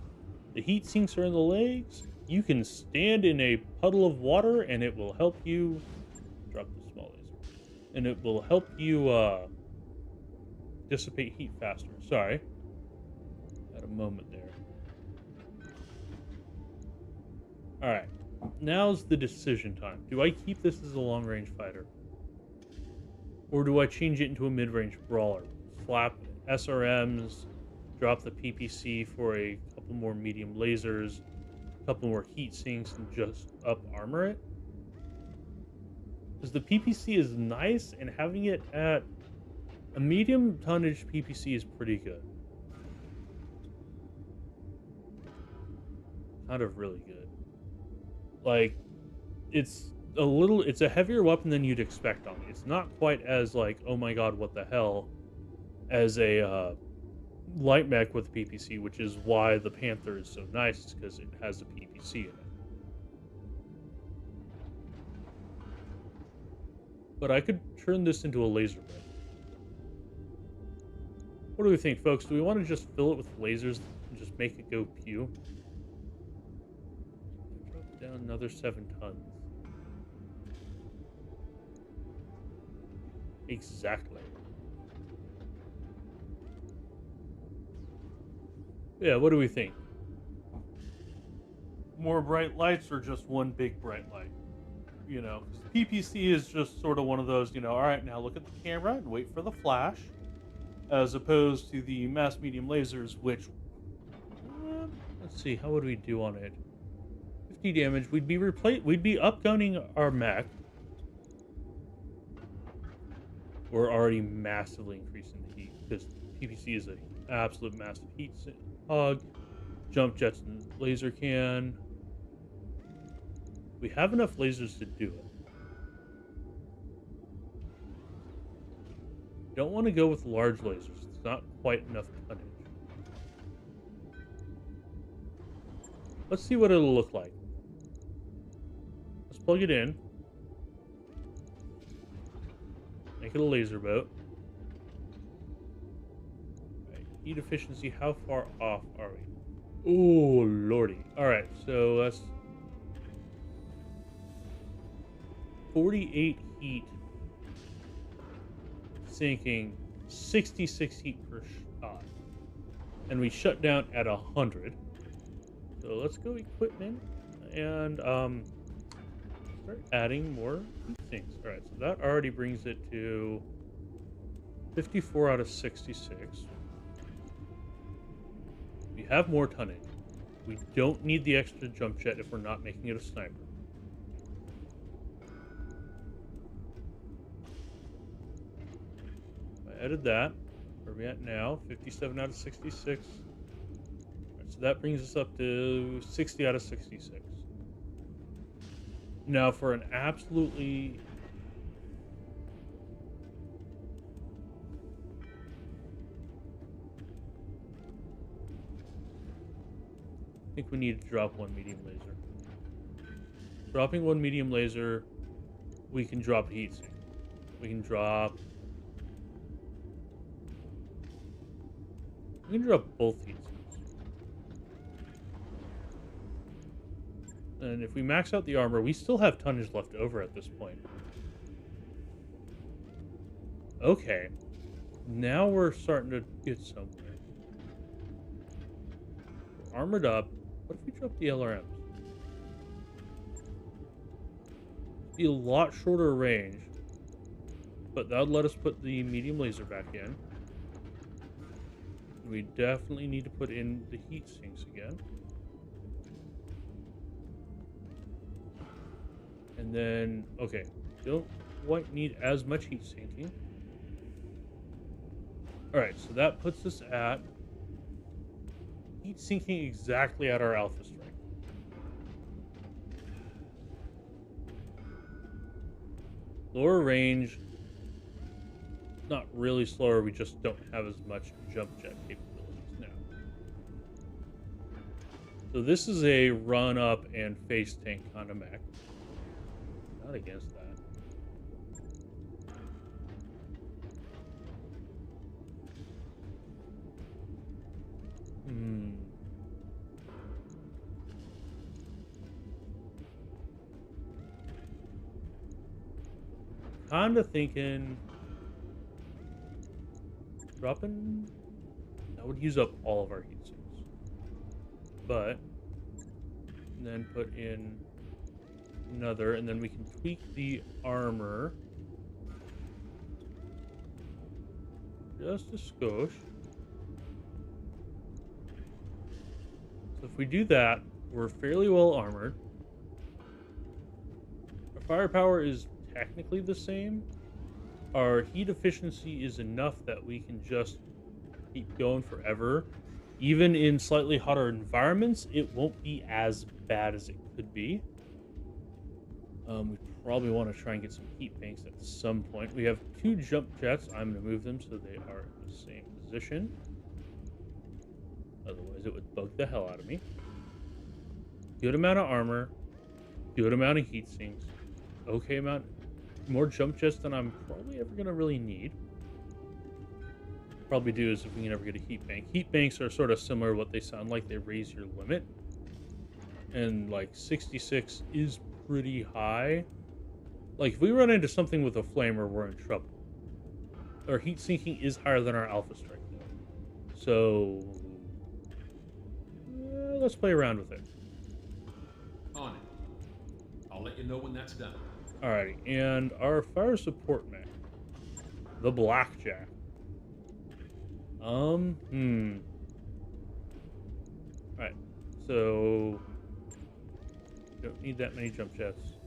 the heat sinks are in the legs, you can stand in a puddle of water and it will help you drop the small laser. And it will help you dissipate heat faster. Sorry. Had a moment there. Alright. Now's the decision time. Do I keep this as a long-range fighter? Or do I change it into a mid-range brawler? Slap SRMs, drop the PPC for a couple more medium lasers, a couple more heat sinks, and just up armor it? Because the PPC is nice, and having it at a medium tonnage PPC is pretty good. Kind of really good. Like, it's a heavier weapon than you'd expect on it. It's not quite as like, oh my god, what the hell, as a light mech with PPC, which is why the Panther is so nice, because it has a PPC in it. But I could turn this into a laser gun. What do we think, folks? Do we want to just fill it with lasers and just make it go pew? Drop down another 7 tons. Exactly. Yeah, what do we think? More bright lights or just one big bright light? You know, PPC is just sort of one of those, you know, all right, now look at the camera and wait for the flash, as opposed to the mass medium lasers, which, let's see, how would we do on it? 50 damage. We'd be upgunning our mech. We're already massively increasing the heat, because PPC is an absolute massive heat hog. Jump jets and laser can. We have enough lasers to do it. Don't want to go with large lasers. It's not quite enough tonnage. Let's see what it'll look like. Let's plug it in. Make it a laser boat. Heat efficiency, how far off are we? Oh, lordy. Alright, so that's 48 heat sinking, 66 heat per shot. And we shut down at 100. So let's go equipment and start adding more heat sinks. Alright, so that already brings it to 54 out of 66. We have more tonnage. We don't need the extra jump jet if we're not making it a sniper. I added that. Where are we at now? 57 out of 66. Right, so that brings us up to 60 out of 66. Now for an absolutely... I think we need to drop one medium laser. Dropping one medium laser, we can drop heat sink. We can drop both heat sinks. And if we max out the armor, we still have tonnage left over at this point. Okay. Now we're starting to get somewhere. We're armored up. What if we drop the LRMs? Be a lot shorter range, but that would let us put the medium laser back in. We definitely need to put in the heat sinks again. And then, okay, don't quite need as much heat sinking. Alright, so that puts us at heat sinking exactly at our alpha strike. Lower range, not really slower, we just don't have as much jump jet capabilities now. So this is a run up and face tank kind of mech. Not against that. Kinda thinking dropping that would use up all of our heat sinks. But then put in another, and then we can tweak the armor just a skosh. So if we do that, we're fairly well armored. Our firepower is technically the same. Our heat efficiency is enough that we can just keep going forever. Even in slightly hotter environments, it won't be as bad as it could be. We probably want to try and get some heat banks at some point. We have 2 jump jets. I'm going to move them so they are in the same position. Otherwise, it would bug the hell out of me. Good amount of armor. Good amount of heat sinks. Okay amount. More jump jets than I'm probably ever going to really need. Probably do is if we can ever get a heat bank. Heat banks are sort of similar to what they sound like. They raise your limit. And like 66 is pretty high. Like if we run into something with a flamer, we're in trouble. Our heat sinking is higher than our alpha strike though. So let's play around with it. On it. I'll let you know when that's done. Alrighty, and our fire support mech, the Blackjack. Alright, so don't need that many jump jets.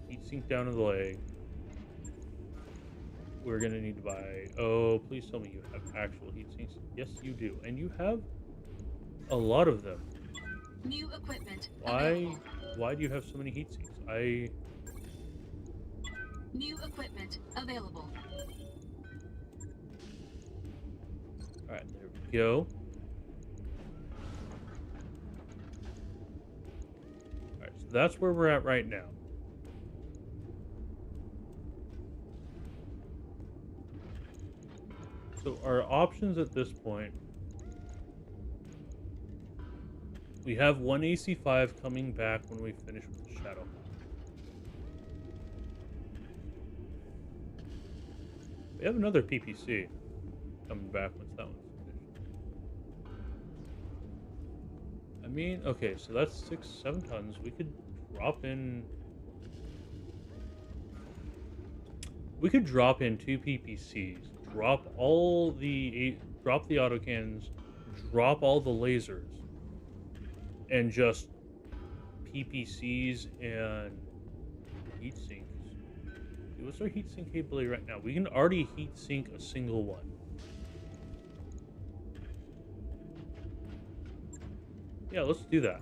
Heat sink down to the leg. We're gonna need to buy. Oh, please tell me you have actual heat sinks. Yes, you do, and you have a lot of them. New equipment available. Why do you have so many heat sinks? New equipment available. Alright, there we go. Alright, so that's where we're at right now. So our options at this point We have one AC5 coming back when we finish with the Shadow. We have another PPC coming back once that one's finished. I mean, okay, so that's 6-7 tons. We could drop in. We could drop in 2 PPCs, drop the autocannons, drop all the lasers, and just PPCs and heat sinks. Dude, what's our heat sink capability right now? We can already heat sink a single one. Yeah, let's do that.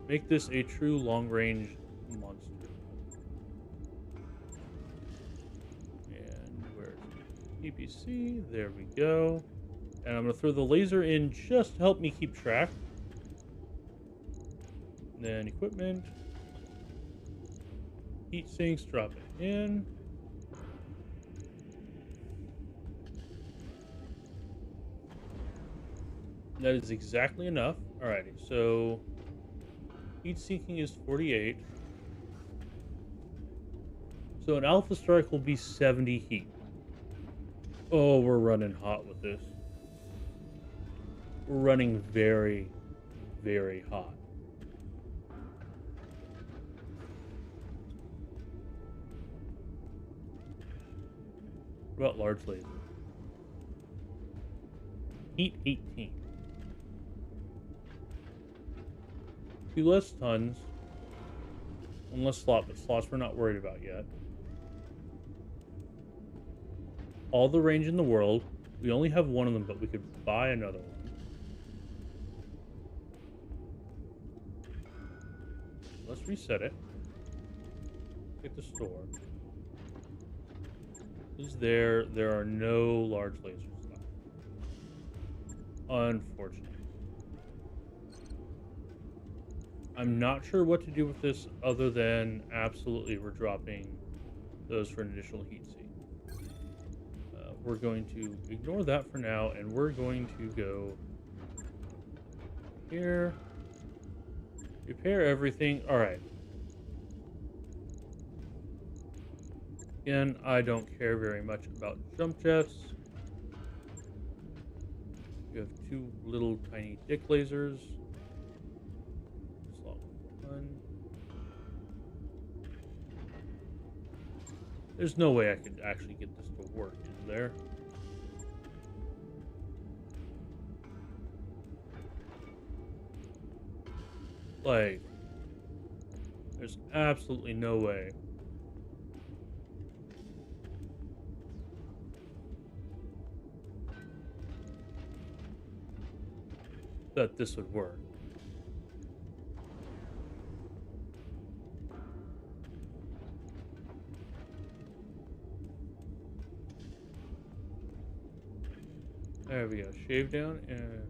Make this a true long-range monster. And where's PPC? There we go. And I'm going to throw the laser in just to help me keep track. Then equipment. Heat sinks, drop it in. That is exactly enough. Alrighty, so heat sinking is 48. So an Alpha Strike will be 70 heat. Oh, we're running hot with this. We're running very, very hot. What about large laser? Heat 18. 2 less tons. One less slot, but slots we're not worried about yet. All the range in the world. We only have one of them, but we could buy another one. Let's reset it. Get the store. There are no large lasers left. Unfortunately. I'm not sure what to do with this other than absolutely we're dropping those for an additional heat sink. We're going to ignore that for now, and we're going to go here. Repair everything. All right. Again, I don't care very much about jump jets. You have 2 little tiny dick lasers. Slot 1. There's no way I could actually get this to work, is there? Like, there's absolutely no way. That this would work. There we go. Shave down and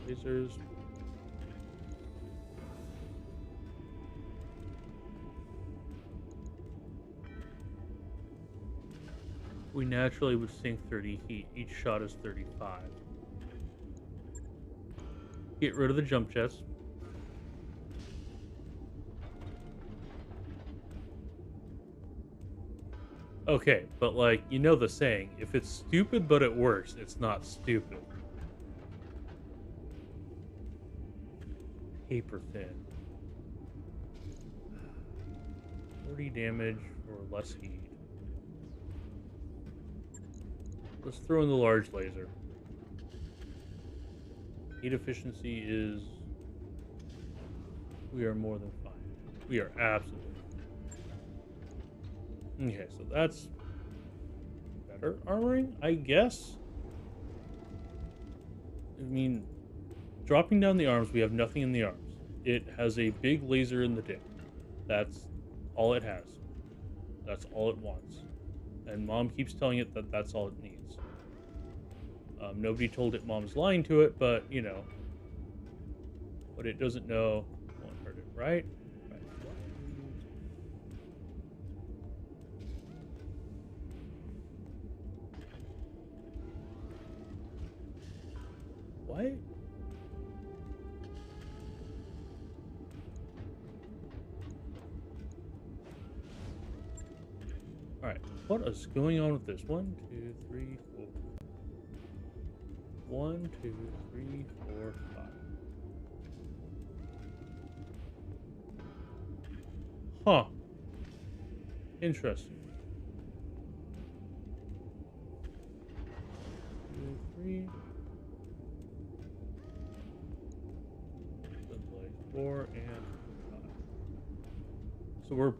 lasers. We naturally would sink 30 heat. Each shot is 35. Get rid of the jump jets. Okay, but like, you know the saying, if it's stupid but it works, it's not stupid. Paper thin. 40 damage for less heat. Let's throw in the large laser. Heat efficiency is... We are more than fine. We are absolutely fine. Okay, so that's better armoring, I guess? I mean, dropping down the arms, we have nothing in the arms. It has a big laser in the dick. That's all it has. That's all it wants. And Mom keeps telling it that that's all it needs. Nobody told it Mom's lying to it, but, you know, what it doesn't know won't hurt it, right? What? Alright, what is going on with this? 1, 2, 3, 4. 1, 2, 3, 4, 5. Huh. Interesting. 2, 3. Like 4 and 5. So we're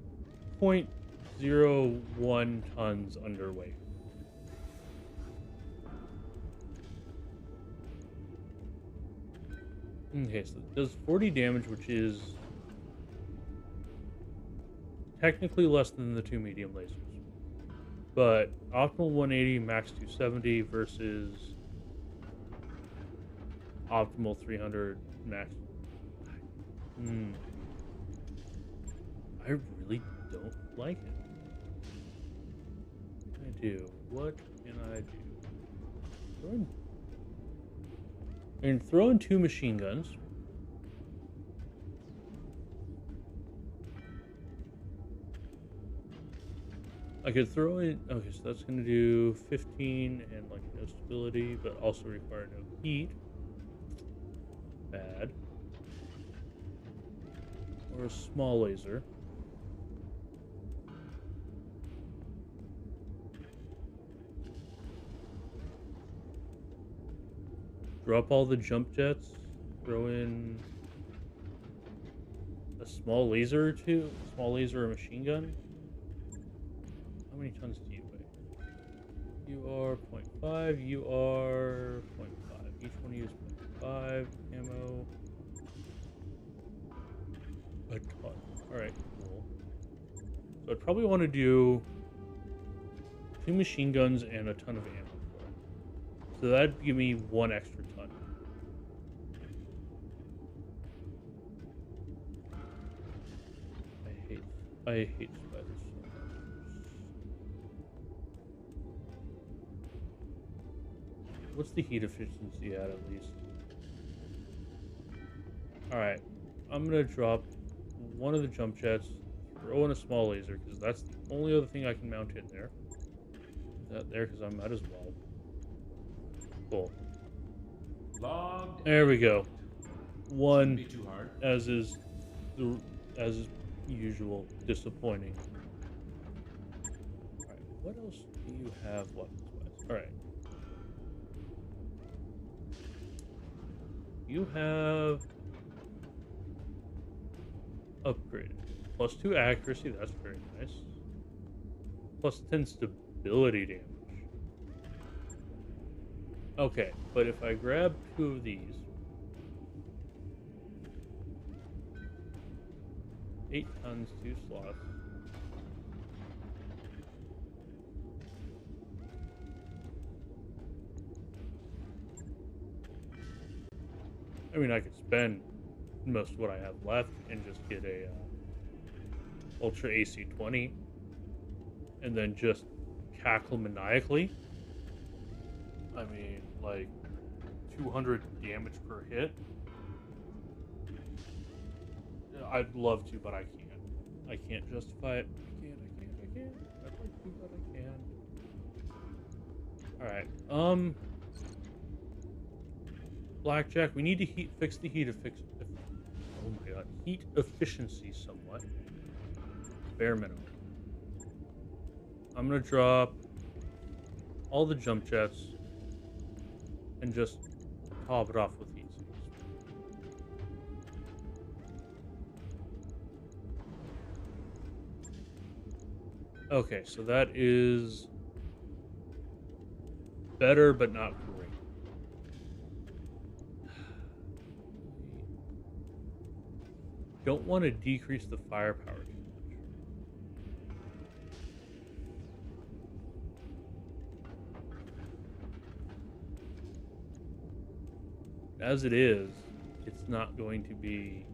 0.01 tons underweight. Okay, so it does 40 damage, which is technically less than the 2 medium lasers. But optimal 180, max 270 versus optimal 300, max. I really don't like it. What can I do? What can I do? And throw in 2 machine guns. I could throw in. Okay, so that's gonna do 15 and like no stability, but also require no heat. Bad. Or a small laser. Drop all the jump jets. Throw in a small laser or 2. Small laser or machine gun. How many tons do you weigh? You are 0.5. You are 0.5. Each one of you is 0.5. Ammo. A ton. Alright, cool. So I'd probably want to do 2 machine guns and a ton of ammo. So that'd give me 1 extra ton. I hate spiders so much. What's the heat efficiency at least? Alright. I'm gonna drop one of the jump jets, throw in a small laser, because that's the only other thing I can mount in there. Put that there, because I might as well. Cool. There we go. 1, Be too hard. as is usual, disappointing. Alright, what else do you have weapons-wise? Alright. You have upgraded. +2 accuracy, that's very nice. +10 stability damage. Okay, but if I grab 2 of these, 8 tons, 2 slots. I mean, I could spend most of what I have left and just get a Ultra AC-20 and then just cackle maniacally. I mean, like 200 damage per hit. I'd love to, but I can't. I can't justify it. I can't. I'd like to, but I can't. Alright, Blackjack, we need to fix the heat oh my god. Heat efficiency somewhat. Bare minimum. I'm gonna drop all the jump jets and just top it off with heat sinks. Okay, so that is better, but not great. Don't want to decrease the firepower too much. As it is, it's not going to be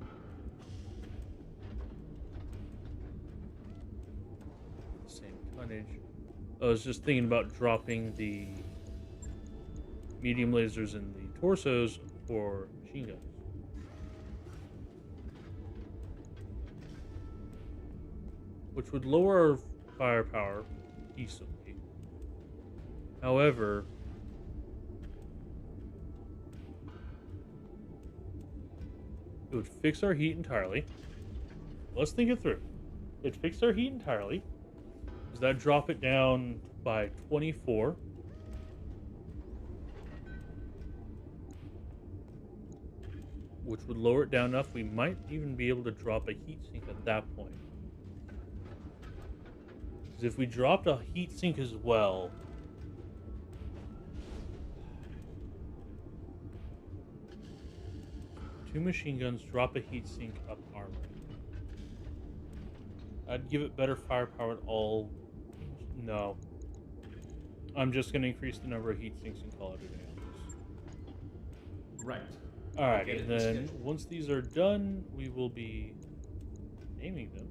the same tonnage. I was just thinking about dropping the medium lasers in the torsos for machine guns. Which would lower our firepower decently. However, it would fix our heat entirely. Let's think it through. It'd fix our heat entirely. Does that drop it down by 24? Which would lower it down enough we might even be able to drop a heatsink at that point. Because if we dropped a heatsink as well, two machine guns drop a heatsink up armor. I'd give it better firepower at all. No. I'm just going to increase the number of heatsinks and call it a day. Right. Alright, and then once these are done, we will be naming them.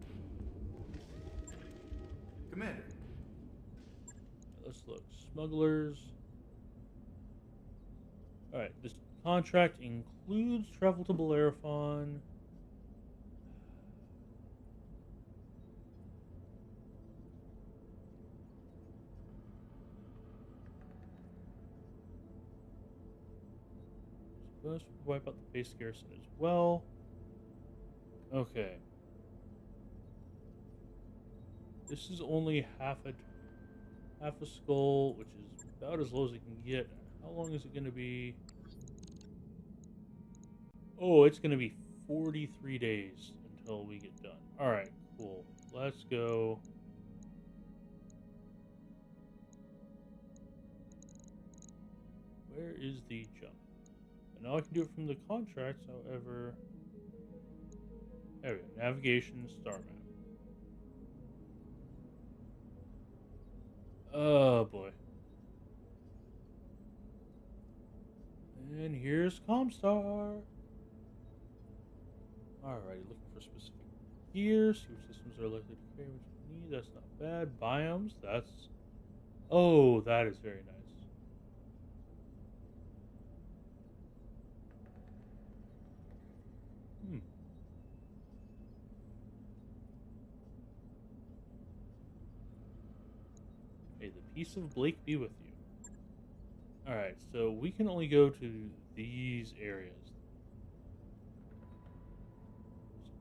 Commander. Let's look. Smugglers. Alright, this contract includes travel to Bellerophon. Let's wipe out the base garrison as well. Okay. This is only half a skull, which is about as low as it can get. How long is it going to be? Oh, it's going to be 43 days until we get done. All right, cool. Let's go. Where is the jump? And now I can do it from the contracts, however. There we go. Navigation, star map. Oh boy. And here's Comstar. Alrighty, looking for specific gear. See which systems are likely to carry what you need. That's not bad. Biomes, that's. Oh, that is very nice. May the peace of Blake be with you. Alright, so we can only go to these areas.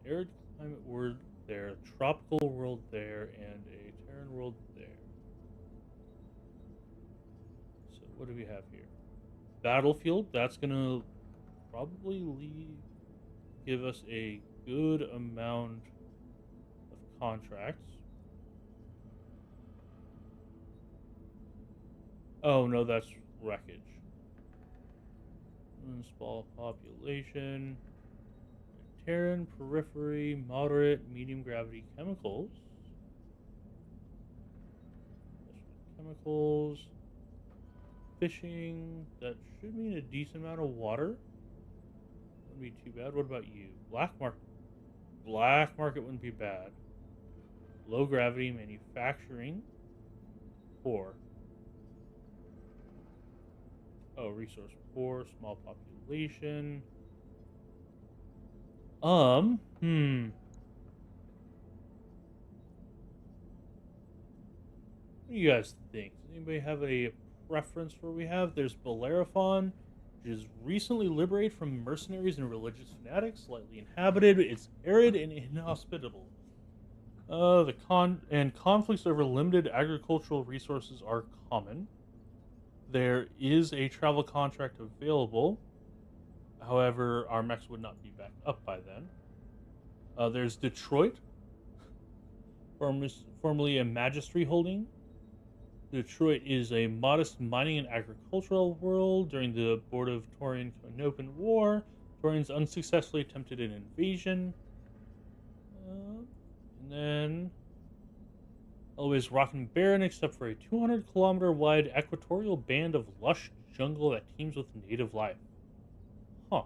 There's arid climate world there, tropical world there, and a Terran world there. So what do we have here? Battlefield, that's gonna probably give us a good amount of contracts. Oh no, that's wreckage. Small population. Terran, periphery, moderate, medium gravity chemicals. Chemicals. Fishing. That should mean a decent amount of water. Wouldn't be too bad. What about you? Black market. Black market wouldn't be bad. Low gravity manufacturing. Poor. Oh, resource poor, small population. What do you guys think? Does anybody have a preference for what we have? There's Bellerophon, which is recently liberated from mercenaries and religious fanatics, slightly inhabited. It's arid and inhospitable. Conflicts over limited agricultural resources are common. There is a travel contract available. However, our mechs would not be back up by then. There's Detroit, formerly a magistry holding. Detroit is a modest mining and agricultural world. During the Board of Taurian-Konopan War, Taurians unsuccessfully attempted an invasion. And then always rock and barren except for a 200-kilometer wide equatorial band of lush jungle that teems with native life. Huh.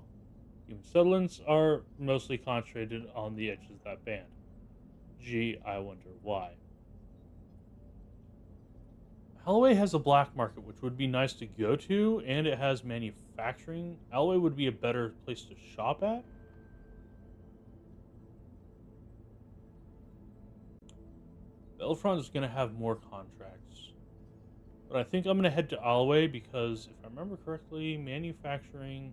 Human settlements are mostly concentrated on the edges of that band. Gee, I wonder why. Alloway has a black market, which would be nice to go to, and it has manufacturing. Alloway would be a better place to shop at. Belfront is going to have more contracts. But I think I'm going to head to Alloway because, if I remember correctly, manufacturing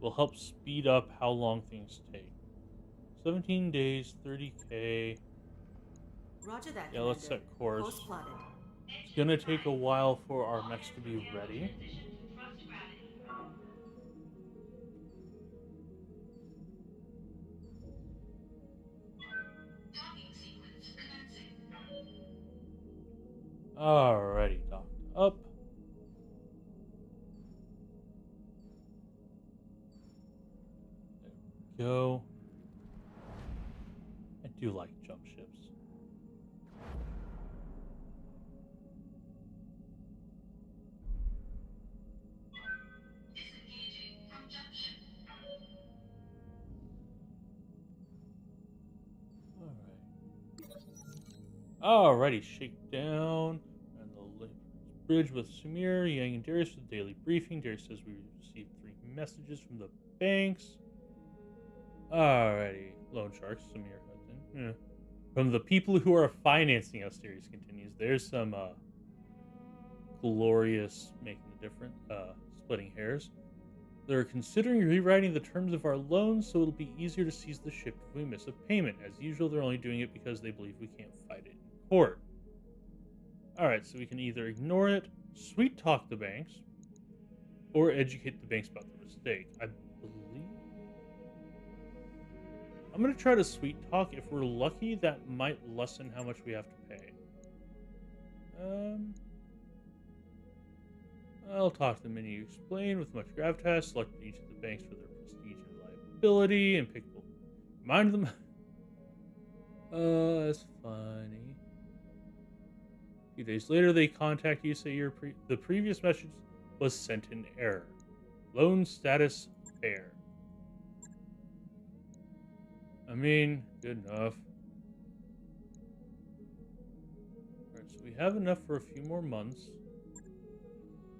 will help speed up how long things take. 17 days, 30k. Roger that, Yeah, let's set Commander. course. Course plotted. It's going to take a while for our mechs to be ready. Alrighty, docked up. There we go. I do like jump ships. Alrighty, shakedown. And the bridge with Samir, Yang, and Darius for the daily briefing. Darius says we received 3 messages from the banks. Alrighty, loan sharks, Samir comes in. Yeah. From the people who are financing us, Darius continues. There's some glorious making a difference, splitting hairs. They're considering rewriting the terms of our loans so it'll be easier to seize the ship if we miss a payment. As usual, they're only doing it because they believe we can't fight it in court. Alright, so we can either ignore it, sweet talk the banks, or educate the banks about the mistake. I believe... I'm going to try to sweet talk. If we're lucky, that might lessen how much we have to pay. I'll talk to them and you explain with much gravitas, select each of the banks for their prestige and reliability, and pick remind them. That's funny. A few days later, they contact you, say the previous message was sent in error. Loan status fair. I mean, good enough. Alright, so we have enough for a few more months.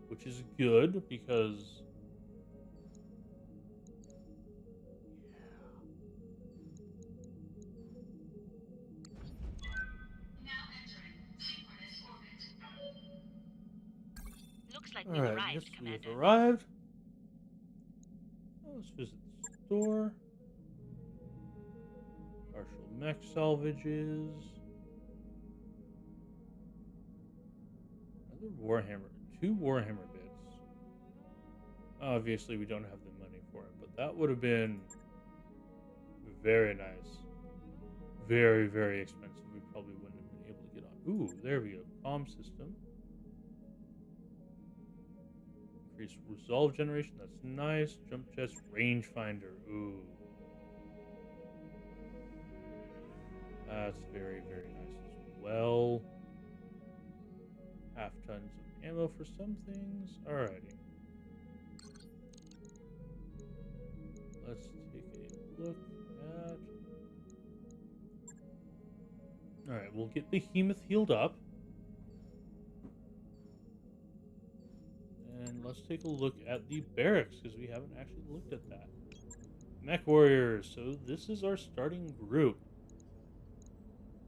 Which is good, because... Looks like Alright, yes, we have arrived. Let's visit the store. Partial mech salvages. Another Warhammer. 2 Warhammer bits. Obviously, we don't have the money for it, but that would have been very nice. Very, very expensive. We probably wouldn't have been able to get on. Ooh, there we go. Comm system. Increase resolve generation. That's nice. Jump chest. Rangefinder. Ooh. That's very, very nice as well. Half tons of ammo for some things. Alrighty. Let's take a look at... Alright, we'll get the Behemoth healed up. And let's take a look at the barracks, because we haven't actually looked at that. Mech Warriors. So this is our starting group.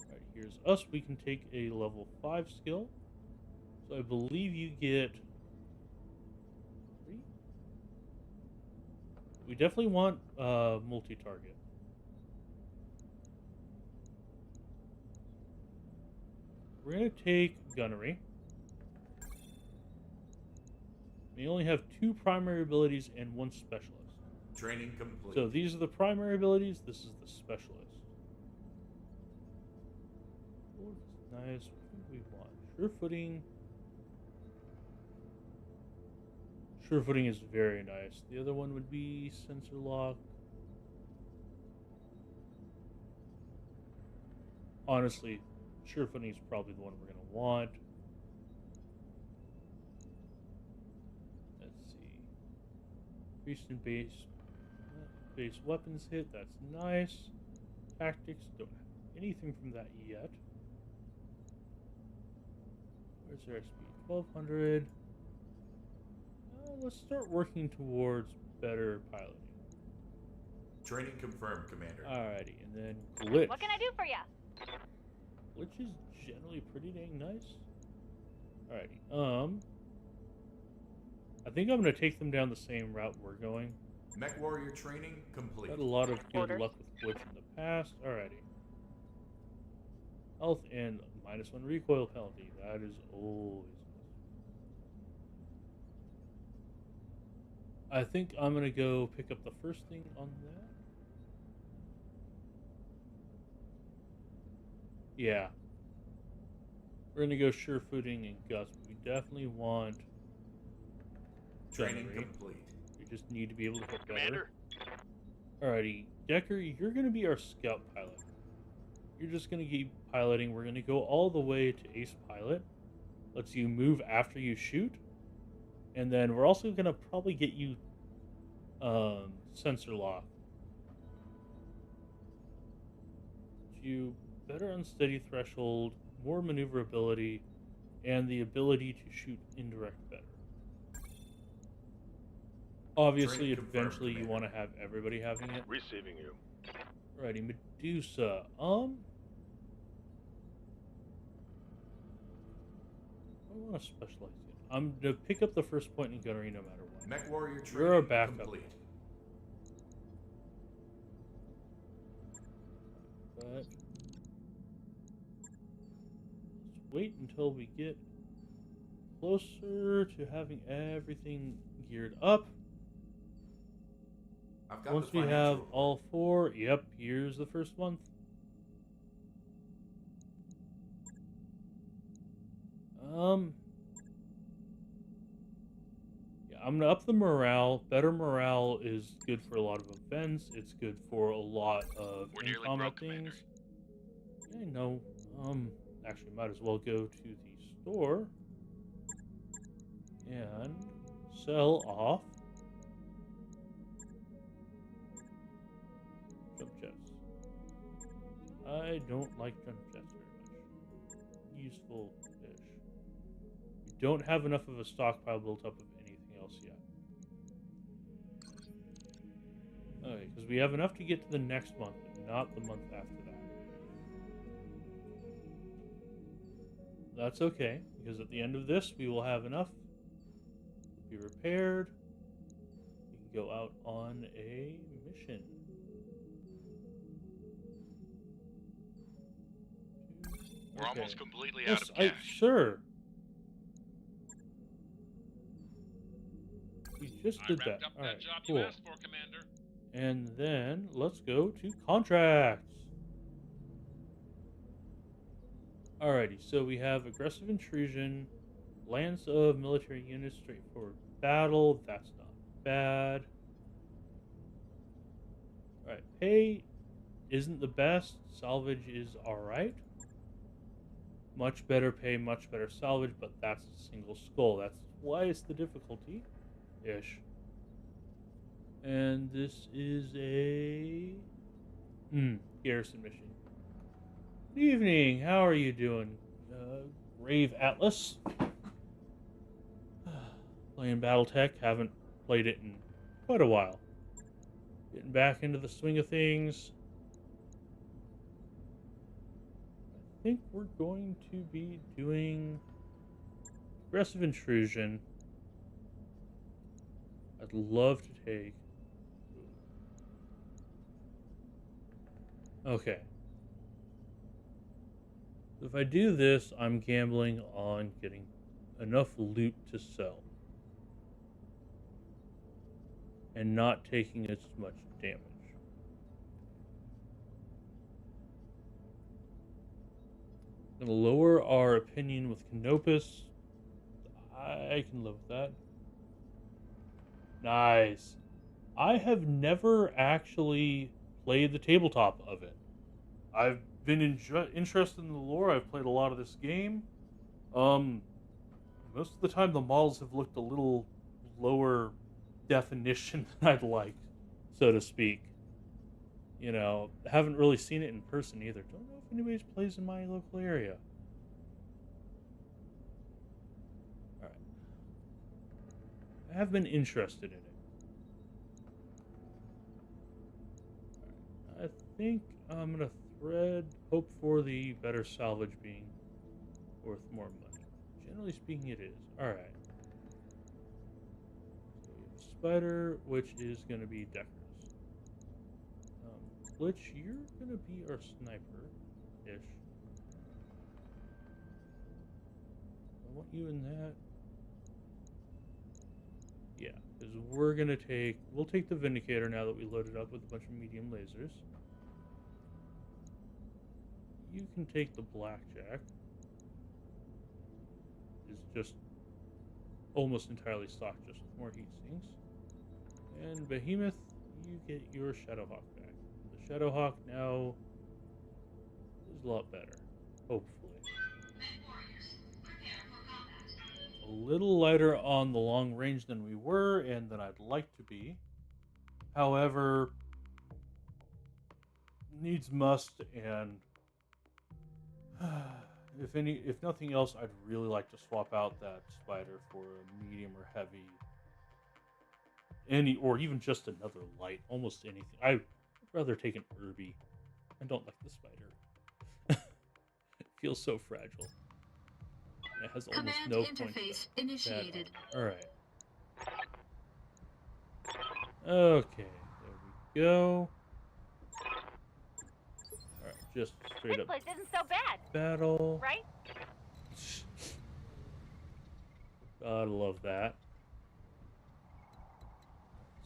Alright, here's us. We can take a level 5 skill. So I believe you get 3? We definitely want multi-target. We're going to take gunnery. We only have 2 primary abilities and 1 specialist. Training complete. So these are the primary abilities. This is the specialist. Oh, nice. What do we want? Sure footing. Sure footing is very nice. The other one would be sensor lock. Honestly, sure footing is probably the one we're going to want. Let's see. Increase in base weapons hit. That's nice. Tactics. Don't have anything from that yet. Where's their speed? 1200. Let's start working towards better piloting. Training confirmed, Commander. Alrighty, and then glitch. What can I do for ya? Glitch is generally pretty dang nice. Alrighty, I think I'm gonna take them down the same route we're going. Mech Warrior training complete. Had a lot of good Orders. luck with glitch in the past. Alrighty. Health and -1 recoil penalty. That is always nice. I think I'm gonna go pick up the first thing on that. Yeah. We're gonna go sure footing and gust. We definitely want Training gunnery. complete. We just need to be able to hit better. Commander, Alrighty, Decker, you're gonna be our scout pilot. You're just gonna keep piloting. We're gonna go all the way to Ace Pilot. Lets you move after you shoot. And then we're also gonna probably get you sensor lock. You better unsteady threshold, more maneuverability, and the ability to shoot indirect better. Obviously, Training confirmed, eventually you Commander. want to have everybody having it. receiving you. Alrighty, Medusa. I want to specialize in. I'm gonna pick up the first point in gunnery no matter what. Mech Warrior training You're our backup. complete. But let's wait until we get closer to having everything geared up. I've got Once the we have financial report. all four, yep, here's the first month. Yeah, I'm gonna up the morale. Better morale is good for a lot of events. It's good for a lot of We're nearly in-combat broke, Commander. things. Yeah, no. Actually, might as well go to the store and sell off jump jets. I don't like jump jets very much. Useful ish. We don't have enough of a stockpile built up of anything else yet. Okay, because we have enough to get to the next month, but not the month after that. That's okay, because at the end of this, we will have enough to be repaired. We can go out on a mission. We're Okay. almost completely Yes, out of cash. sure. We just I did that. wrapped up All that right, job cool. you asked for, Commander. And then let's go to contracts. Alrighty, so we have aggressive intrusion, lance of military units, straightforward battle. That's not bad. Alright, pay isn't the best. Salvage is alright. Much better pay, much better salvage, but that's a single skull. That's twice the difficulty. Ish. And this is a garrison mission. Good evening. How are you doing, Grave Atlas? Playing Battletech. Haven't played it in quite a while. Getting back into the swing of things. I think we're going to be doing aggressive intrusion. I'd love to take. Okay. If I do this, I'm gambling on getting enough loot to sell. And not taking as much damage. Gonna lower our opinion with Canopus. I can live with that. Nice. I have never actually played the tabletop of it. I've been interested in the lore. I've played a lot of this game. Most of the time the models have looked a little lower definition than I'd like, so to speak. You know, haven't really seen it in person either. Don't know if anybody plays in my local area. have been interested in it. I think I'm gonna hope for the better salvage being worth more money. Generally speaking, it is. Alright. So we have Spider, which is gonna be Deckers. Glitch, you're gonna be our sniper-ish. I want you in that. Yeah, because we'll take the Vindicator now that we loaded up with a bunch of medium lasers. You can take the Blackjack. It's just almost entirely stocked just with more heat sinks. And Behemoth, you get your Shadowhawk back. The Shadowhawk now is a lot better, hopefully. A little lighter on the long range than we were and than I'd like to be. However, needs must, and if nothing else, I'd really like to swap out that Spider for a medium or heavy, or even just another light, almost anything. I'd rather take an Irby. I don't like the Spider. It feels so fragile. It has almost Command no interface initiated. All right. Okay, there we go. All right, just straight This up place isn't so bad, battle. right? Gotta love that.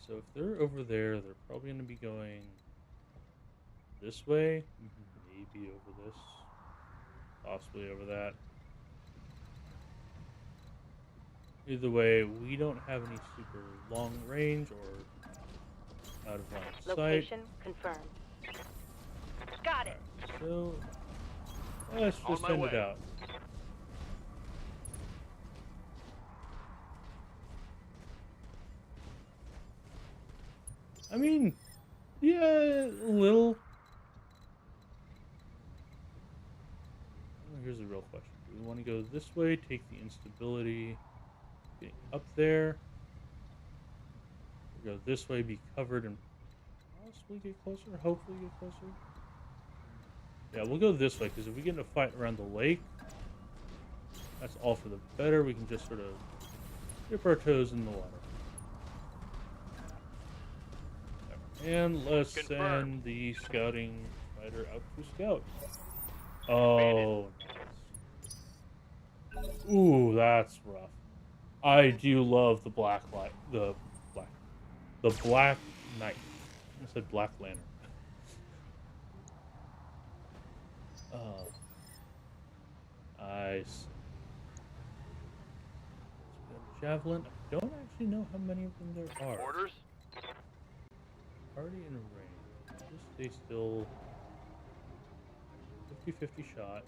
So if they're over there, they're probably going to be going this way, maybe over this, possibly over that. Either way, we don't have any super long range or out of line of sight. Location confirmed. Got it. Right, so let's just send it out. I mean, yeah, a little. Here's the real question. Do we want to go this way, take the instability, getting up there? Or go this way, be covered, and possibly get closer, hopefully get closer? Yeah, we'll go this way, because if we get in a fight around the lake, that's all for the better. We can just sort of dip our toes in the water. And let's send the scouting spider out to scout. Oh, nice. Ooh, that's rough. I do love the black light, the black knight. I said black lantern. Nice. Javelin. I don't actually know how many of them there are. Orders? Already in range. Just stay still. 50-50 shot.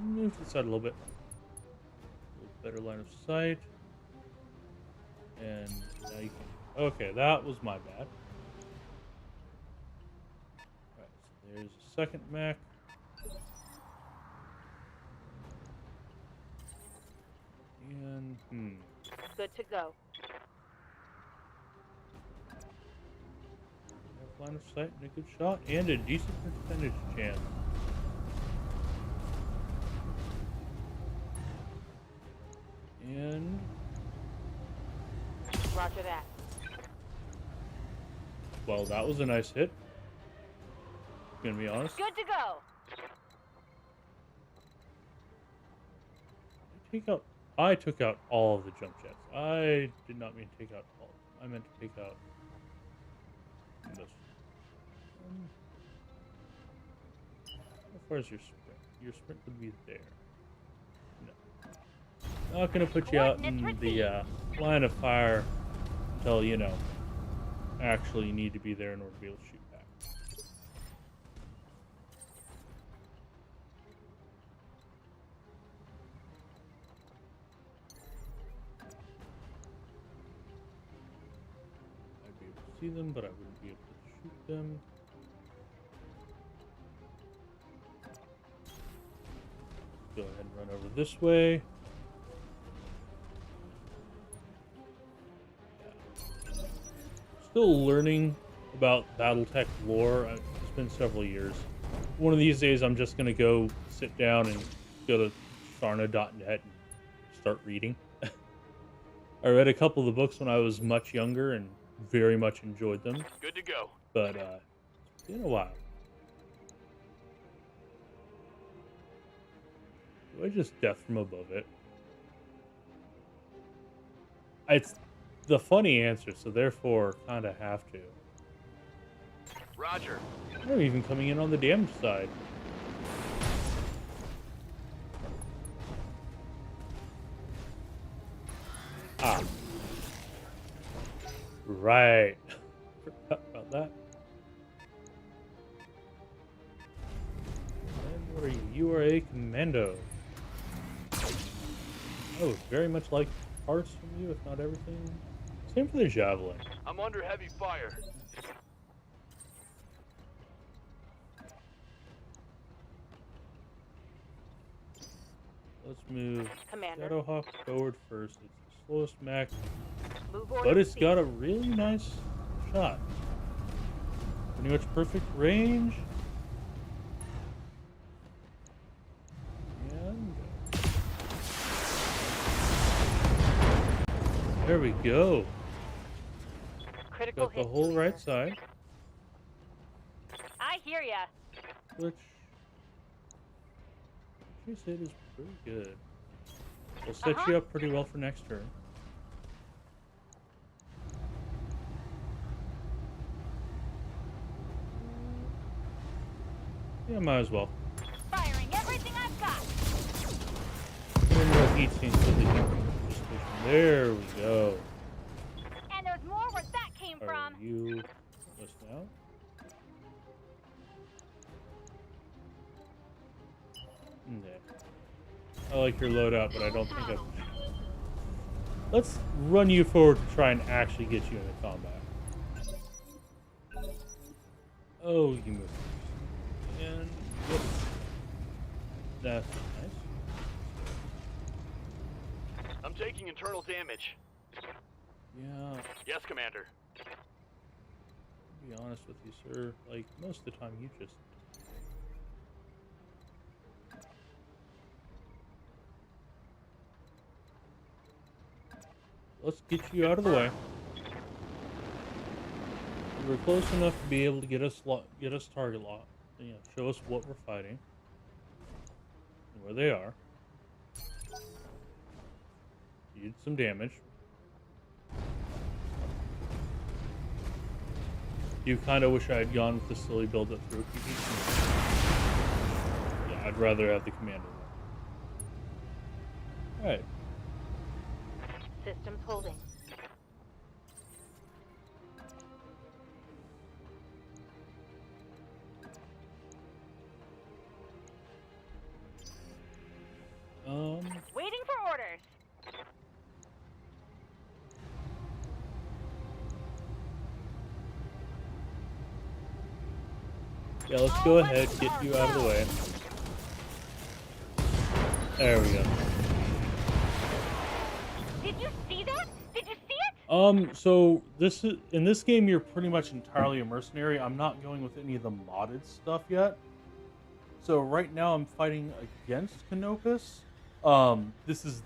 Move to the side a little bit. A little better line of sight. And now you can. Okay, that was my bad. Alright, so there's a second mech. And, Good to go. Line of sight and a good shot and a decent percentage chance. And Roger that. well, that was a nice hit. Gonna be honest. Good to go. I took out all of the jump jets. I did not mean to take out all of them. I meant to take out this. How far is your sprint? Your sprint would be there. No. Not gonna put you out in the line of fire until, you know, actually you need to be there in order to be able to shoot back. I'd be able to see them, but I wouldn't be able to shoot them. go ahead and run over this way. Still learning about Battletech lore. It's been several years. One of these days, I'm just gonna go sit down and go to Sharna.net and start reading. I read a couple of the books when I was much younger and very much enjoyed them. Good to go. But it's been a while. Do I just death from above it? It's the funny answer, so therefore kind of have to. Roger. I'm even coming in on the damage side. Ah. Right. Forgot about that. And what are you? You are a commando. I would very much like parts from you, if not everything. Same for the javelin. I'm under heavy fire. Let's move Commander. Shadowhawk forward first. It's the slowest mech, Move but order it's C. got a really nice shot. Pretty much perfect range. And there we go. Critical Got the hit whole clear. right side, I hear ya. which she said is pretty good. We'll set you up pretty well for next turn. Yeah, might as well. Firing everything I've got. One more heat sink for the heat station. There we go. And there's more where that came Are from. you this now? Yeah. I like your loadout, but I don't think I've... Let's run you forward to try and actually get you into combat. Oh, you move. And whoops. That's nice. I'm taking internal damage. Yeah, Yes, Commander. to be honest with you, sir, like, most of the time you just... Let's get you out of the way. We're close enough to be able to get us target lock. You know, show us what we're fighting and where they are. You did some damage. You kind of wish I had gone with the silly build that threw PvP. Yeah, I'd rather have the commander one. Alright. Systems holding. Waiting for orders. Yeah, let's go ahead, get you out of the way. There we go. Did you see that? Did you see it? So this is in this game you're pretty much entirely a mercenary. I'm not going with any of the modded stuff yet. So right now I'm fighting against Canopus. This is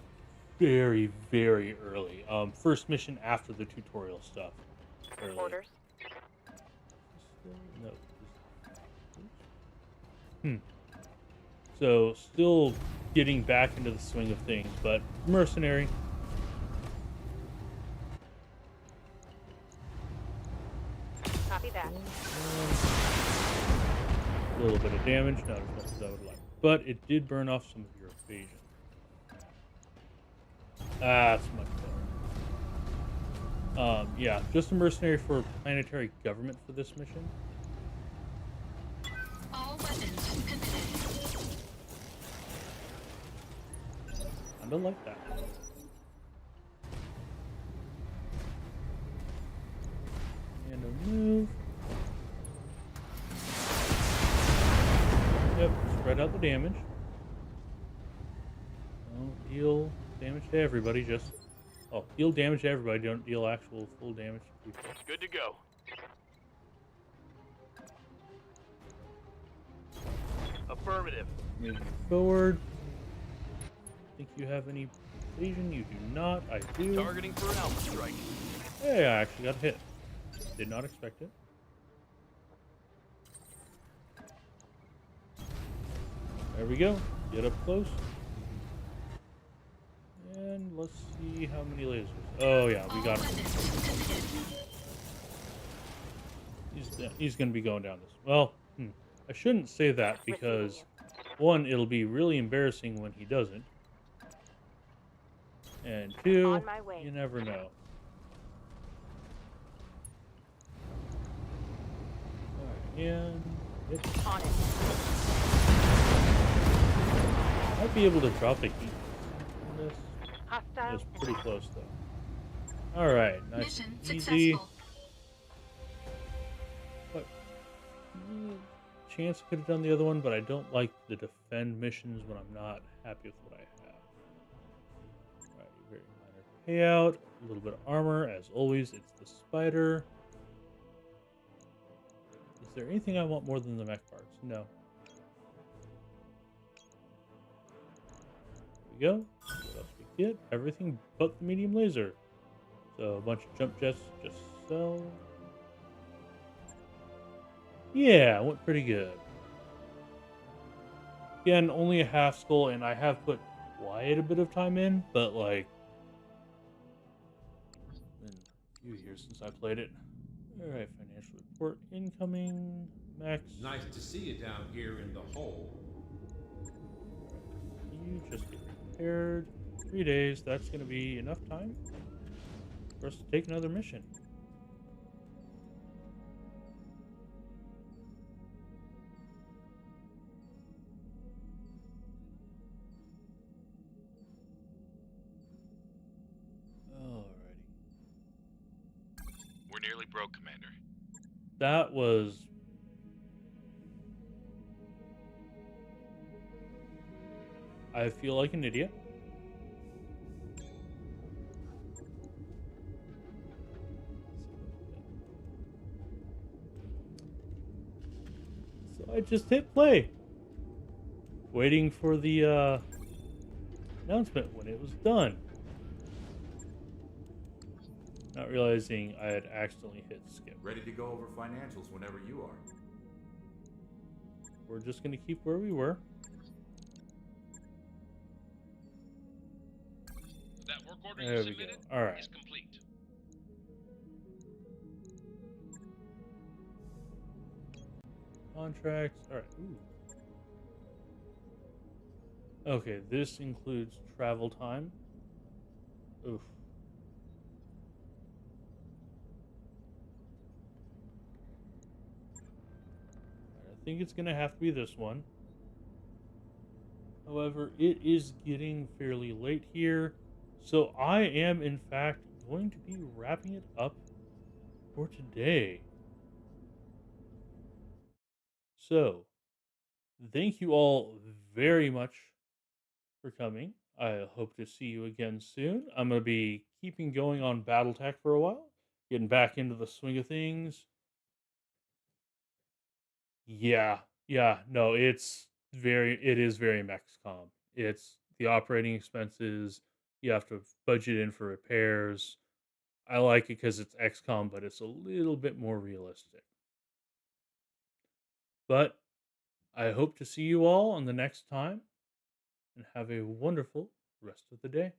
very, very early. First mission after the tutorial stuff. Early. Orders. No. So still getting back into the swing of things, but mercenary. Copy that. A little bit of damage, not as much as I would like. But it did burn off some of your evasion. That's much better. Yeah, just a mercenary for planetary government for this mission. All weapons committed. Kinda like that. And a move. Yep, spread out the damage. damage to everybody. Just deal damage to everybody. Don't deal actual full damage to people. Good to go. Affirmative. Moving forward. Think you have any evasion? You do not. I do. Targeting for an alpha strike. Hey, I actually got hit. Did not expect it. There we go. Get up close. And let's see how many lasers. Oh yeah, we got him. He's going to be going down this. Well, I shouldn't say that because, one, it'll be really embarrassing when he doesn't. And two, On my way. you never know. Alright, and it's... On it. Might be able to drop the heat on this. Hostile. It's pretty close though. Alright, nice Mission and easy. successful. But, chance I could have done the other one, but I don't like the defend missions when I'm not happy with what I have. Alright, very minor payout, a little bit of armor, as always, it's the spider. Is there anything I want more than the mech parts? No. There we go. What else we get? Everything but the medium laser. So a bunch of jump jets, just so. Yeah, went pretty good. Again, only a half skull, and I have put quite a bit of time in, but like, been a few years since I played it. All right, financial report incoming. Max. Nice to see you down here in the hole. You just get repaired. 3 days. That's going to be enough time for us to take another mission. Alrighty. We're nearly broke, Commander. That was... I feel like an idiot. So I just hit play. Waiting for the announcement when it was done. Not realizing I had accidentally hit skip. Ready to go over financials whenever you are. We're just going to keep where we were. That work order There you we go. submitted All right. is complete. Contracts. All right. Ooh. Okay, this includes travel time. Oof. I think it's going to have to be this one. However, it is getting fairly late here. So I am, in fact, going to be wrapping it up for today. So, thank you all very much for coming. I hope to see you again soon. I'm going to be keeping going on Battletech for a while, getting back into the swing of things. Yeah, no, it is very Mexcom. It's the operating expenses. You have to budget in for repairs. I like it because it's XCOM, but it's a little bit more realistic. But I hope to see you all on the next time and have a wonderful rest of the day.